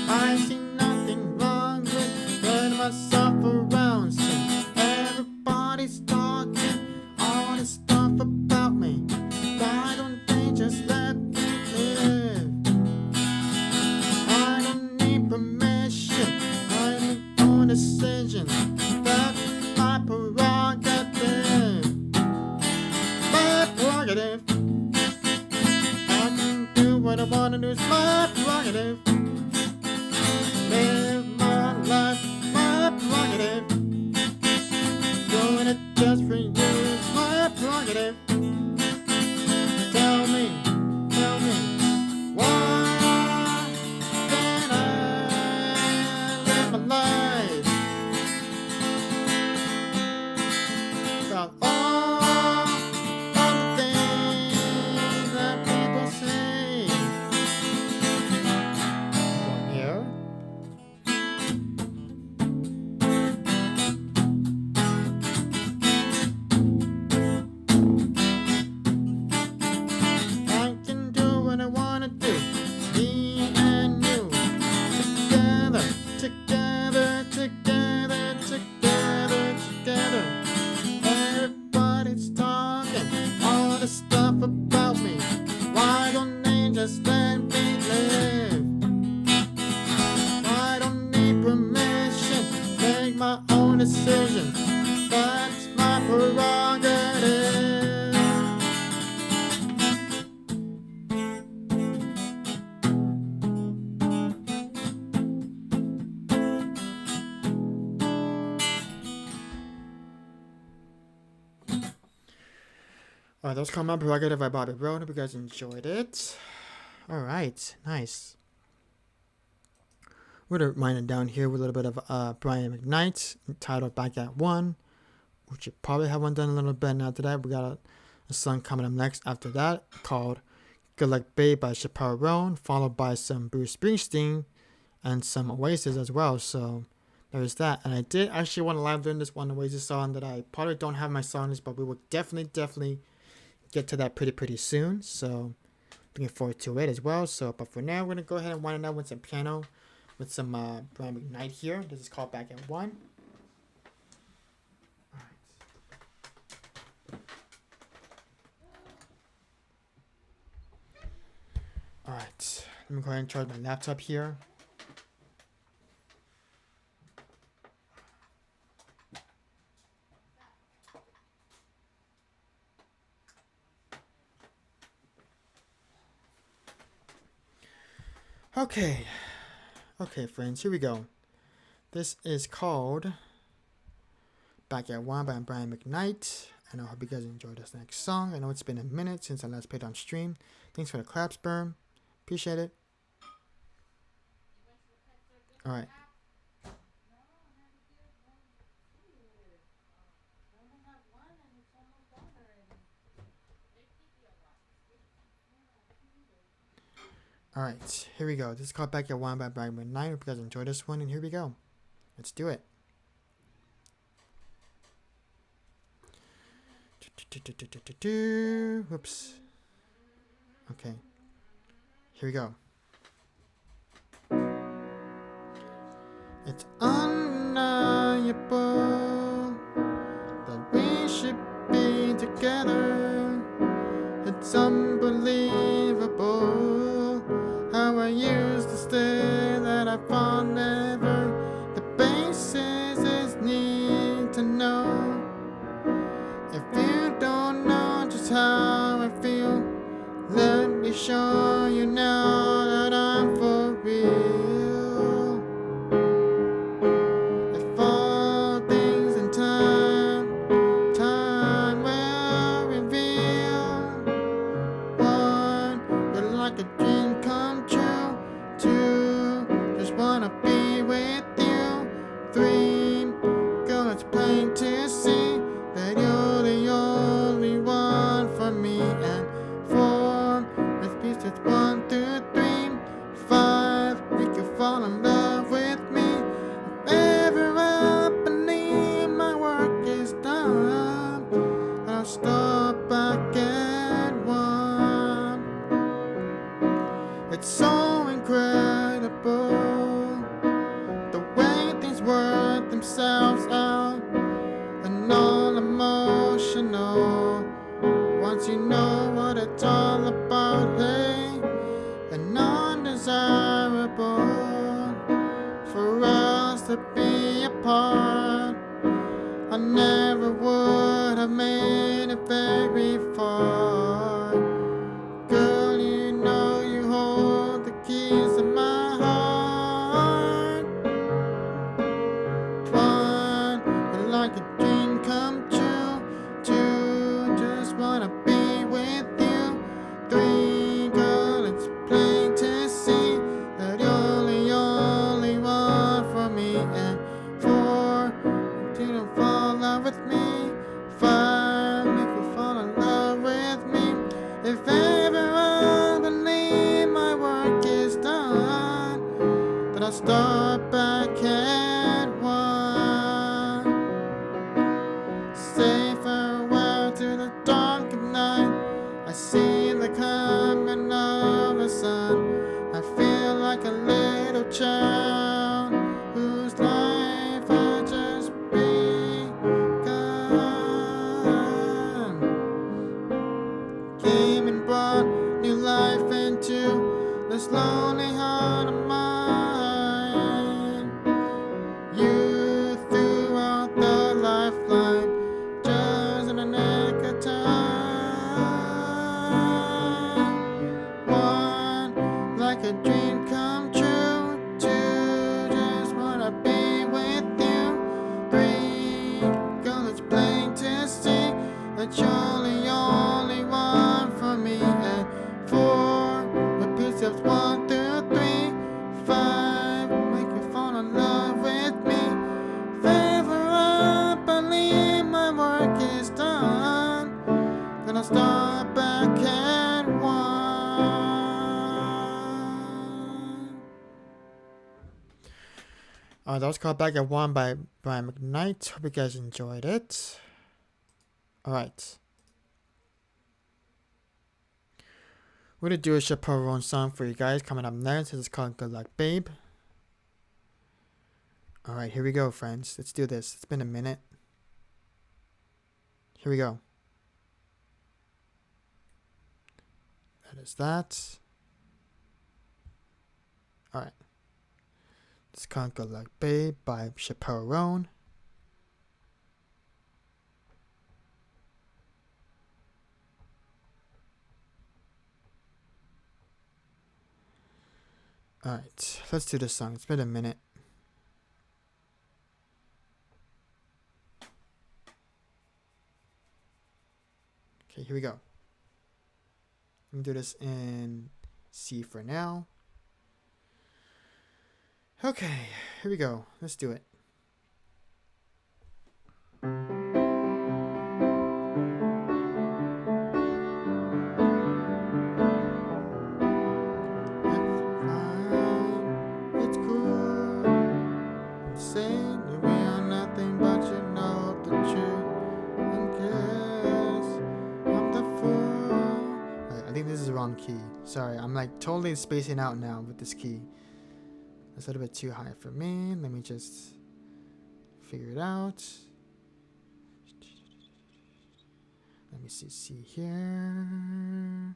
Speaker 2: I see nothing wrong with putting myself around. Since everybody's talking all this stuff about me, why don't they just let me live? I don't need permission. I make my own decisions. That's my prerogative. My prerogative. I can do what I wanna do. It's my prerogative. Live my life, my prerogative. Doing it just for you is my prerogative. Tell me, why can't I live my life without all of the things that people say? From here. I can do what I wanna do. Me and you. Together, together, together, together, together. Everybody's talking all this stuff about me. Why don't they just let me live? I don't need permission. Make my own decisions. That's my prerogative. Alright, that was called My Prerogative by Bobby Brown. Hope you guys enjoyed it. Alright, nice. We're gonna wind it down here with a little bit of Brian McKnight, titled Back at One, which you probably haven't done a little bit. And after that, we got a song coming up next after that called Good Luck Babe by Chappelle Roan, followed by some Bruce Springsteen and some Oasis as well. So there's that. And I did actually want to live learn this one Oasis song that I probably don't have my song list, but we will definitely get to that pretty soon. So looking forward to it as well. So, but for now, we're gonna go ahead and wind it up with some piano, with some Brian McKnight here. This is called Back at One. Alright, let me go ahead and charge my laptop here. Okay, friends, here we go. This is called Back at One by Brian McKnight, and I hope you guys enjoyed this next song. I know it's been a minute since I last played on stream. Thanks for the claps, Sperm. Appreciate it. Alright. Alright, here we go. This is called Back at One by Brian McKnight. Hope you guys enjoyed this one, and here we go. Let's do it. Whoops. Okay. Here we go. It's undeniable that we should be together. It's unbelievable how I used to stay that I found never. The basis is need to know. If you don't know just how I feel, let me show you now that I'm for real. If all themselves out and all emotional. Once you know what it's all about, hey, and undesirable for us to be apart. I never would have made it very far. Girl, you know you hold the keys to my heart. One, like a dream come true. Two, just wanna be with you. Three, girl, it's plain to see that you're the only one for me. And four, you don't fall in love with me. Five, make you fall in love with me. If ever I believe my work is done, then I'll start back at one. Say farewell to the dark of night. I see the coming of the sun. I feel like a little child whose life had just begun. Came and brought new life into this lonely heart of mine. You threw out the lifeline just in a nick of time. One, like a dream come true. Two, just wanna be with you. Three, girl, it's plain to see that you're the only one for me. And four, repeat steps 1 through 3. Five, make you fall in love with me. If ever I believe my work is done, then I'll start back at one. That was called Back at One by Brian McKnight. Hope you guys enjoyed it. Alright. We're gonna do a Chaperone song for you guys coming up next. It's called Good Luck Babe. Alright, here we go, friends. Let's do this. It's been a minute. Here we go. That is that. Alright. It's called Good Luck Babe by Chaperone. Alright, let's do this song. It's been a minute. Okay, here we go. I'm gonna do this in C for now. Okay, here we go. Let's do it. It's cool. I'm saying that we are nothing but you know the truth. And guess I'm the fool. I think this is the wrong key. Sorry, I'm like totally spacing out now with this key. It's a little bit too high for me. Let me just figure it out. Let me see here.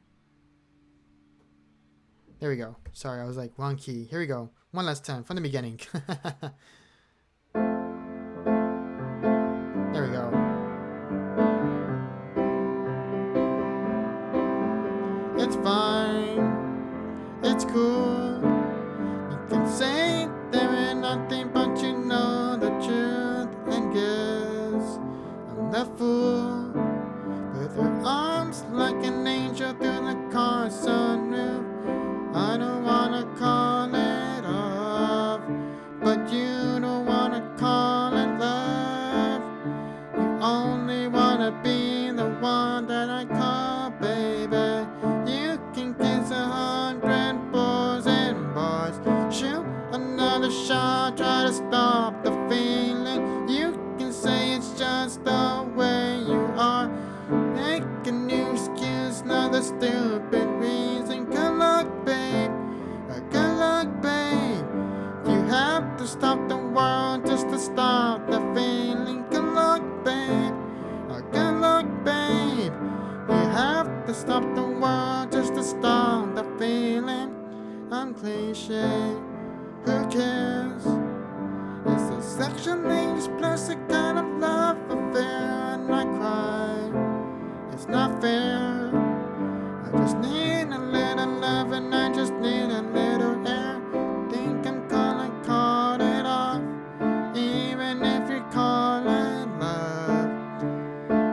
Speaker 2: There we go. Sorry, I was like wrong key. Here we go. One last time from the beginning. There we go. It's fine. It's cool. You can say there ain't nothing but you know the truth and guess I'm the fool. With her arms like an angel through the car sunroof. I don't wanna call it off, but you don't wanna call it love. You only wanna be the one that I call baby. You can kiss 100 boys and bars, shoot another shot, try to stop the feeling. You can say it's just the way cliche. Who cares? It's a section English plus a kind of love affair, and I cry. It's not fair. I just need a little love, and I just need a little air. Think I'm gonna cut it off, even if you call it love.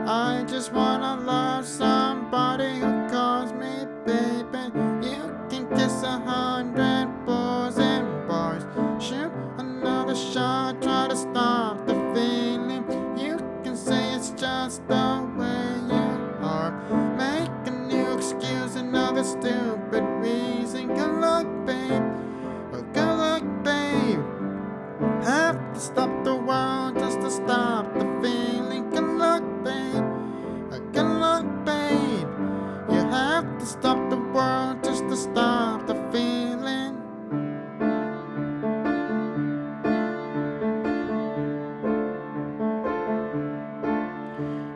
Speaker 2: I just wanna love somebody who calls me baby. You can kiss 100 boys in bars, shoot another shot, try to stop the feeling. You can say it's just the way you are, make a new excuse, another stupid reason. Good luck, babe. Oh, good luck, babe. Have to stop the world just to stop the feeling. Good luck, babe. Good luck, babe. You have to stop the world just to stop the feeling.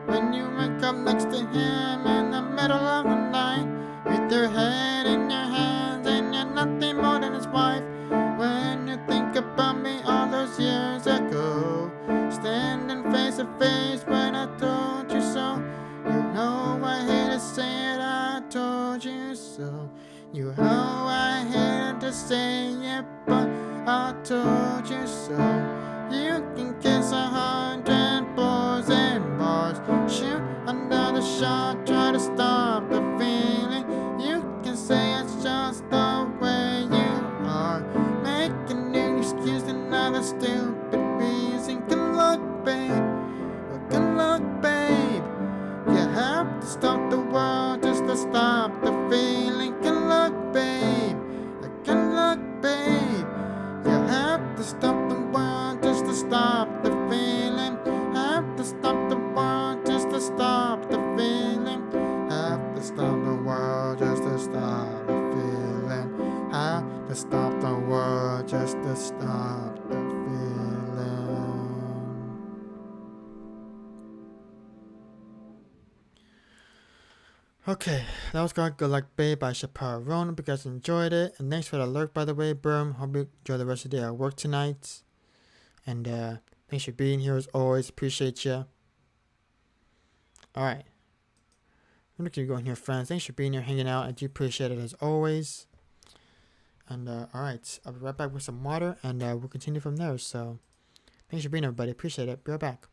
Speaker 2: When you wake up next to him in the middle of the night, with your head in your hands and you're nothing more than his wife. When you think about me all those years ago, standing face to face when I told you so. You know I hate to say it, I told you so. You know I hate to say it, but I told you so. You can kiss 100 boys in bars, shoot another shot, try to stop the feeling. You can say it's just the way you are, make a new excuse, another stupid reason. Good luck, babe. Good luck, babe. You have to stop the world just to stop the feeling. Good luck, babe. Good luck, babe. You have to stop the world just to stop the feeling. Have to stop the world just to stop the feeling. Have to stop the world just to stop the feeling. Have to stop the world just to stop the feeling. Okay, that was Good Luck Babe by Chappelle Roan. Hope you guys enjoyed it. And thanks for the lurk, by the way, Berm. Hope you enjoy the rest of the day at work tonight. And thanks for being here as always. Appreciate you. Alright. I'm going to keep going here, friends. Thanks for being here, hanging out. I do appreciate it as always. And alright, I'll be right back with some water and we'll continue from there. So thanks for being here, everybody. Appreciate it. Be right back.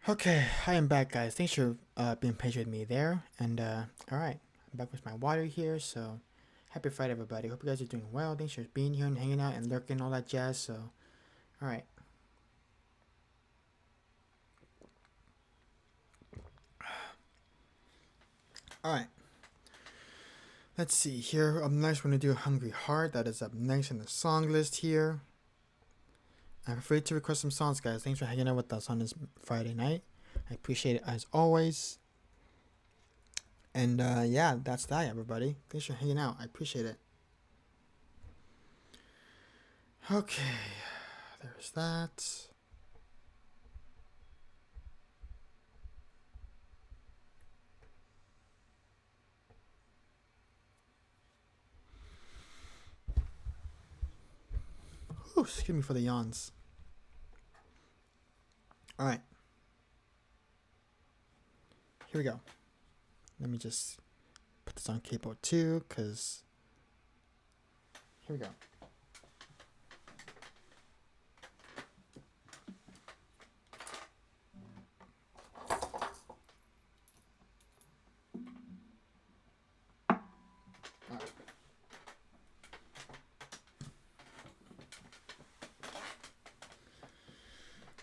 Speaker 2: Okay, I am back, guys. Thanks for being patient with me there. And alright, I'm back with my water here. So happy Friday, everybody. Hope you guys are doing well. Thanks for being here and hanging out and lurking, all that jazz. So, alright. Alright. Let's see here. Up next, we're gonna do Hungry Heart. That is up next in the song list here. And feel free to request some songs, guys. Thanks for hanging out with us on this Friday night. I appreciate it as always. And yeah, that's that, everybody. Thanks for hanging out. I appreciate it. Okay, there's that. Ooh, excuse me for the yawns. All right. Here we go. Let me just put this on capo too, because here we go.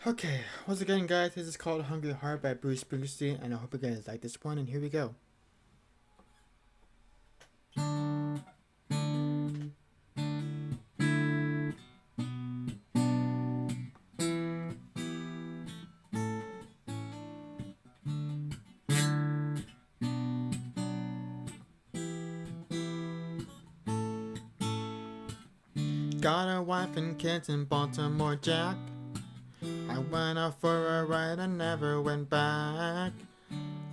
Speaker 2: Okay, once again, guys, this is called Hungry Heart by Bruce Springsteen, and I hope you guys like this one, and here we go. Got a wife and kids in Baltimore, Jack. I went out for a ride and never went back.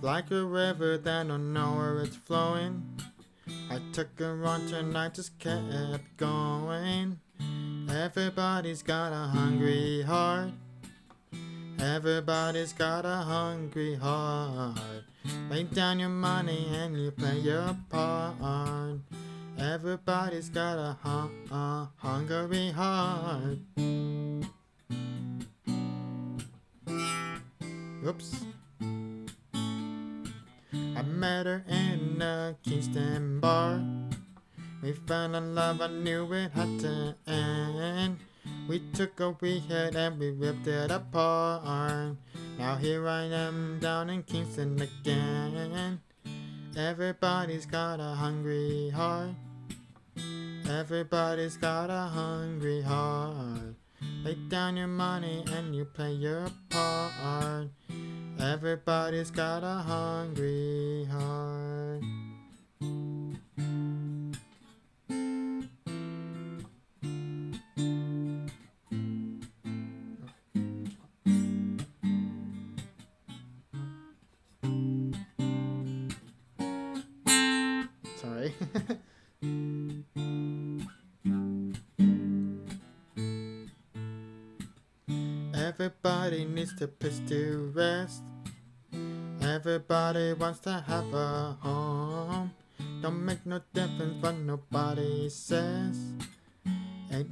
Speaker 2: Like a river that don't know where it's flowing. I took a run tonight, just kept going. Everybody's got a hungry heart. Everybody's got a hungry heart. Lay down your money and you play your part. Everybody's got a hungry heart. Oops. I met her in a Kingston bar. We fell in love, I knew it had to end. We took a weekend and we ripped it apart. Now here I am down in Kingston again. Everybody's got a hungry heart. Everybody's got a hungry heart. Lay down your money and you play your part. Everybody's got a hungry heart. Sorry. Everybody needs a place to rest. Everybody wants to have a home. Don't make no difference what nobody says. Ain't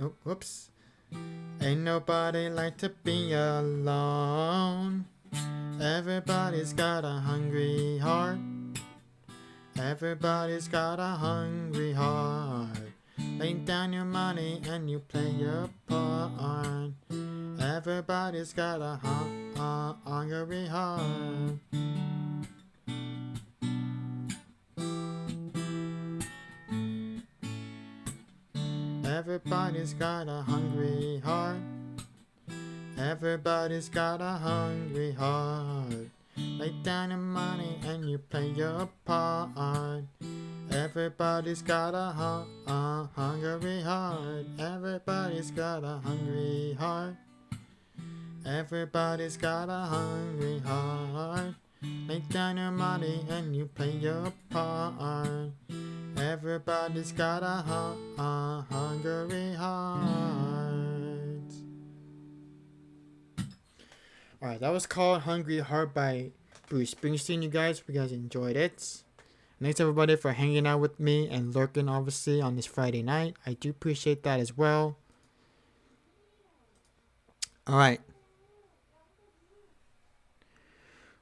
Speaker 2: nobody like to be alone. Everybody's got a hungry heart. Everybody's got a hungry heart. Lay down your money and you play your part. Everybody's got a hungry heart. Everybody's got a hungry heart. Everybody's got a hungry heart. Lay down your money and you play your part. Everybody's got a hungry heart. Everybody's got a hungry heart. Everybody's got a hungry heart. Lay down your money and you play your part. Everybody's got a hungry heart. Alright, that was called Hungry Heart by Bruce Springsteen, you guys. Hope you guys enjoyed it. Thanks everybody for hanging out with me and lurking, obviously, on this Friday night. I do appreciate that as well. Alright.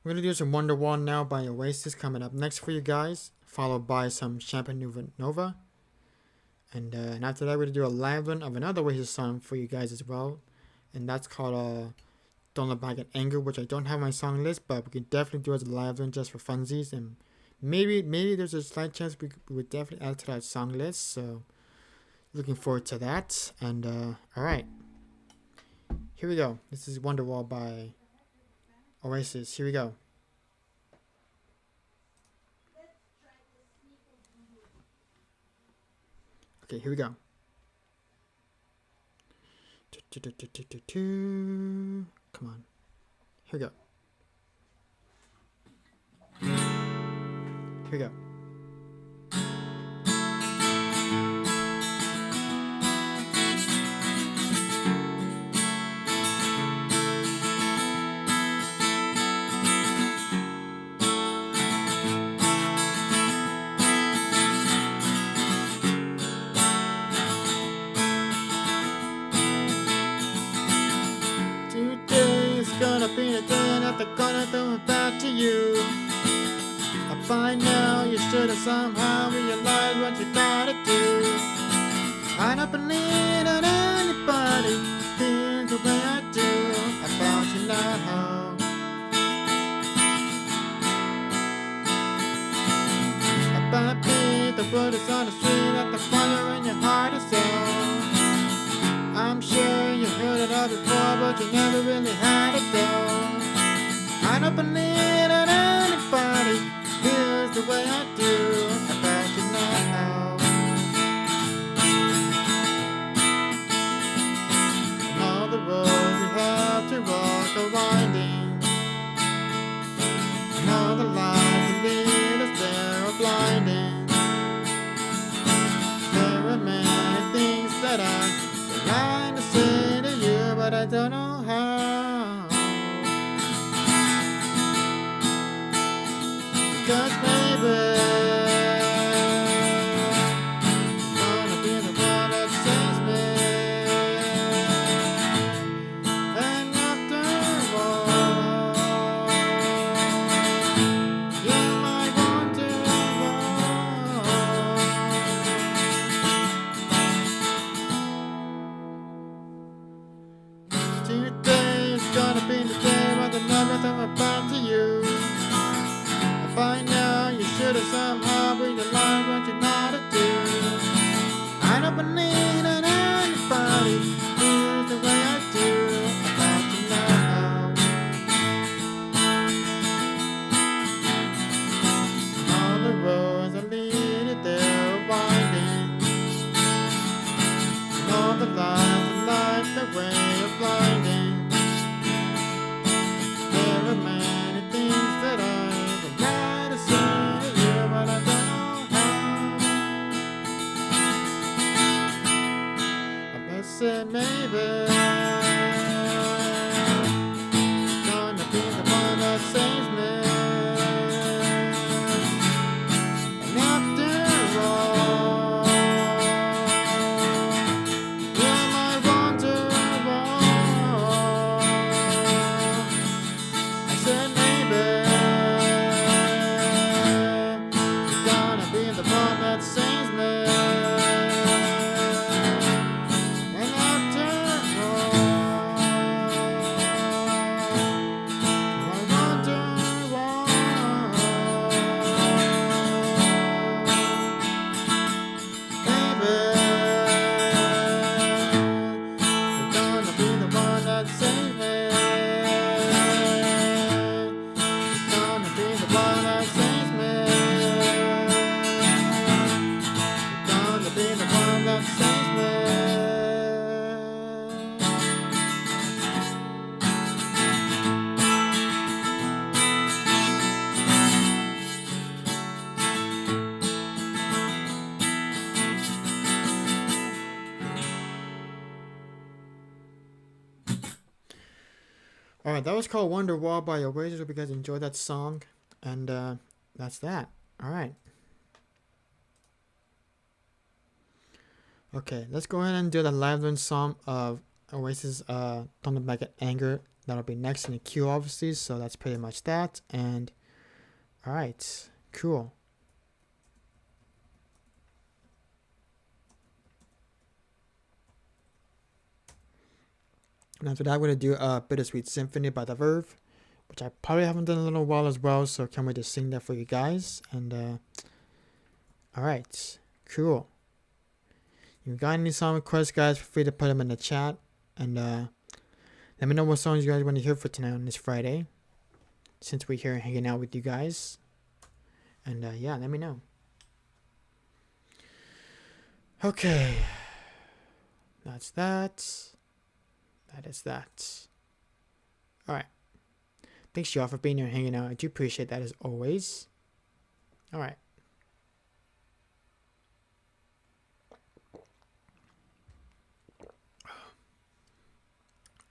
Speaker 2: We're going to do some Wonderwall now by Oasis coming up next for you guys. Followed by some Champagne Nova. And after that, we're going to do a live one of another Oasis song for you guys as well. And that's called Don't Look Back in Anger, which I don't have my song list, but we can definitely do as a live one just for funsies and maybe there's a slight chance we would definitely add to that song list. So looking forward to that. And all right, here we go. This is Wonderwall by Oasis. Here we go. Okay, here we go. Come on. Here we go. Here we go. Today is gonna be the day that they're gonna do it back to you. By now you should have somehow realized what you gotta do. I don't believe that anybody feels the way I do about you now. About me, the word is on the street that the fire in your heart is on. I'm sure you heard it all before, but you never really had it though. I don't believe that anybody feels the way I do about you now. And all the roads we have to walk are winding, and all the lights that lead us there are blinding. There are many things that I'd like to say to you, but I don't know how. Because maybe gonna be the one that saves me. And after all, you might wonder why. Today is gonna be the day when the numbers are about to you. By now you should have somehow realized what you know to do. I don't believe that anybody feels the way I do about you now. All the roads that lead you there are winding, and all the lights that light the way are blinding. There are many things that I said maybe gonna be the one that saves me. And after all, you might wonder why. I said maybe you're gonna be the one that saves me. Alright, that was called Wonderwall by Oasis. Hope you guys enjoyed that song. And that's that. Alright. Okay, let's go ahead and do the live learn song of Oasis Don't Back at Anger. That'll be next in the queue, obviously. So that's pretty much that. And alright, cool. And after that, I'm going to do Bittersweet Symphony by The Verve, which I probably haven't done in a little while as well. So can't wait to sing that for you guys. And all right, cool. If you got any song requests, guys, feel free to put them in the chat. And let me know what songs you guys want to hear for tonight on this Friday, since we're here hanging out with you guys. And yeah, let me know. Okay, that's that. That is that. All right. Thanks, y'all, for being here and hanging out. I do appreciate that as always. All right.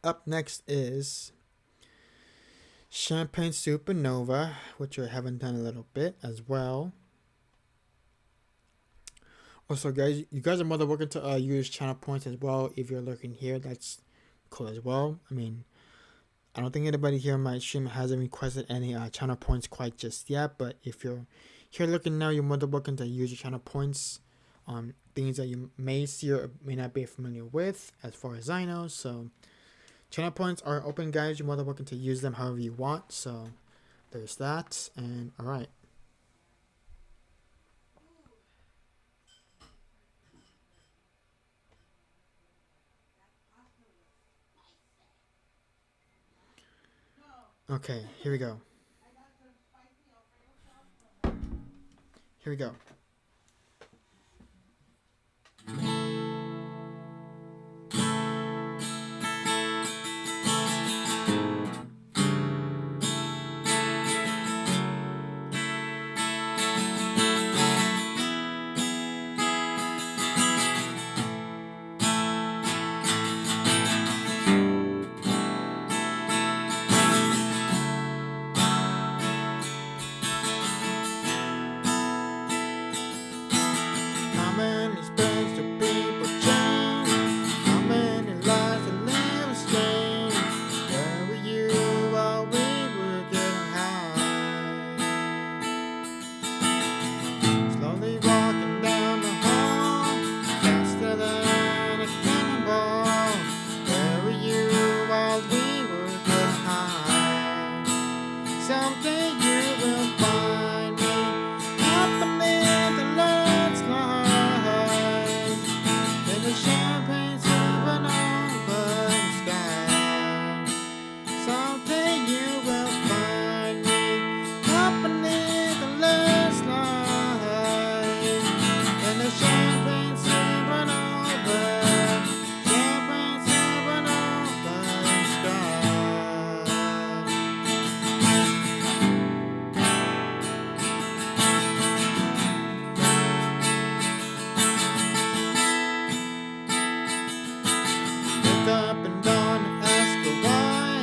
Speaker 2: Up next is Champagne Supernova, which I haven't done a little bit as well. Also, guys, you guys are more than welcome to use channel points as well. If you're lurking here, that's cool as well. I mean, I don't think anybody here on my stream hasn't requested any channel points quite just yet. But if you're here looking now, you're more than welcome to use your channel points on things that you may see or may not be familiar with, as far as I know. So channel points are open, guys. You're more than welcome to use them however you want. So there's that. And all right. Okay, here we go. Here we go. How many space do people change? How many lives to live strange? Where were you while we were getting high? Slowly walking down the hall, faster than a cannonball. Where were you while we were getting high? Someday you will find me up amid the landslide in the champagne supernova sky. Someday you will find me up amid the landslide in the champagne supernova sky. Wake up and dawn and ask her why.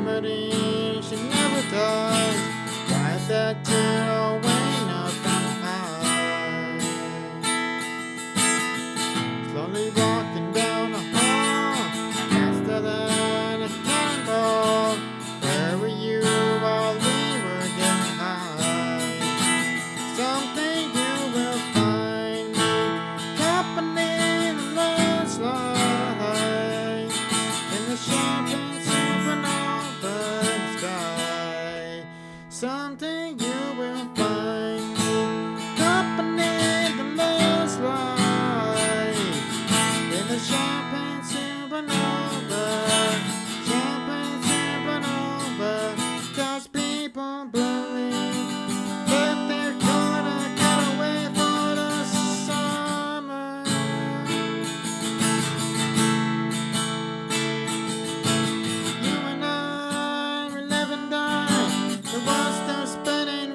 Speaker 2: Memory, she never dies. Why is that tear away now from high? Slowly walking down the hall, faster than a cannonball. Where were you while we were getting high? Someday you will find me company in the landslide in the champagne supernova sky. Someday you will find me company in the landslide in the champagne supernova. 'Cause people believe that they're gonna get away for the summer. You and I, we live and die. The ones that are spending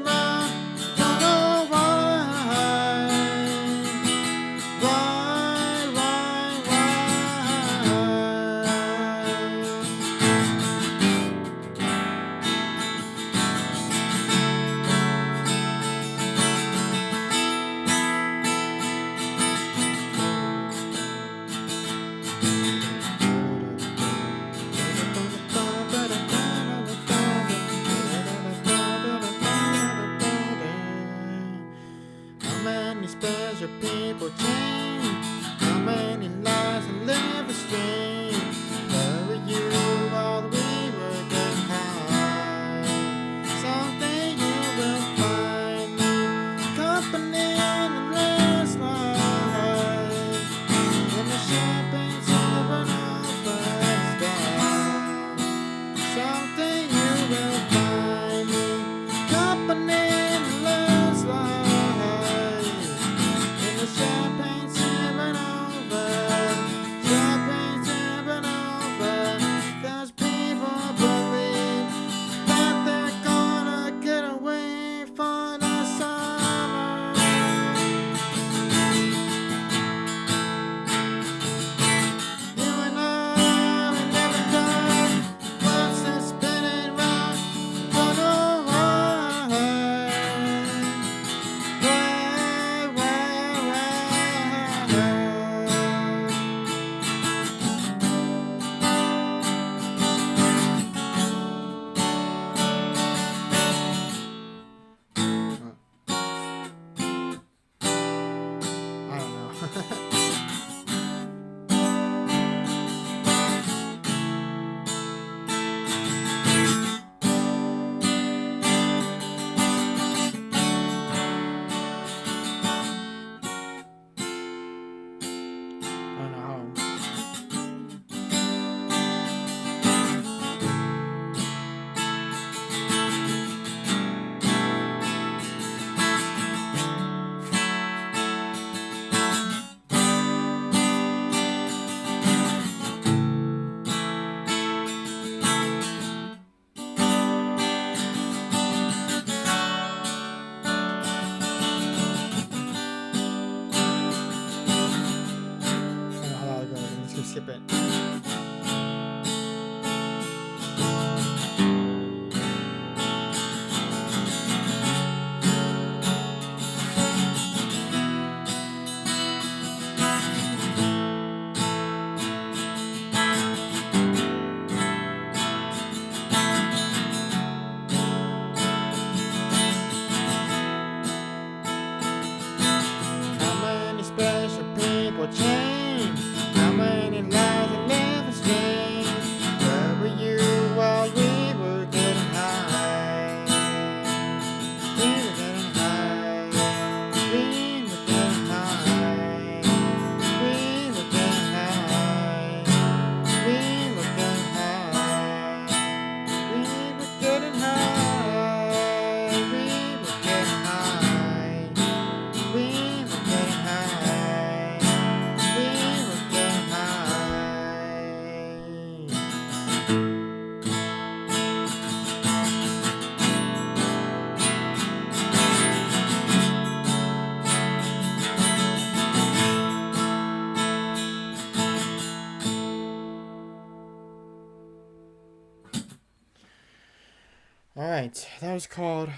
Speaker 2: Alright, that was called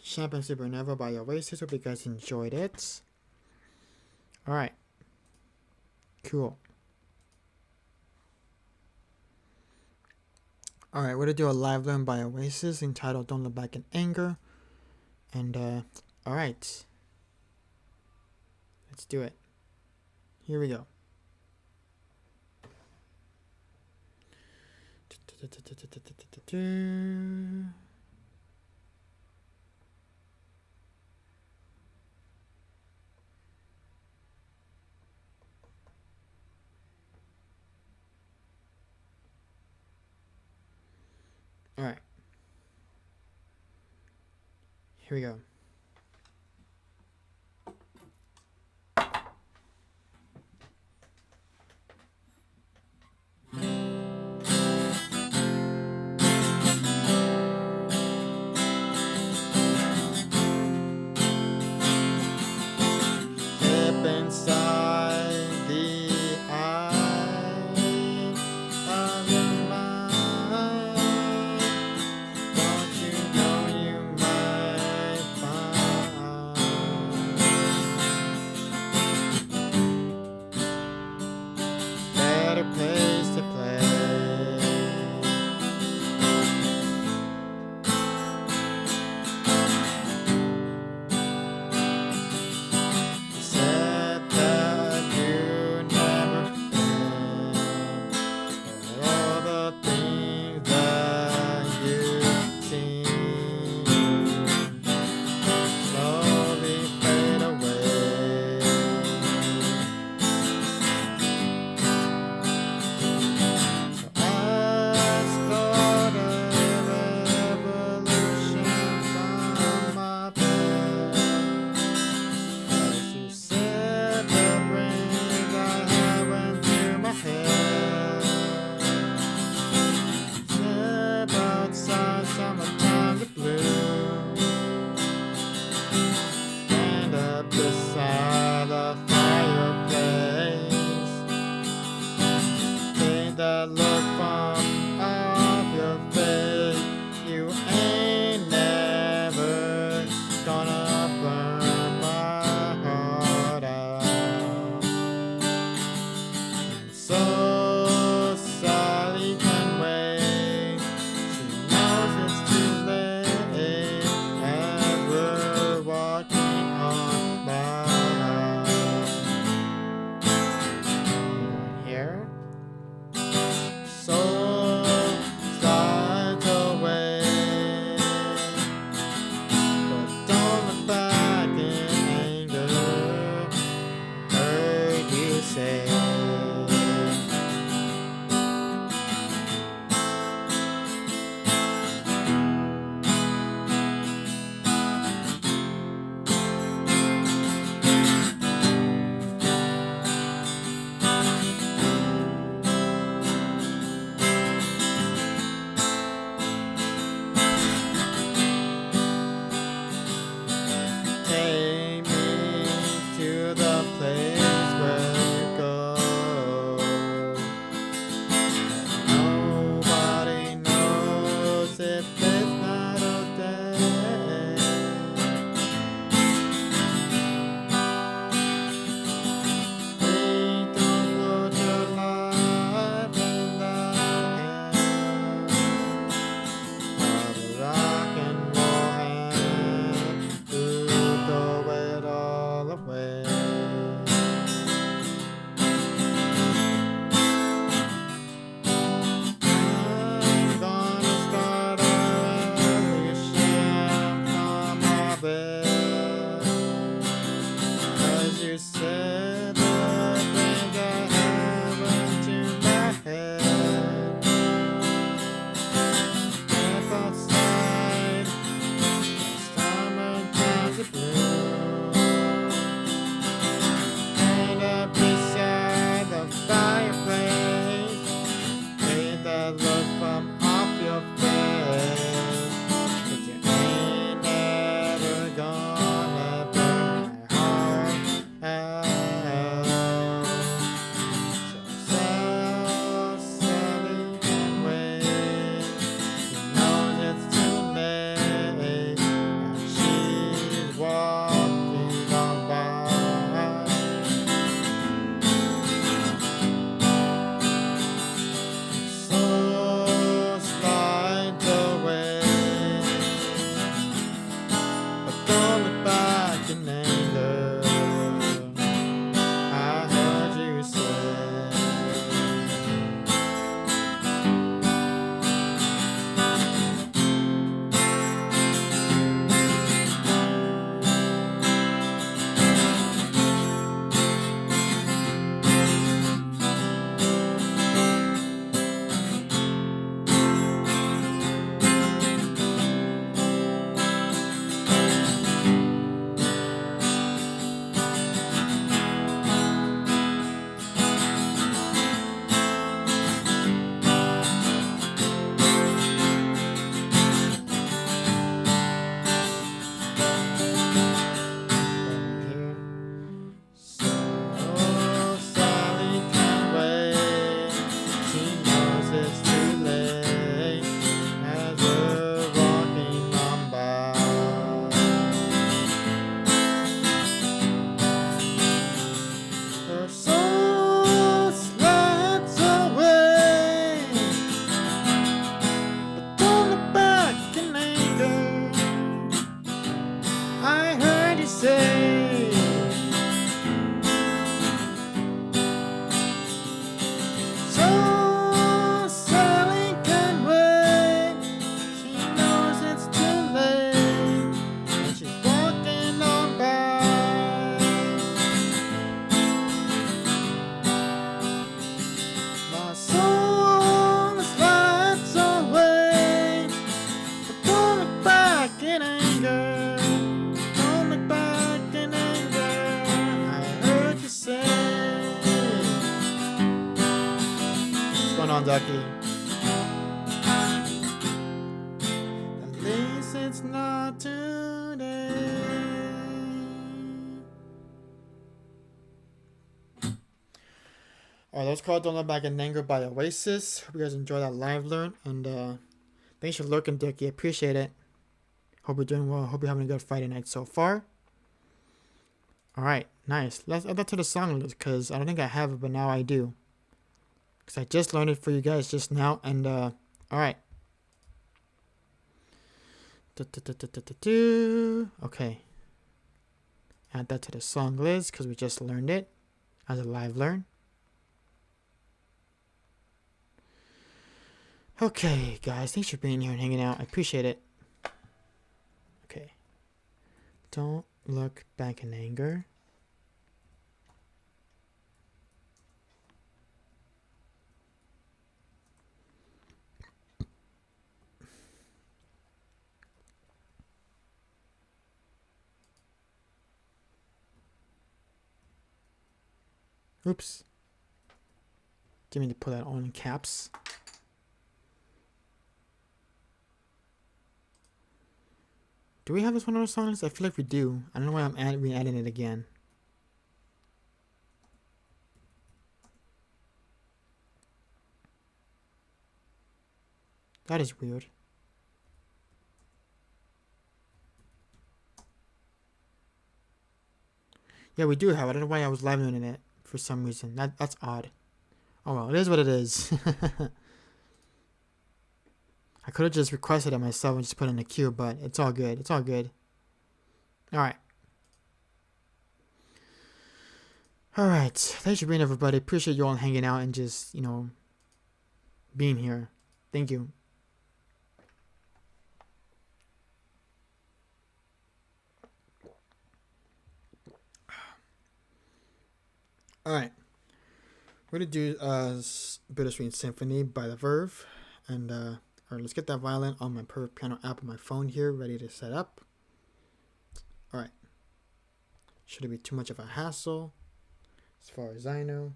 Speaker 2: Champagne Supernova by Oasis. Hope you guys enjoyed it. Alright. Cool. Alright, we're gonna do a live learn by Oasis entitled Don't Look Back in Anger. And, alright. Let's do it. Here we go. Alright. Here we go. Step inside the eye of your mind. Don't you know you might find Ducky. At least it's not today. Alright, let's call Don't Look Back in Anger by Oasis. Hope you guys enjoyed that live learn. And thanks for lurking, Ducky. Appreciate it. Hope you're doing well. Hope you're having a good Friday night so far. Alright, nice. Let's add that to the song list because I don't think I have it, but now I do. Because I just learned it for you guys just now. And, alright. Okay. Add that to the song list because we just learned it as a live learn. Okay, guys. Thanks for being here and hanging out. I appreciate it. Okay. Don't look back in anger. Oops. Didn't mean to put that on in caps. Do we have this one on our song list? I feel like we do. I don't know why I'm adding it again. That is weird. Yeah, we do have it. I don't know why I was live learning it for some reason. That's odd. Oh well, it is what it is. I could have just requested it myself and just put it in the queue, but it's all good. It's all good. Alright. Alright. Thanks for being everybody. Appreciate you all hanging out and just, being here. Thank you. Alright. We're going to do Bittersweet Symphony by The Verve. And, alright, let's get that violin on my Perfect Piano app on my phone here, ready to set up. Alright. Shouldn't be too much of a hassle, as far as I know.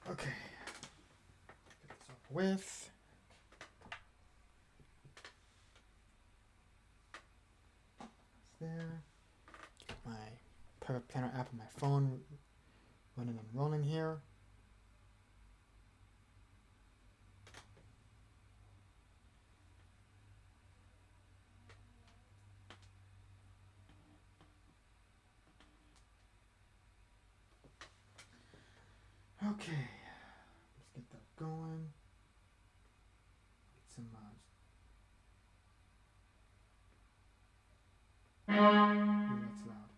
Speaker 2: Okay. Get this over with. There. Get my Perfect Piano app on my phone running and rolling here. Okay, let's get that going. Get some ooh, that's loud.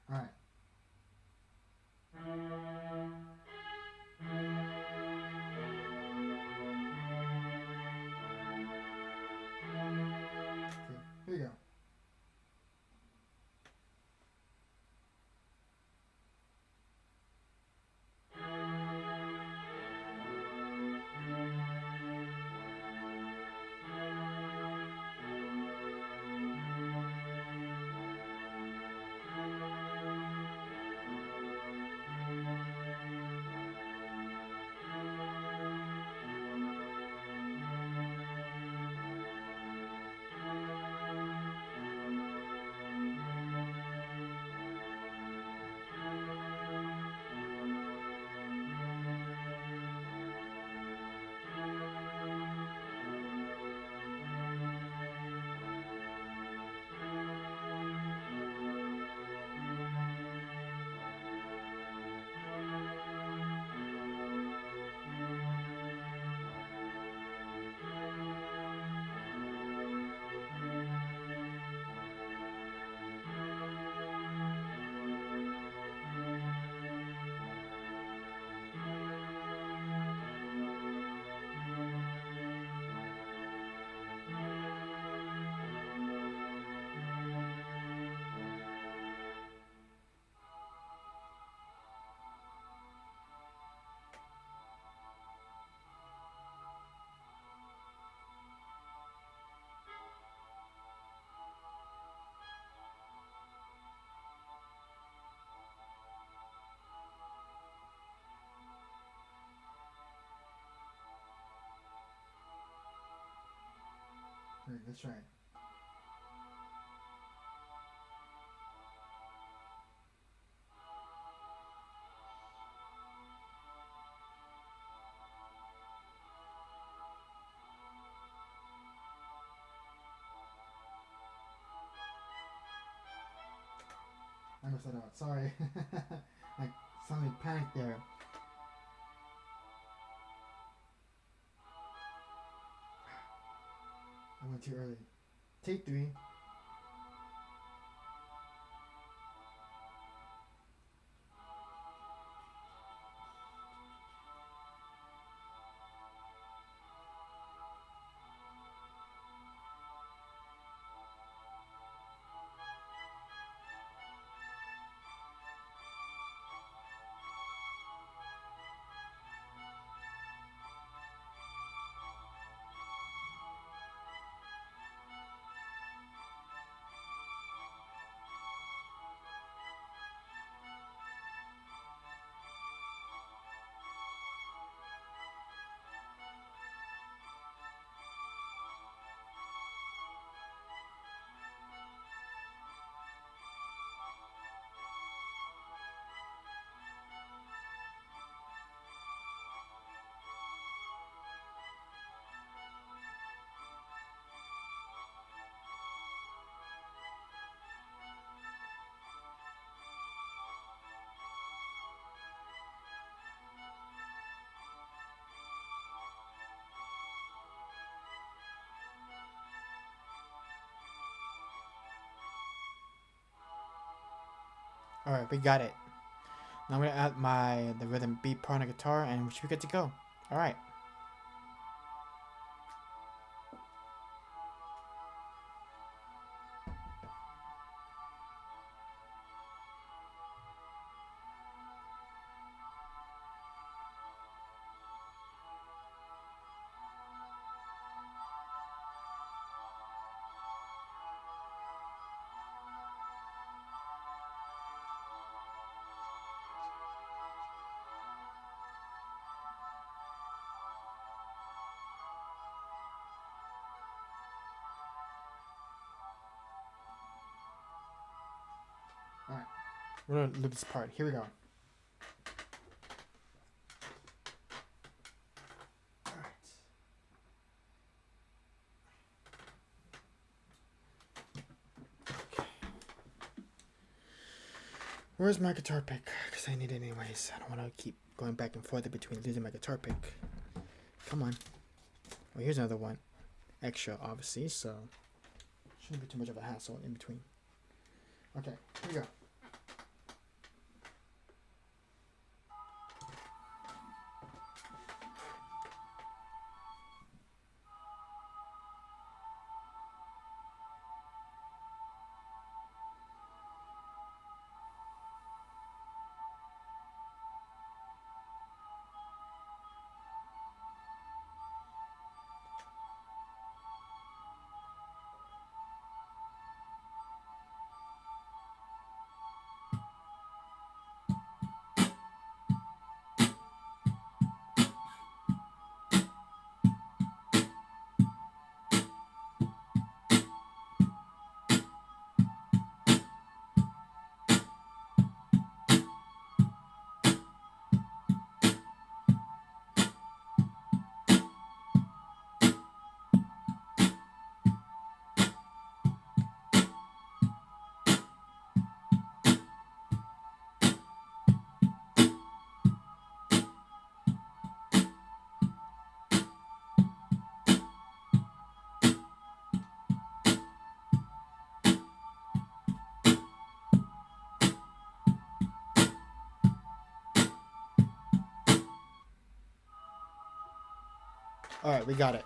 Speaker 2: All right. Okay, here you go. Alright, let's try it. I messed that up. Sorry. I suddenly panicked there. I went too early. Take 3. Alright, we got it. Now I'm gonna add the rhythm beat part on the guitar and we should be good to go. Alright. Alright. We're gonna loop this part. Here we go. Alright. Okay. Where's my guitar pick? Because I need it anyways. I don't want to keep going back and forth between losing my guitar pick. Come on. Well, here's another one. Extra, obviously, so shouldn't be too much of a hassle in between. Okay, here we go. Alright, we got it.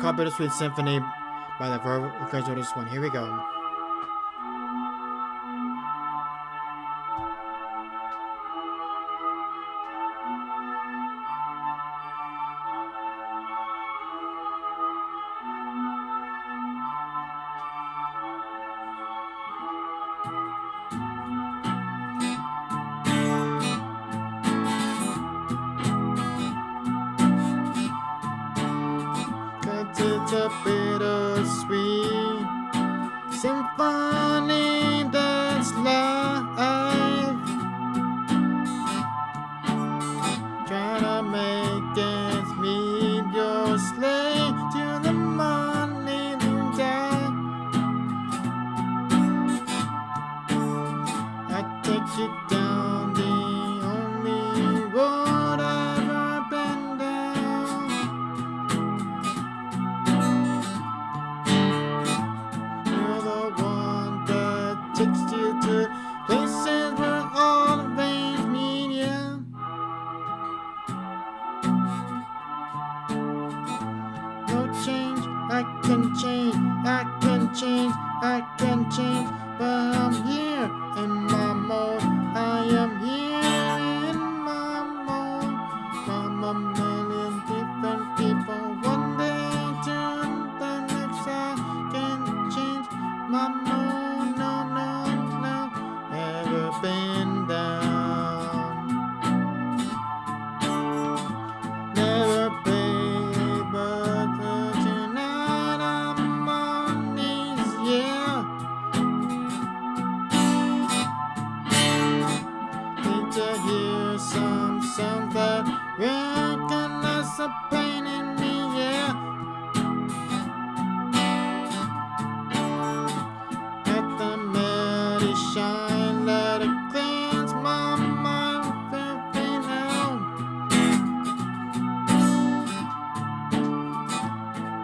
Speaker 2: called Bittersweet Symphony by the Verve. You guys know this one. Here we go. It's a bittersweet symphony that's live. Trying to make ends meet your slave to the money to die. I take you down the only road I've ever been down. You're the one that takes you to places where all the veins meet, yeah. No change, I can change, I can change, I can change, but I'm here in my mode. I am here in my mode. From a million different people, one day to the next, I can change my mood. No, no, no, never been down, never been, but tonight I'm on these, yeah. Need to hear some sounds that recognize the pain in me, yeah. Let the melody shine, let it cleanse my mind, filthy now.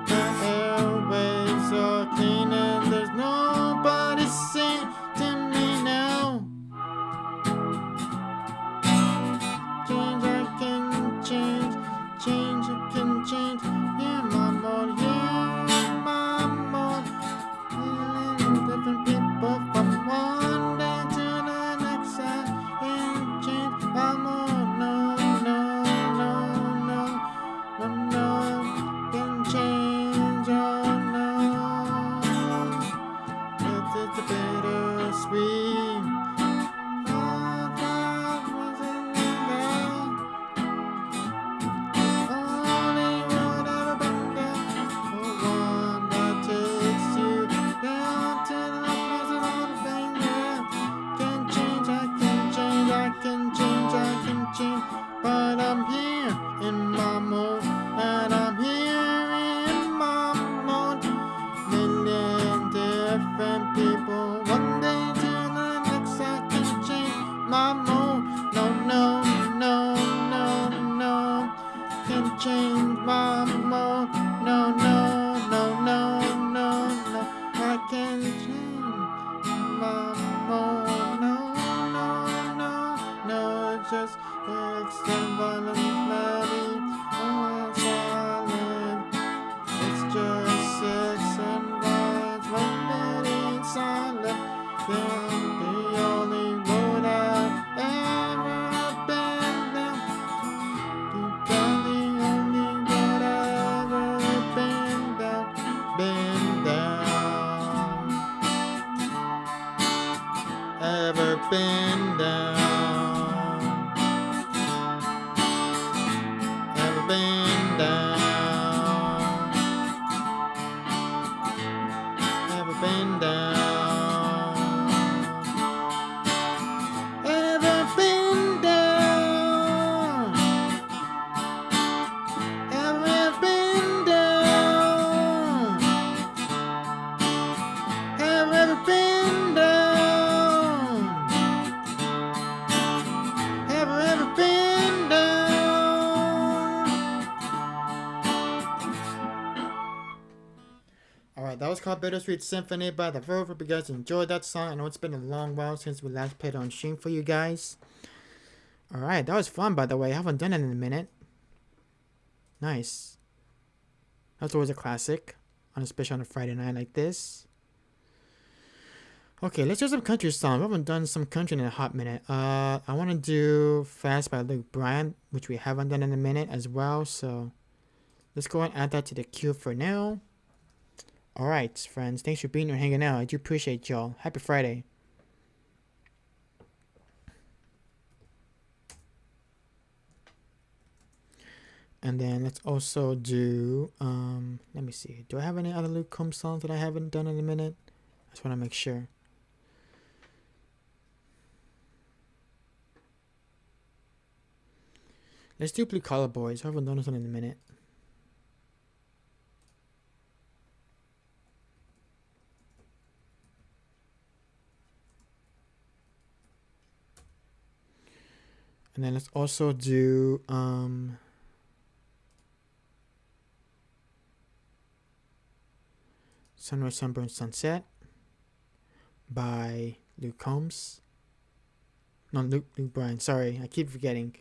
Speaker 2: The airwaves are clean and there's nobody saying to me now. Change, I can change, change, I can change. Yeah, my mode, yeah, my mode. Feeling different people from one day to the next. I can change my mode. No, no, no, no, no, no. Can change, oh no. It's a bittersweet. Oh, God was in there. Only one ever been there. The one that takes you down to the places all the things there. Can change, I can change, I can change, I can change. But I'm here in my mode, and I'm here in my mode. Million different people, one day to the next, I can change my mode. No, no, no, no, no, can change my mode. No, no, no, no, no, no, I can change my mode. No, no, no, no, it's just extreme violent melody. Oh, it's silent. It's just sex and violence when it's silent. Then the only road I've ever been down. Deep down the only road I've ever been down. Been down. Ever been down. Ever been down. Ever been down. Ever been down. Ever been down. Ever been down. Ever been down. Alright, that was called Bittersweet Symphony by the Verve. Hope you guys enjoyed that song. I know it's been a long while since we last played on stream for you guys. Alright, that was fun by the way. I haven't done it in a minute. Nice. That's always a classic, especially on a Friday night like this. Okay, let's do some country songs. We haven't done some country in a hot minute. I want to do Fast by Luke Bryan, which we haven't done in a minute as well. So let's go and add that to the queue for now. All right, friends. Thanks for being here, hanging out. I do appreciate y'all. Happy Friday. And then let's also do, let me see. Do I have any other Luke Combs songs that I haven't done in a minute? I just want to make sure. Let's do Blue Collar Boys. I haven't done this one in a minute. And then let's also do Sunrise, Sunburn, Sunset by Luke Combs. No, Luke Bryan. Sorry, I keep forgetting.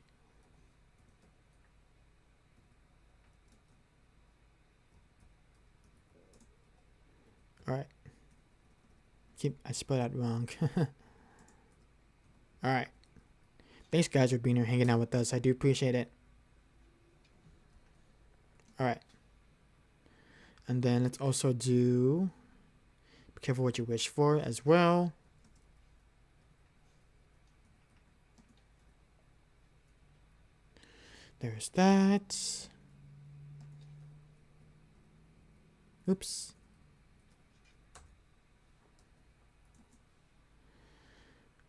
Speaker 2: Alright. I spelled that wrong. Alright. Thanks, guys, for being here, hanging out with us. I do appreciate it. Alright. And then let's also do Be Careful What You Wish For as well. There's that. Oops.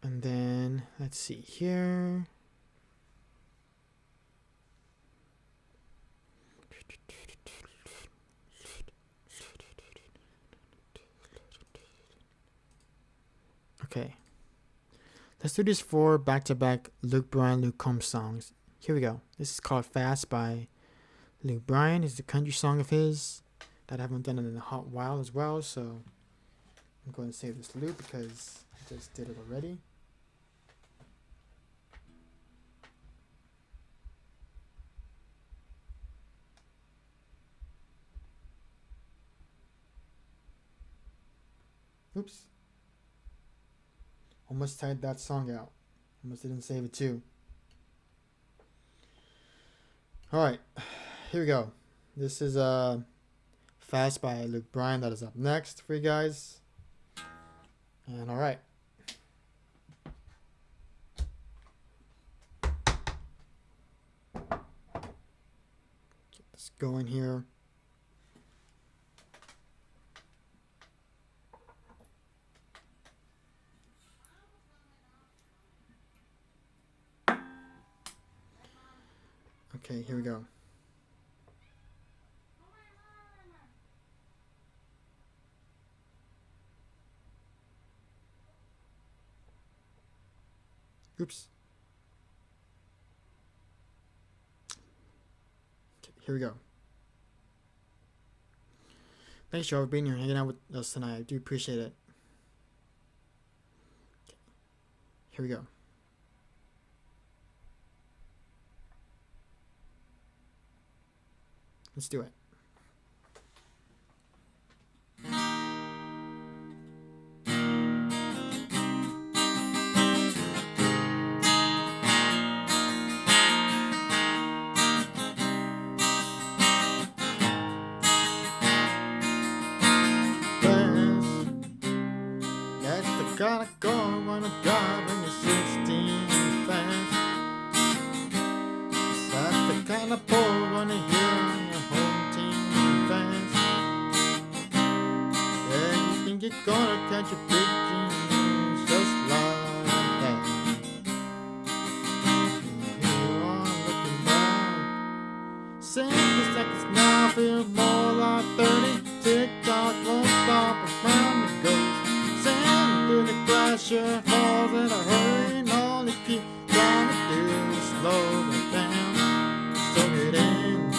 Speaker 2: And then, let's see here. Okay. Let's do these 4 back-to-back Luke Bryan, Luke Combs songs. Here we go. This is called Fast by Luke Bryan. It's a country song of his that I haven't done in a hot while as well. So I'm going to save this loop because I just did it already. Oops. Almost tied that song out. Almost didn't save it too. Alright. Here we go. This is Fast by Luke Bryan. That is up next for you guys. And alright. Get this going here. Okay, here we go. Oops. Okay, here we go. Thanks, y'all, for being here, hanging out with us tonight. I do appreciate it. Okay, here we go. Let's do it. That's the kind of car I wanna drive when you're 16 fast. That's the kind of boy I wanna hear when your home team fast. Yeah, you think you're gonna catch a big dream just like that. And here you are looking back, saying this like it's now feel more like 30. Tick-tock won't stop around the ghost. Sand through the glass, your falls in a hurry, and all you keep trying to do is slow it down. Soak it in,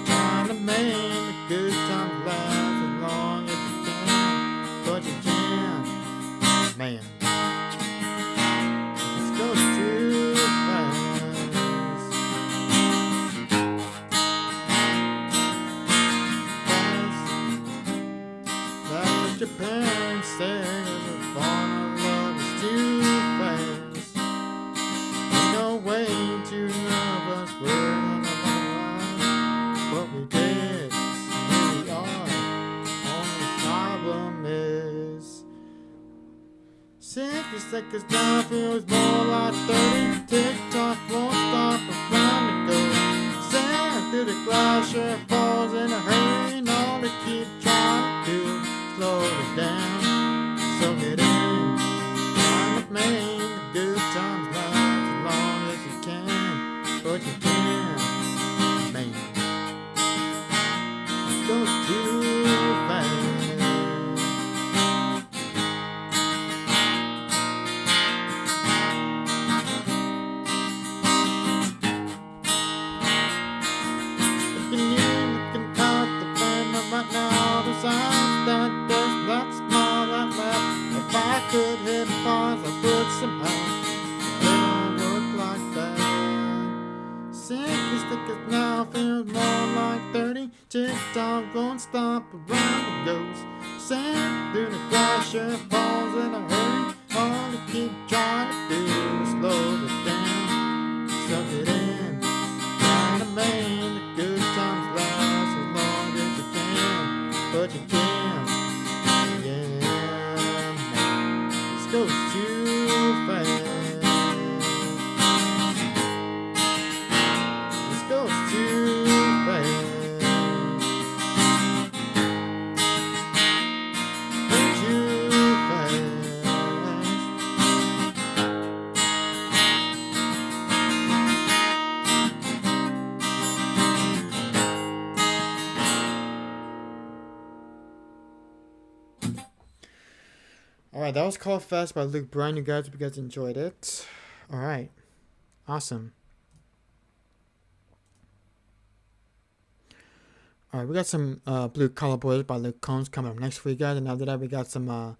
Speaker 2: trying to make the good times last as long as you can. But you can't, man. This goes too fast. 60 seconds now feels more like 30. Tick-tock won't stop around the go. Sand through the glass, sure falls in a hurry. And all they keep trying to do is slow it down. So get in, find the main, the good times last as long as you can. But you can't, man. It goes too fast. Right now, the signs that there's lots more that left. If I could hit pause, I would somehow. It don't work like that. 60 seconds now feels more like 30. Tick-tock won't stop around it goes. Sand through the glass, sure falls in a hurry. All you keep trying to do is slow it down. Suck it in, trying to make the good times last as long as you can. But you can't, yeah, man. This goes too fast. This goes too fast. Too fast. Alright, that was called Fast by Luke Bryan. You guys, hope you guys enjoyed it. Alright. Awesome. Alright, we got some Blue Collar Boys by Luke Combs coming up next for you guys. And after that, we got some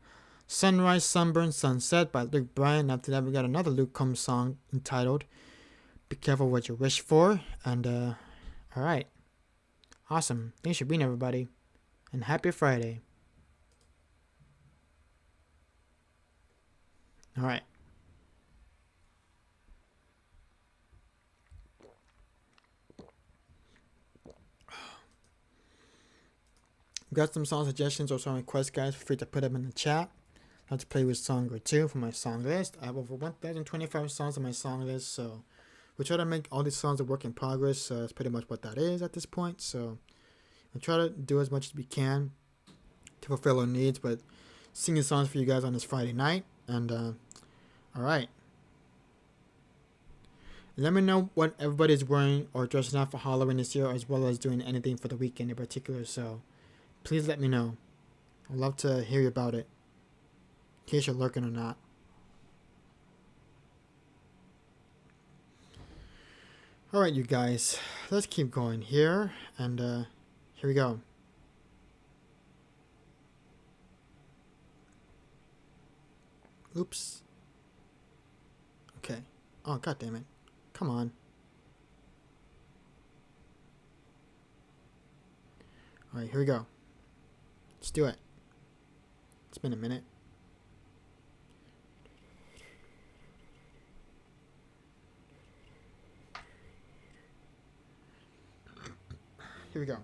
Speaker 2: Sunrise, Sunburn, Sunset by Luke Bryan. After that, we got another Luke Combs song entitled Be Careful What You Wish For. And, alright. Awesome. Thanks for being everybody. And happy Friday. All right. Got some song suggestions or song requests, guys. Feel free to put them in the chat. I'll have to play with song or two for my song list. I have over 1,025 songs on my song list, so we try to make all these songs a work in progress. So that's pretty much what that is at this point. So I try to do as much as we can to fulfill our needs, but singing songs for you guys on this Friday night. And alright. Let me know what everybody's wearing or dressing up for Halloween this year, as well as doing anything for the weekend in particular. So please let me know. I'd love to hear about it, in case you're lurking or not. Alright, you guys. Let's keep going here. And here we go. Oops. Okay. Oh, god damn it. Come on. Alright, here we go. Let's do it. It's been a minute. Here we go.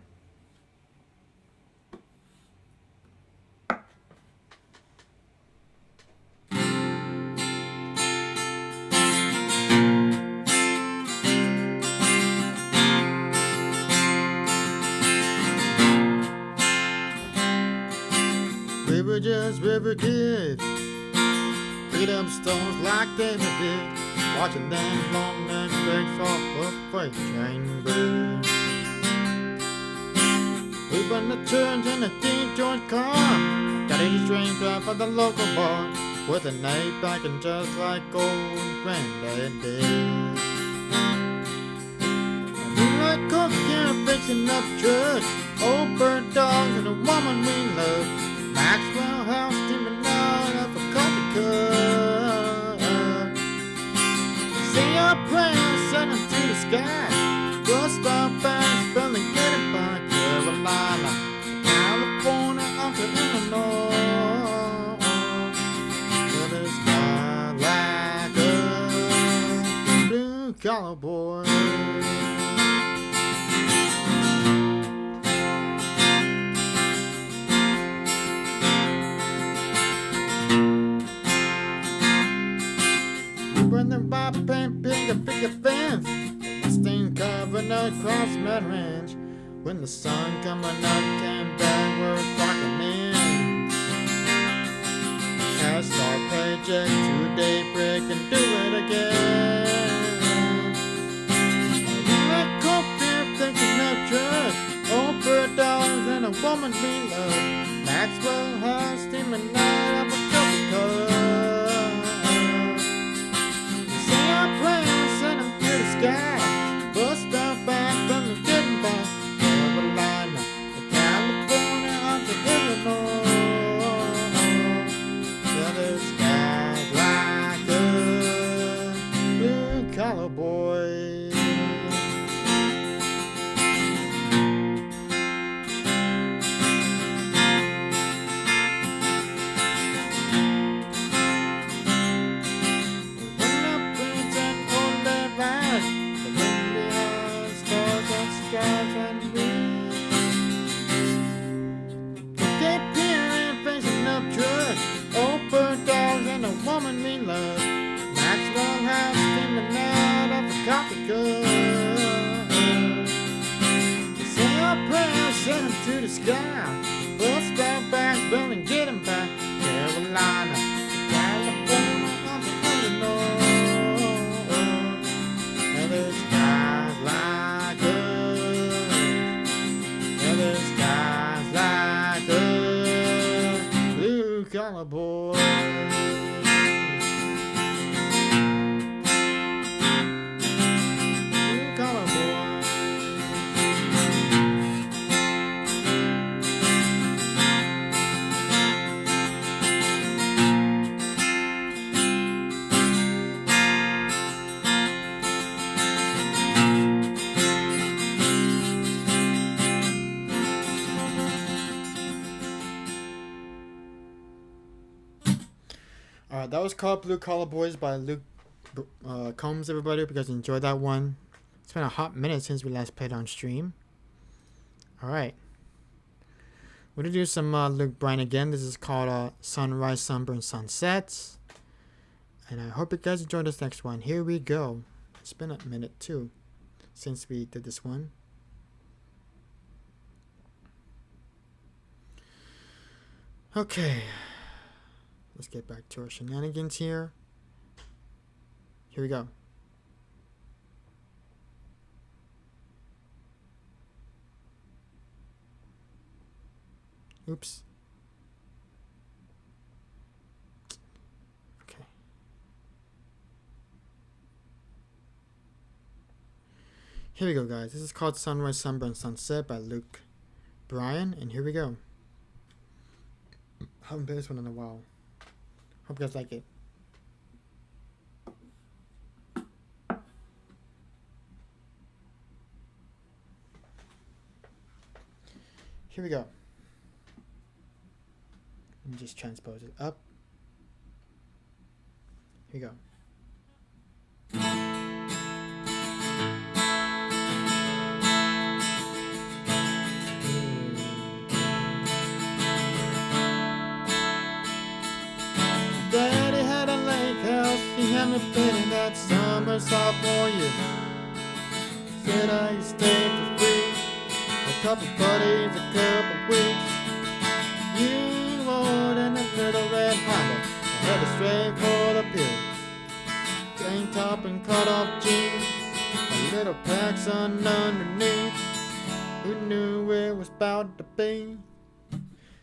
Speaker 2: We were just river kids, picking up stones like David did, watching them long neck legs off a freight train bridge. We run the church in a deep joint car, got a train drive at the local bar, with an 8-pack and just like old granddad did. And we like cooking, fixing up truck, old bird dogs and a woman we love. Maxwell House steaming out of a coffee cup. Say our prayers, send them to the sky. We'll stop back, spelling get it by Carolina, California, up to Illinois. To the sky like a blue collar boy. moving across Mad Ranch. When the sun coming up came back, we're clocking in. Cast our paycheck to daybreak and do it again. Like coke beer, thinking of drugs. Old bird dogs and a woman we love. Maxwell House steaming out of a coffee cup. We say our prayers, send them to the sky. Bust our back from the getting by. Carolina to California up to Illinois. Yeah, the sky's like a blue collar boy. Woman we love, Maxwell House steaming out of a coffee cup. We say our prayers, send them to the sky. Bust our back, bill and get them back. Carolina, California, up to Illinois. Now the sky's like us. Now the sky's like a blue collar boy. Alright, that was called Blue Collar Boys by Luke Combs, everybody. Hope you guys enjoyed that one. It's been a hot minute since we last played on stream. Alright. We're going to do some Luke Bryan again. This is called Sunrise, Sunburn, Sunsets. And I hope you guys enjoyed this next one. Here we go. It's been a minute too since we did this one. Okay. Let's get back to our shenanigans here. Here we go. Oops. Okay. Here we go, guys. This is called Sunrise, Sunburn, Sunset by Luke Bryan. And here we go. Haven't played this one in a while. Hope you guys like it. Here we go. Let me just transpose it up. Here we go. Daddy had a lake house, he had me paying that summer sophomore year. Said I could stay for free, a couple buddies, a couple weeks. You rode in a little red Honda, I had a straight for the pill. Tank top and cut off jeans, a little packs on underneath. Who knew it was about to be?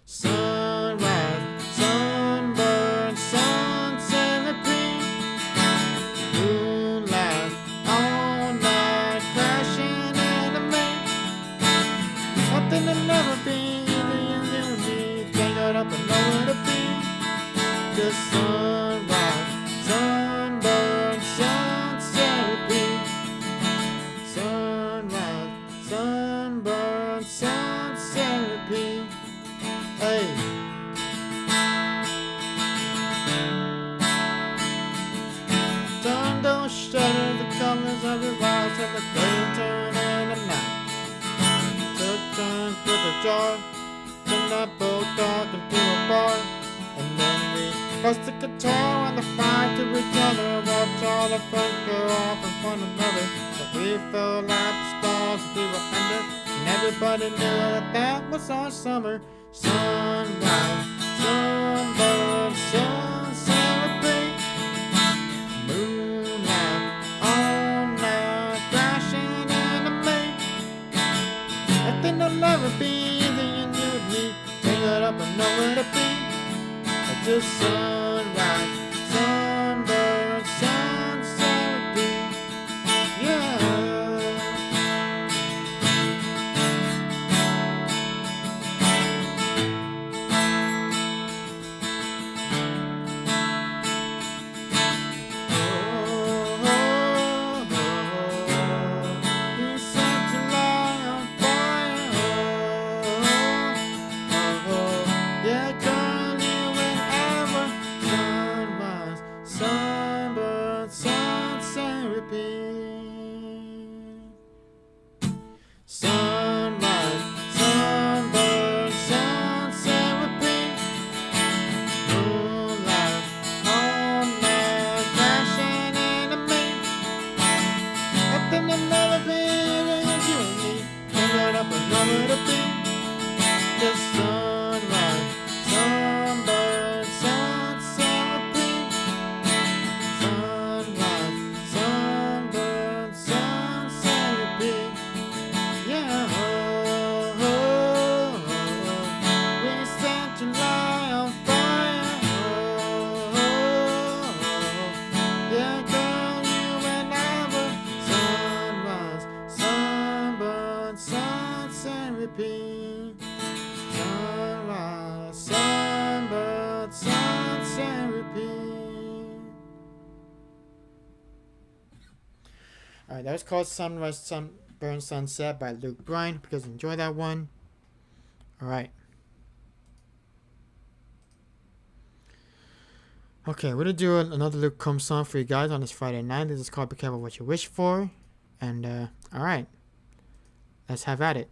Speaker 2: Sunrise, sunburn, sunset repeat. Moonlight, all night, crashing into me. Something to never be, the unity, tangled up and nowhere to be. Just sunrise, sunburn, sunset repeat. Sunrise, sunburn, sunset repeat. Hey. Sun don't shatter the colors of your eyes and the day turn into night. Took turns with a jar, turned that boat dark into a bar. And then we bust the guitar and the fire to each other. Watch all the fun go off in one another. But we felt like the stars. stars we were under, and everybody knew that that was our summer. Sunrise, sunburn, sunset, babe. Moonlight, all night, crashing in the May. I think there'll never be anything you and me. Hang it up and nowhere to be. Just sunrise, sunburn, sunset, babe. Yeah. Sunrise, sunburn, sunset, repeat. Moonlight, all night, crashing into me. Nothing will never be like you and me. Hang it up and nowhere to be. Just sunrise, sunburn, sunset, repeat. Sunrise, sunburn, sunset, repeat. Yeah, we set July on fire. Yeah, girl, you and I were sunrise, sunburn, sunset, repeat. Sunrise, sunburn, sunset, repeat. Alright, that was called Sunrise, Sunburn, Sunset by Luke Bryan. Hope you guys enjoy that one. Alright. Okay, we're gonna do another Luke Combs song for you guys on this Friday night. This is called Be Careful What You Wish For. And, alright. Let's have at it.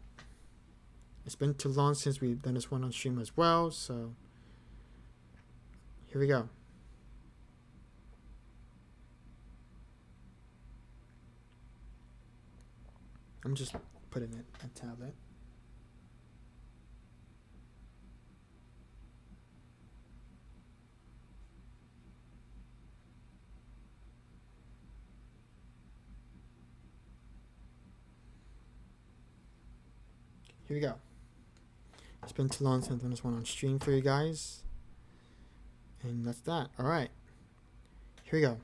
Speaker 2: It's been too long since we've done this one on stream as well, so here we go. I'm just putting it a tablet. Here we go. It's been too long since I've done this one on stream for you guys. And that's that. Alright. Here we go.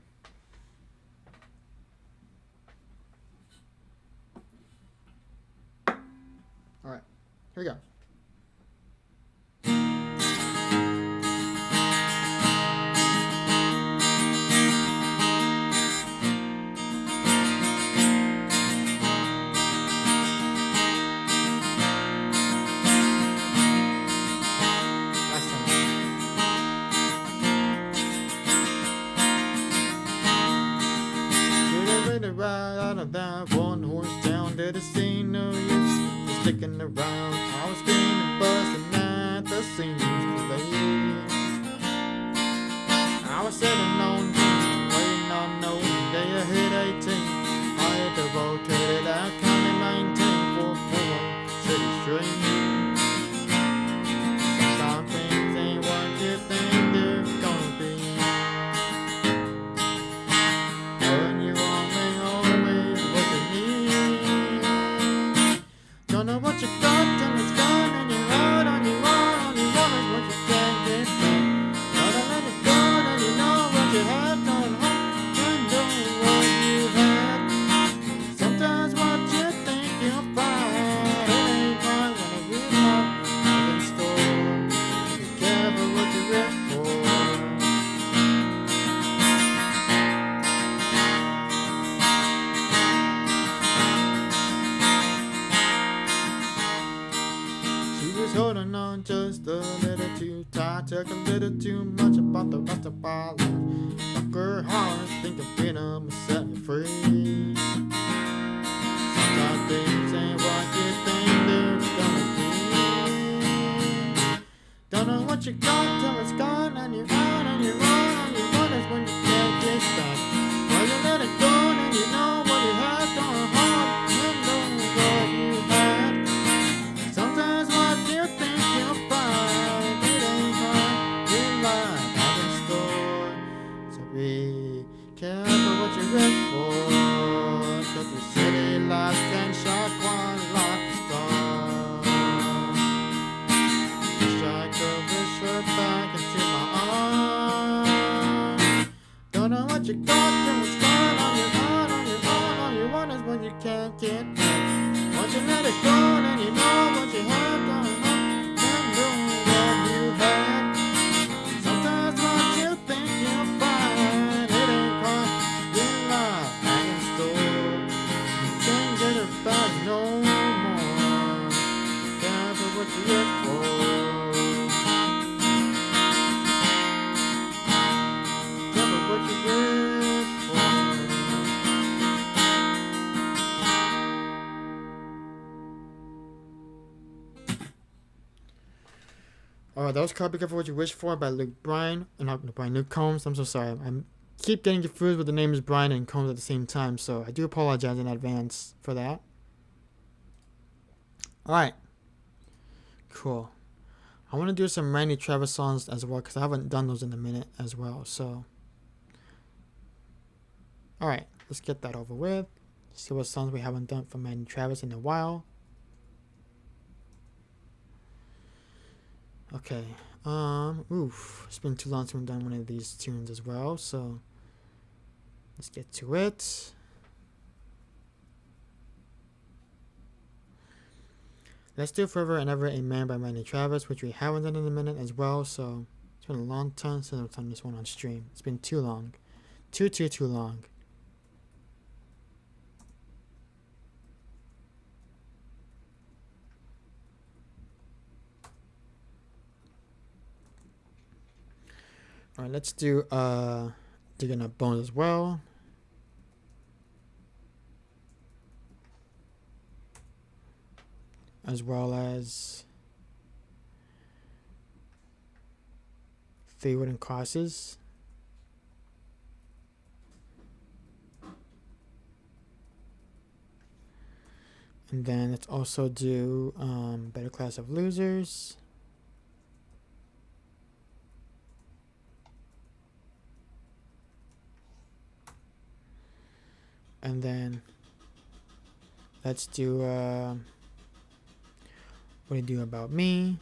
Speaker 2: Alright. Here we go. Right out of that one horse town to the scene of use for sticking around. I was screaming, busting at the seams late. I was sitting on jeans, waiting on no day ahead 18. I had to rotate it out, county maintain for 4 city street. Sometimes things ain't what you think they're gonna be. When you don't know what you got till it's gone, and you're out on your own. All you want is what you can't get back. Gotta let it go, then you know what you have done. And know what you have. Sometimes what you think you'll find, it ain't quite what it really is in store. Be careful what you wish for. Holding on just a little too tight, took a little too much about the rest of our life. Broke her heart, think of freedom will set me free. Sometimes things ain't what you think they're gonna be. Don't know what you got till it's gone, and you're out on your own. All you want is when you can't get back. While you let it go, then you know what you have done. You know what Once you let it go, then you know what you have going on. You know what you had. Sometimes what you think you'll find, it ain't quite your life back in store. Can't get it back no more. Careful what you look for. Careful what you wish for. That was called "Be Careful What You Wish For" by Luke Bryan, not Brian, Luke Combs. I'm so sorry. I keep getting confused with the names Bryan and Combs at the same time, so I do apologize in advance for that. Alright. Cool. I want to do some Randy Travis songs as well, because I haven't done those in a minute as well, so. Alright, let's get that over with. See what songs we haven't done from Randy Travis in a while. Okay. It's been too long since we've done one of these tunes as well, so let's get to it. Let's do "Forever and Ever Amen" by Randy Travis, which we haven't done in a minute as well, so it's been a long time since I've done this one on stream. It's been too long. Too long. Alright, let's do Digging Up Bones as well. As well as Three Wooden Crosses. And then let's also do Better Class of Losers. And then let's do What Do You Do About Me.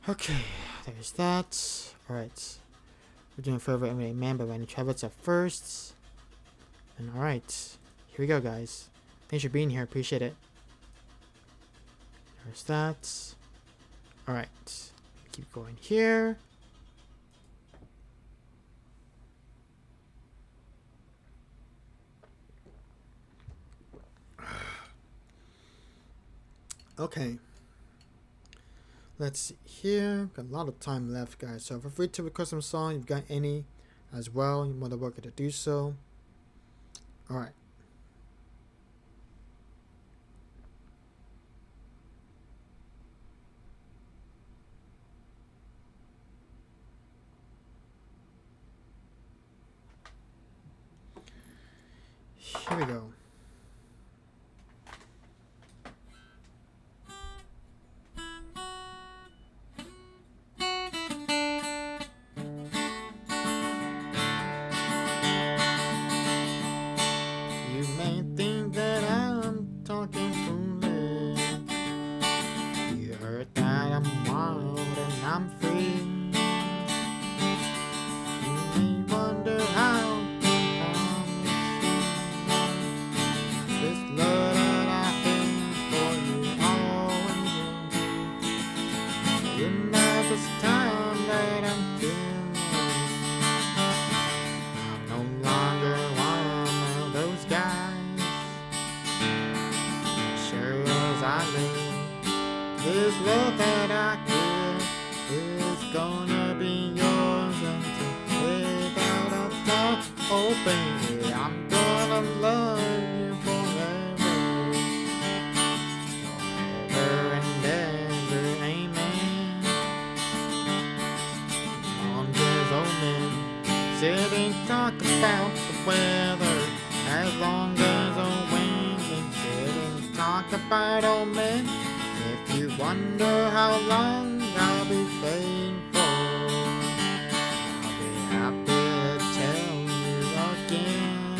Speaker 2: Okay, there's that. Alright. We're doing "Forever and Ever Amen" by Randy Travis at first. And alright. Here we go, guys. Thanks for being here. Appreciate it. There's that. Alright. Keep going here. Okay. Let's see here. Got a lot of time left, guys. So feel free to request some songs. If you've got any as well, you're more than welcome to do so. Alright. Here we go. You may think that I'm talking foolish. You heard that I'm wild and I'm free. You may wonder how this love that I have for you always will be. You know this time that I'm feeling, I'm no longer one of those guys. Sure as I live, this love that I give is gonna be yours until without a thought. Oh baby, I'm gonna love you forever, forever and ever, amen. On this old man sitting talk about the weather, as long as a wind can sit and talk about old men. If you wonder how long I'll be faithful, I'll be happy to tell you again.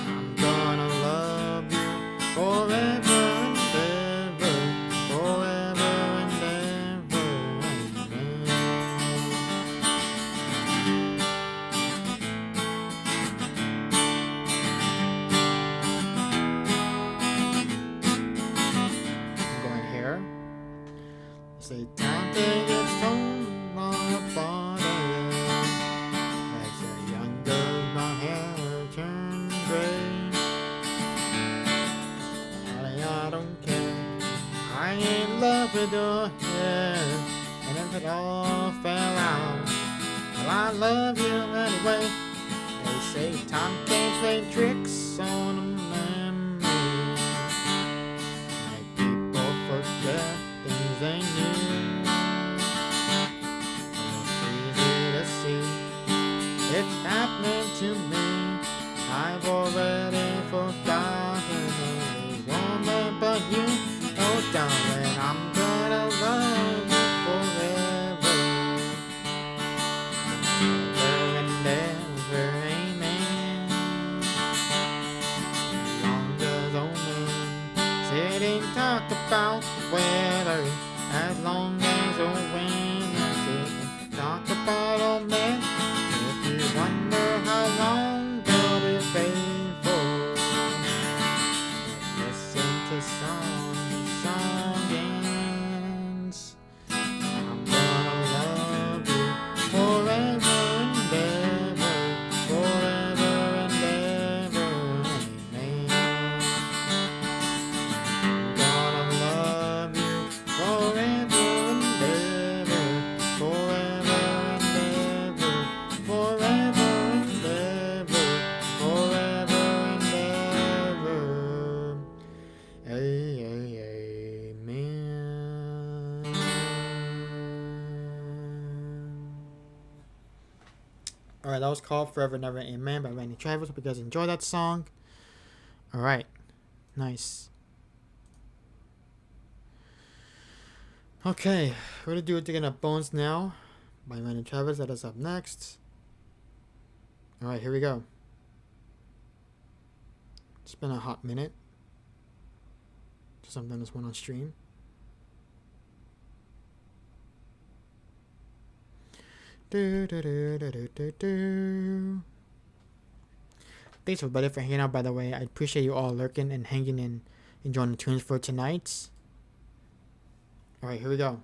Speaker 2: I'm gonna love you forever and ever, forever say time takes its toll on your body. As a young girl, my hair turns gray. Honey, I don't care. I ain't in love with your hair. And if it all fell out, well, I love you anyway. They say time can't play tricks on a memory. Make people forget things they knew. It's easy to see it's happening to me. I've already forgotten every woman but you. Oh darling, I'm gonna love you forever. Forever and ever, amen. Long as old men sit and talk about the weather. As long as old women sit and talk about old men. If you wonder how long they'll be faithful, listen to song ends. I'm gonna love you forever and ever, forever and ever, amen. I'm gonna love you forever and ever, forever and ever, forever and ever, forever and ever. Amen. Alright, that was called Forever Never Amen by Randy Travis. Hope you guys enjoyed that song. Alright. Nice. Okay, we're gonna do it Digging Up Bones now by Randy Travis. That is up next. Alright, here we go. It's been a hot minute since I've done this one on stream. Thanks everybody for hanging out, by the way. I appreciate you all lurking and hanging in, enjoying the tunes for tonight. Alright, here we go.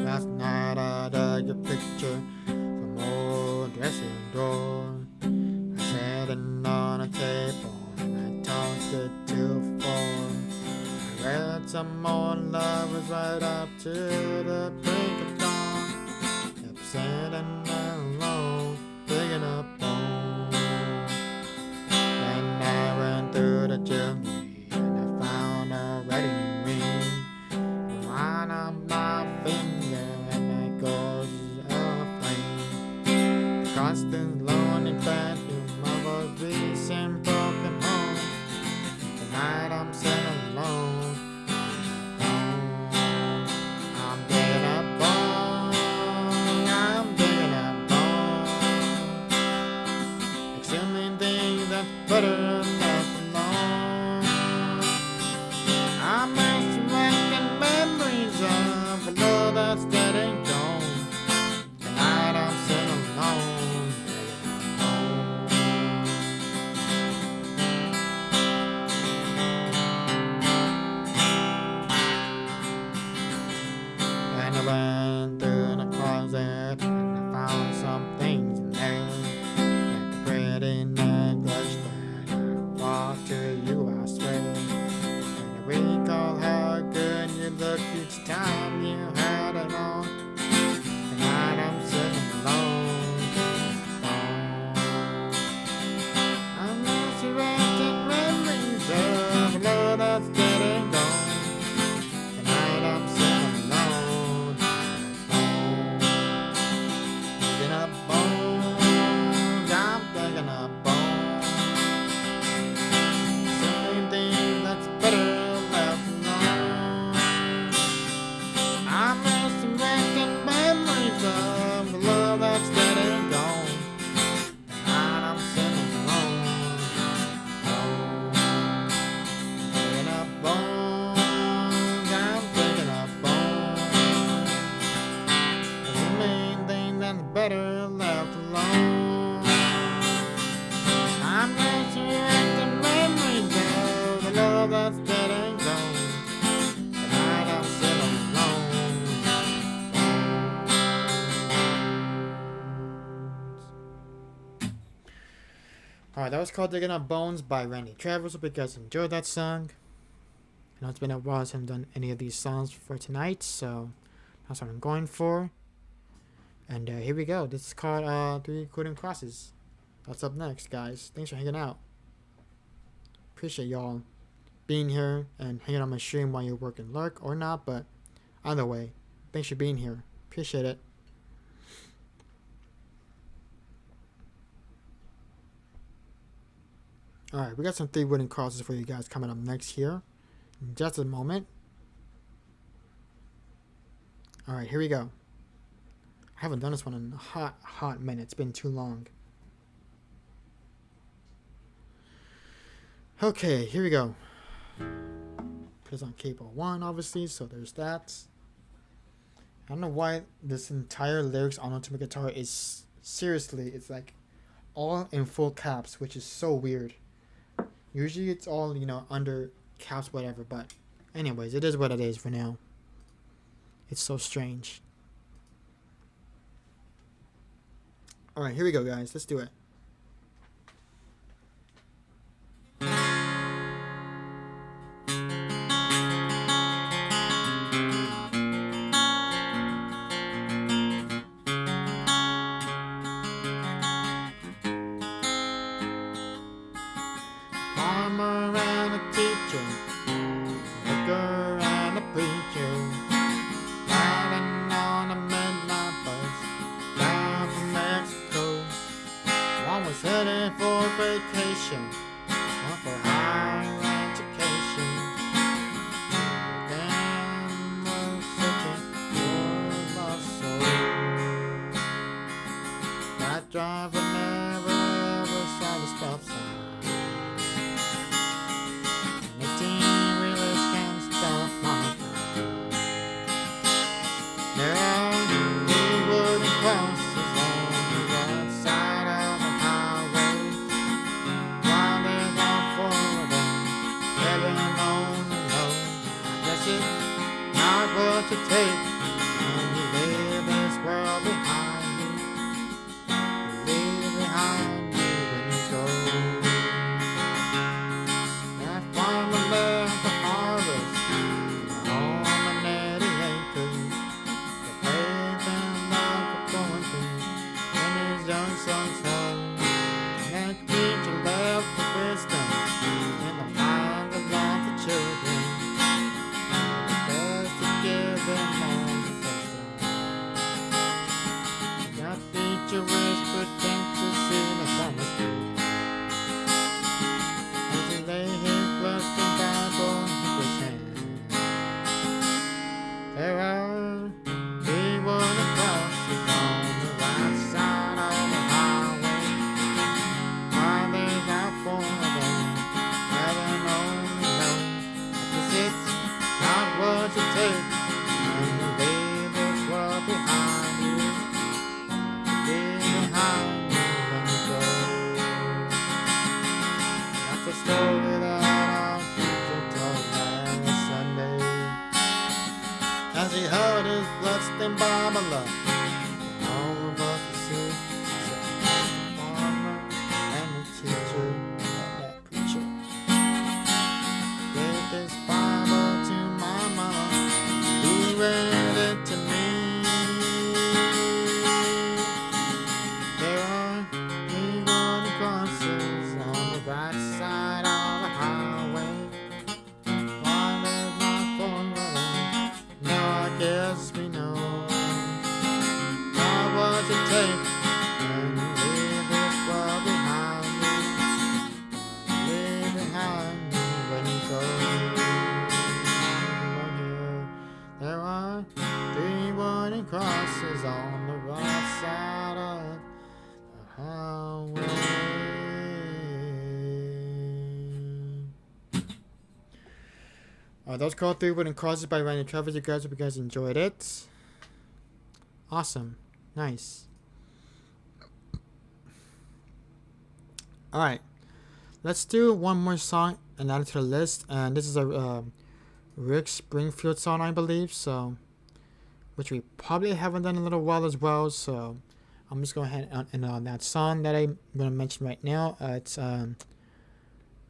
Speaker 2: Last night I dug your picture from old dressing drawer. I sat it on a table and I tossed it to four. I read some more lovers right up to the break of dawn. Kept sitting alone, digging up bones. And I went through the chimney and I found a wedding ring. One on my finger and it goes aflame. The constant lonely bedroom of a recent broken home. Tonight I'm sitting alone. I'm digging up bones. I'm digging up bones. Exhuming things that's better left alone. I'm resurrecting memories of a love that's dead and gone. Tonight I'm sitting alone, digging up bones. And I went through the closet and I found some things in there. Like a pretty necklace that I bought to you, I swear. And I recall how good you looked each time you had it on. Tonight I'm sitting alone, alone. I'm resurrecting memories of a love that's dead and gone. Tonight I'm sitting alone, alone. Digging up bones, I'm digging up bones. Something thing that's better left alone. I'm resurrecting memories of the love that's dead and gone. Tonight I'm sitting alone, alone. Digging up bones, I'm digging up bones. There's the main thing that's better left alone. Alright, that was called Digging Up Bones by Randy Travers. Hope you guys enjoyed that song. I know it's been a while since I've done any of these songs for tonight, so that's what I'm going for. And here we go. This is called Three Coding Crosses. That's up next, guys. Thanks for hanging out. Appreciate y'all being here and hanging on my stream while you're working lurk or not, but either way, thanks for being here. Appreciate it. Alright, we got some 3 wooden crosses for you guys coming up next here. In just a moment. Alright, here we go. I haven't done this one in a hot minute. It's been too long. Okay, here we go. Put this on cable 1, obviously, so there's that. I don't know why this entire lyrics on Ultimate Guitar is seriously, it's like all in full caps, which is so weird. Usually it's all, under caps, whatever, but anyways, it is what it is for now. It's so strange. Alright, here we go, guys. Let's do it. Farmer and a teacher, vicar and a preacher, riding on a midnight bus down from Mexico. One was headed for vacation, one for higher education. Then was searching for a lost soul. That driver never ever saw the stop sign. To take when you leave this world behind you, leave behind you when you go. That farmer left the harvest on the netty acres, the faith and love for going through in his young son's home. That preacher left the wisdom in the minds of lots of children. That teacher whispered things to see the summer street as he lay his bloodstained Bible in his hand. There are 3 wooden crosses on the right side of the highway. Why there's not 4 of them, heaven only knows. Because it's not what you take when you leave this world behind you. Leave behind you when you go. That's the story that our teacher told last Sunday as he held his bloodstained Bible up for all of us to see. So the farmer and the teacher and that preacher gave this Bible to my mama, who read it to me. There are 3 wooden crosses on the right side of the highway. Why there's not 4 of them? No, I guess we know. Not what you take when you leave this world behind you. Leave behind you when you go. There are 3 wooden crosses on the right side of the highway. That was called 3 Wooden Crosses by Randy Travers. You guys, hope you guys enjoyed it. Awesome. Nice. Alright. Let's do one more song and add it to the list. And this is a Rick Springfield song, I believe. So, which we probably haven't done in a little while as well. So, I'm just going ahead and on that song that I'm gonna mention right now. It's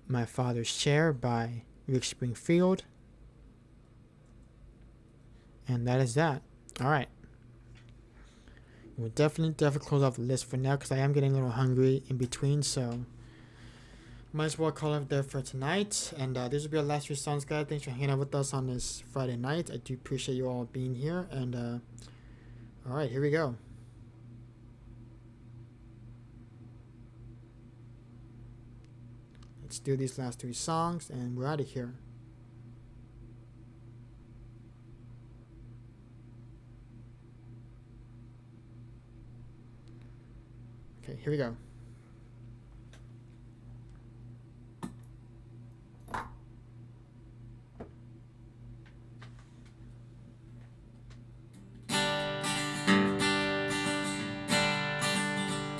Speaker 2: My Father's Chair by Rick Springfield, and that is that. All right. We'll definitely close off the list for now because I am getting a little hungry in between, so might as well call it there for tonight. And this will be our last few songs, guys. Thanks for hanging out with us on this Friday night. I do appreciate you all being here. And all right, here we go. Let's do these last 3 songs, and we're out of here. Okay, here we go.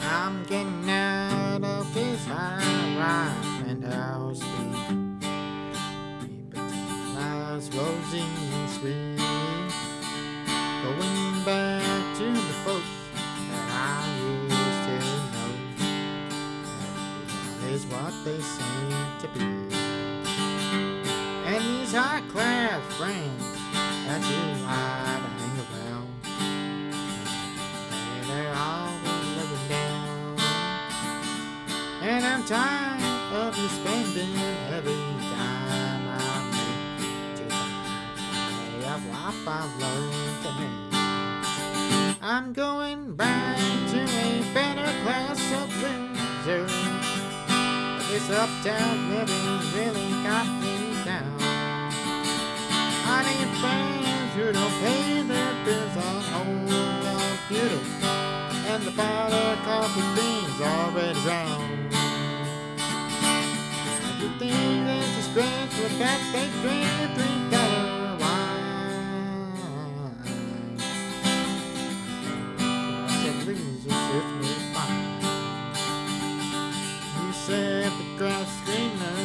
Speaker 2: I'm getting out of this high ride and I'll sleep. Clouds rosy and sweet. Going back to the folks that I used to know. Everyone is what they seem to be. And these high class friends that you like to hang around, and they're always looking down. And I'm tired of you spending every time I make to pay of life I've learned to make. I'm going back to a better class of loser. This uptown living really got me down. I need friends who don't pay their bills on old computers, and the bottle of coffee beans already drowned. Everything is a scratch with that they drink $3 wine. Said losers with me fine. You said the grass is greener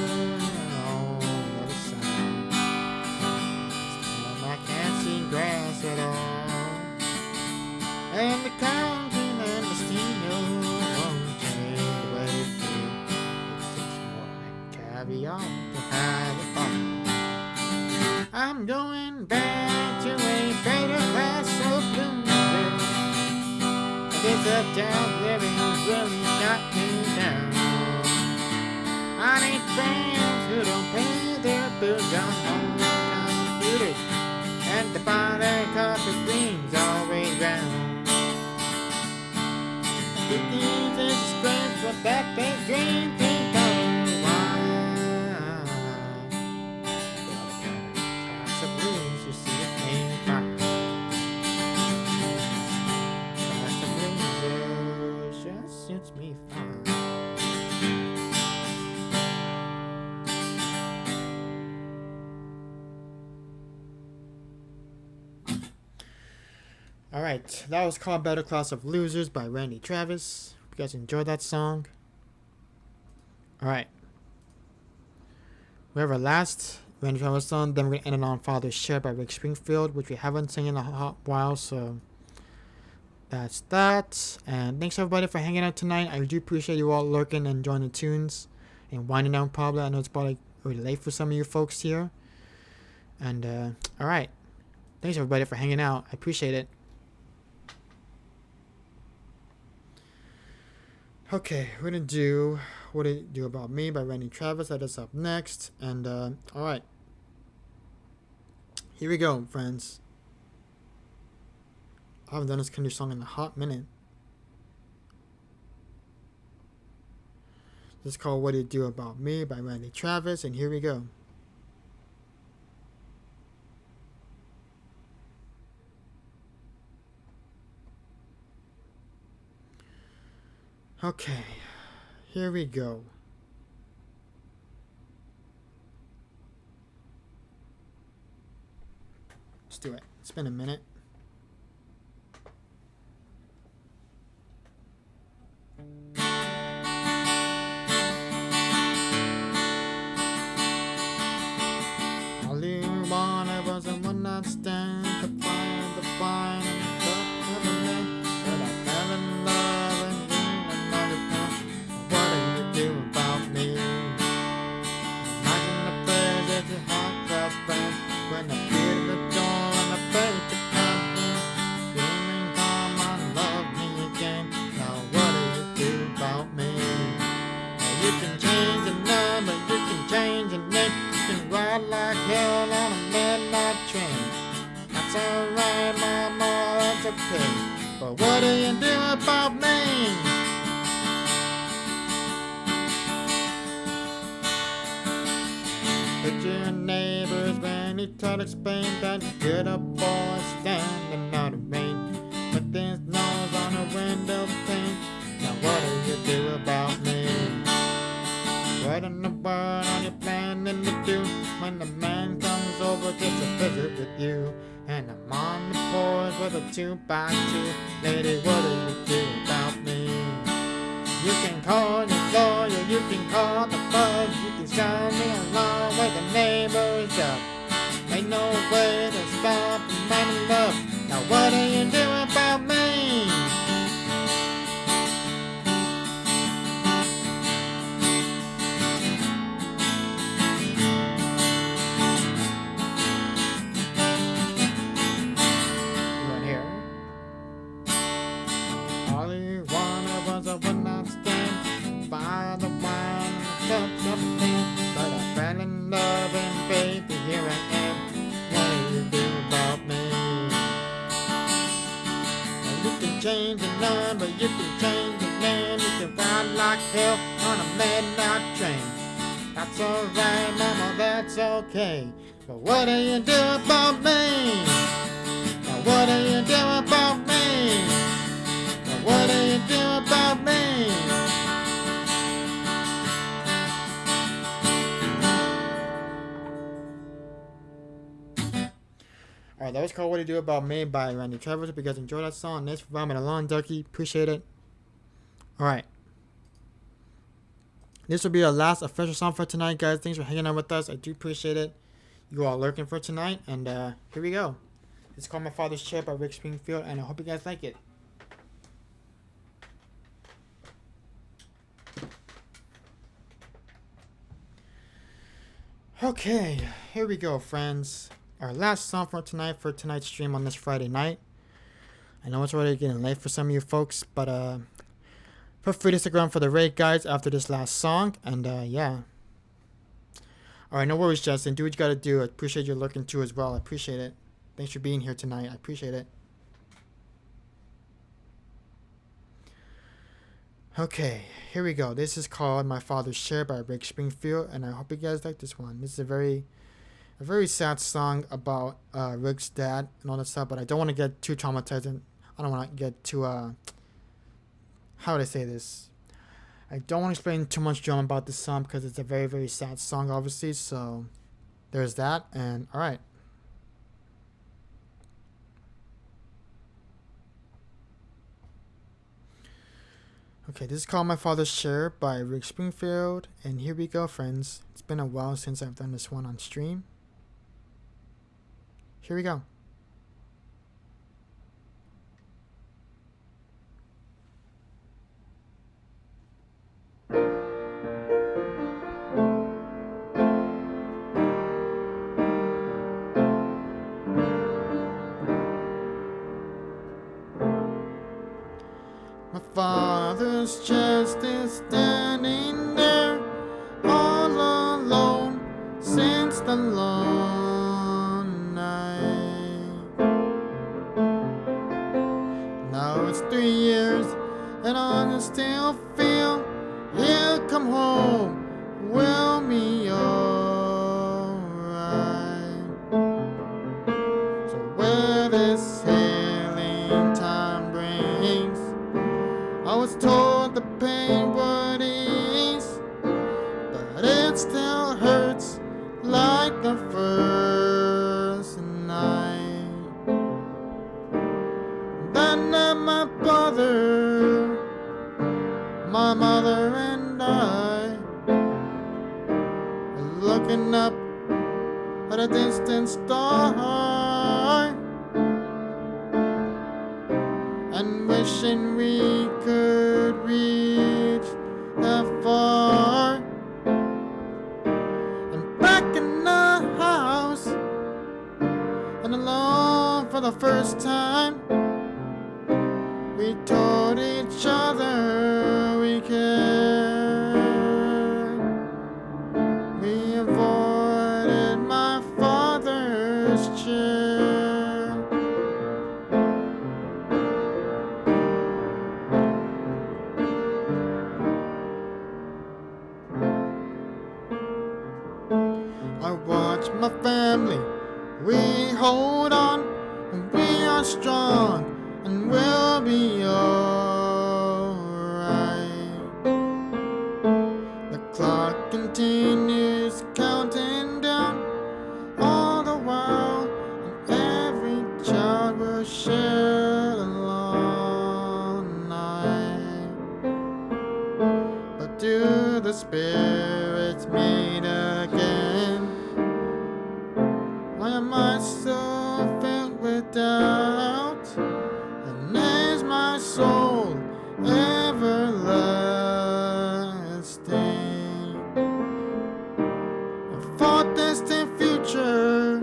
Speaker 2: on the other side. I can't see grass at all. And the counting and the steel won't take away food. It takes more than caviar to have a fun. I'm going back to a better class of loser. This uptown living really got me down. I need friends who don't pay their bills on home computers, and the bottle coffee beans always round. The things is a scratch for that they drink $3 wine. Class of blues, you see it ain't fine. Class of losers just suits me fine. Alright, that was called Better Class of Losers by Randy Travis. Hope you guys enjoyed that song. Alright. We have our last Randy Travis song, then we're going to end it on Father's Chair by Rick Springfield, which we haven't sung in a hot while, so that's that. And thanks everybody for hanging out tonight. I do appreciate you all lurking and enjoying the tunes and winding down probably. I know it's probably really late for some of you folks here. And alright. Thanks everybody for hanging out. I appreciate it. Okay, we're gonna do What Did It Do About Me by Randy Travis. That is up next. And alright. Here we go, friends. I haven't done this kind of song in a hot minute. This is called What Did It Do About Me by Randy Travis, and here we go. Okay, here we go. Let's do it. It's been a minute. All you wanted was a one-night stand to find the fine and the cup of a man, but I fell in love But what do you do about me? But your neighbors when he tried to explain that you're the boy standing out of rain with his nose on a window pane. Now what do you do about me? What in the world are you planning to do when the man comes over just to visit with you? And I'm on the porch with a 2x2. Lady, what do you do about me? You can call your lawyer, you can call the buzz, you can sound me along with the neighbors up. Ain't no way to stop the man in love. Now what do you do about me? Right here. Only one of us would not stand by the wine touch of a thing. But I fell in love and baby, here I am. What do you do about me? Well, you can change the number, you can change the name. You can ride like hell on a midnight train. That's alright, mama, that's okay. But what do you do about me? Now what do you do about me? Now what do you do about me? Alright, that was called What Do You Do About Me by Randy Travis. Hope you guys enjoyed that song. Thanks for vibing along, Ducky. Appreciate it. Alright. This will be our last official song for tonight, guys. Thanks for hanging out with us. I do appreciate it. You all lurking for tonight. And here we go. It's called My Father's Chair by Rick Springfield. And I hope you guys like it. Okay, here we go, friends. Our last song for tonight's stream on this Friday night. I know it's already getting late for some of you folks, but feel free to stick around for the raid, guys, after this last song. And yeah. Alright, no worries, Justin. Do what you gotta do. I appreciate you lurking too as well. I appreciate it. Thanks for being here tonight. I appreciate it. Okay, here we go. This is called My Father's Chair by Rick Springfield, and I hope you guys like this one. This is a very sad song about Rick's dad and all that stuff, but I don't want to get too traumatized, and I don't want to get too how would I say this? I don't want to explain too much drama about this song because it's a very, very sad song, obviously. So there's that, and all right. Okay, this is called My Father's Chair by Rick Springfield, and here we go, friends. It's been a while since I've done this one on stream. Here we go. My father's chest is standing there all alone since the long night. Now it's 3 years and I still feel he'll come home, will be alright. So where this healing time brings, I was told the pain would ease, but it still hurts like the first night. That night my brother, my mother and I were looking up at a distant star and wishing we could reach that far. And back in the house and alone for the first time, we told each other we cared. We avoided my father's chair. I watch my family. We hold on, and we are strong, and we'll be alright. The clock continues counting down, all the while, and every child will share a long night. But do the spirits meet again? Why am I so filled with doubt? And is my soul everlasting? A thought distant future,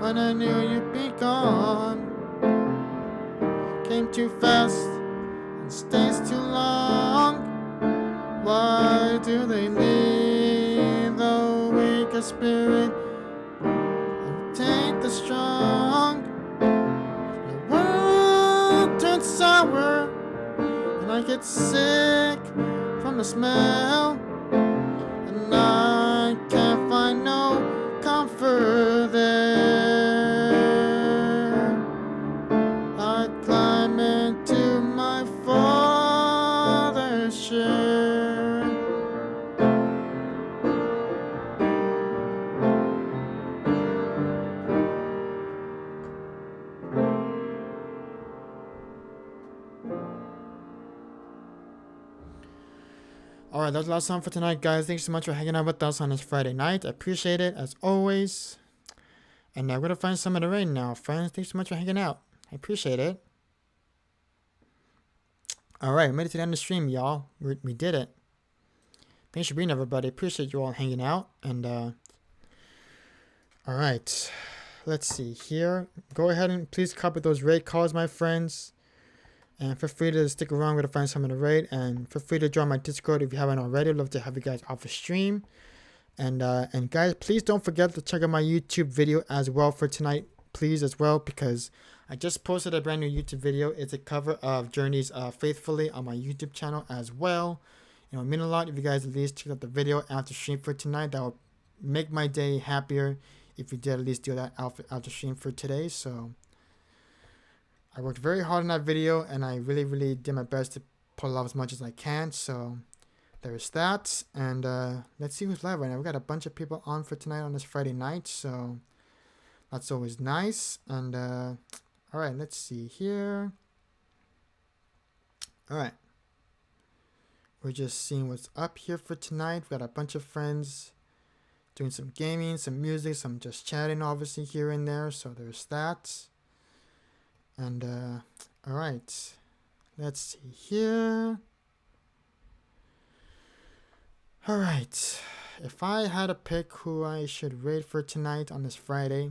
Speaker 2: when I knew you'd be gone, came too fast and stays too long. Why do they leave the weaker spirit and take the strong? The world turns sour, and I get sick from the smell, and I can't find no comfort there. I climb into my father's chair. Alright, that's the last song for tonight, guys. Thanks so much for hanging out with us on this Friday night. I appreciate it, as always. And I'm going to find some of the rain now, friends. Thanks so much for hanging out. I appreciate it. Alright, we made it to the end of the stream, y'all. We did it. Thanks for being everybody. Appreciate you all hanging out. And, alright. Let's see here. Go ahead and please copy those raid calls, my friends. And feel free to stick around. We're going to find some in the raid. And feel free to join my Discord if you haven't already. I'd love to have you guys off the stream. And guys, please don't forget to check out my YouTube video as well for tonight, please, as well, because I just posted a brand new YouTube video. It's a cover of Journey's Faithfully on my YouTube channel as well. You know, it means a lot if you guys at least check out the video after stream for tonight. That will make my day happier if you did at least do that after stream for today. So I worked very hard on that video, and I really, really did my best to pull it off as much as I can. So there's that. And let's see who's live right now. We got a bunch of people on for tonight on this Friday night, so that's always nice. And all right, let's see here. All right, we're just seeing what's up here for tonight. We got a bunch of friends doing some gaming, some music, some just chatting, obviously, here and there. So there's that. And all right, let's see here. All right, if I had to pick who I should raid for tonight on this Friday,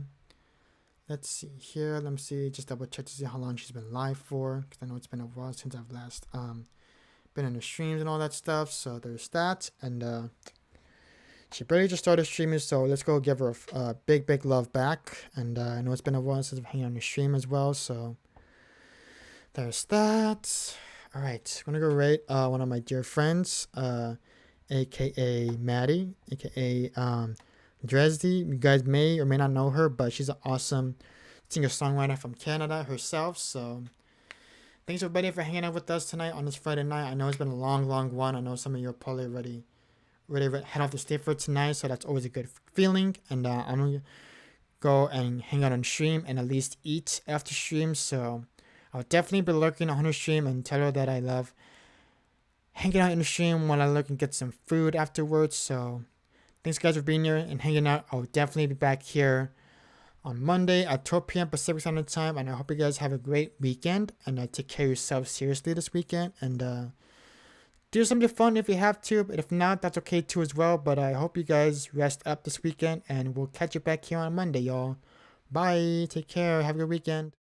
Speaker 2: let's see here. Let me see, just double check to see how long she's been live for, because I know it's been a while since I've last been in the streams and all that stuff. So there's that. And she barely just started streaming, so let's go give her a big love back. And I know it's been a while since I've hanging on the stream as well, so there's that. All right, I'm gonna go rate one of my dear friends, aka Maddie, aka Dresdy. You guys may or may not know her, but she's an awesome singer-songwriter from Canada herself. So thanks everybody for hanging out with us tonight on this Friday night. I know it's been a long one. I know some of you are probably ready head off to stay for tonight, so that's always a good feeling. And I'm gonna go and hang out on stream and at least eat after stream. So I'll definitely be lurking on her stream and tell her that I love hanging out in the stream while I look and get some food afterwards. So thanks guys for being here and hanging out. I'll definitely be back here on Monday at 12 p.m. Pacific Standard Time, and I hope you guys have a great weekend and take care of yourselves seriously this weekend, and do something fun if you have to, but if not, that's okay too as well. But I hope you guys rest up this weekend, and we'll catch you back here on Monday, y'all. Bye, take care, have a good weekend.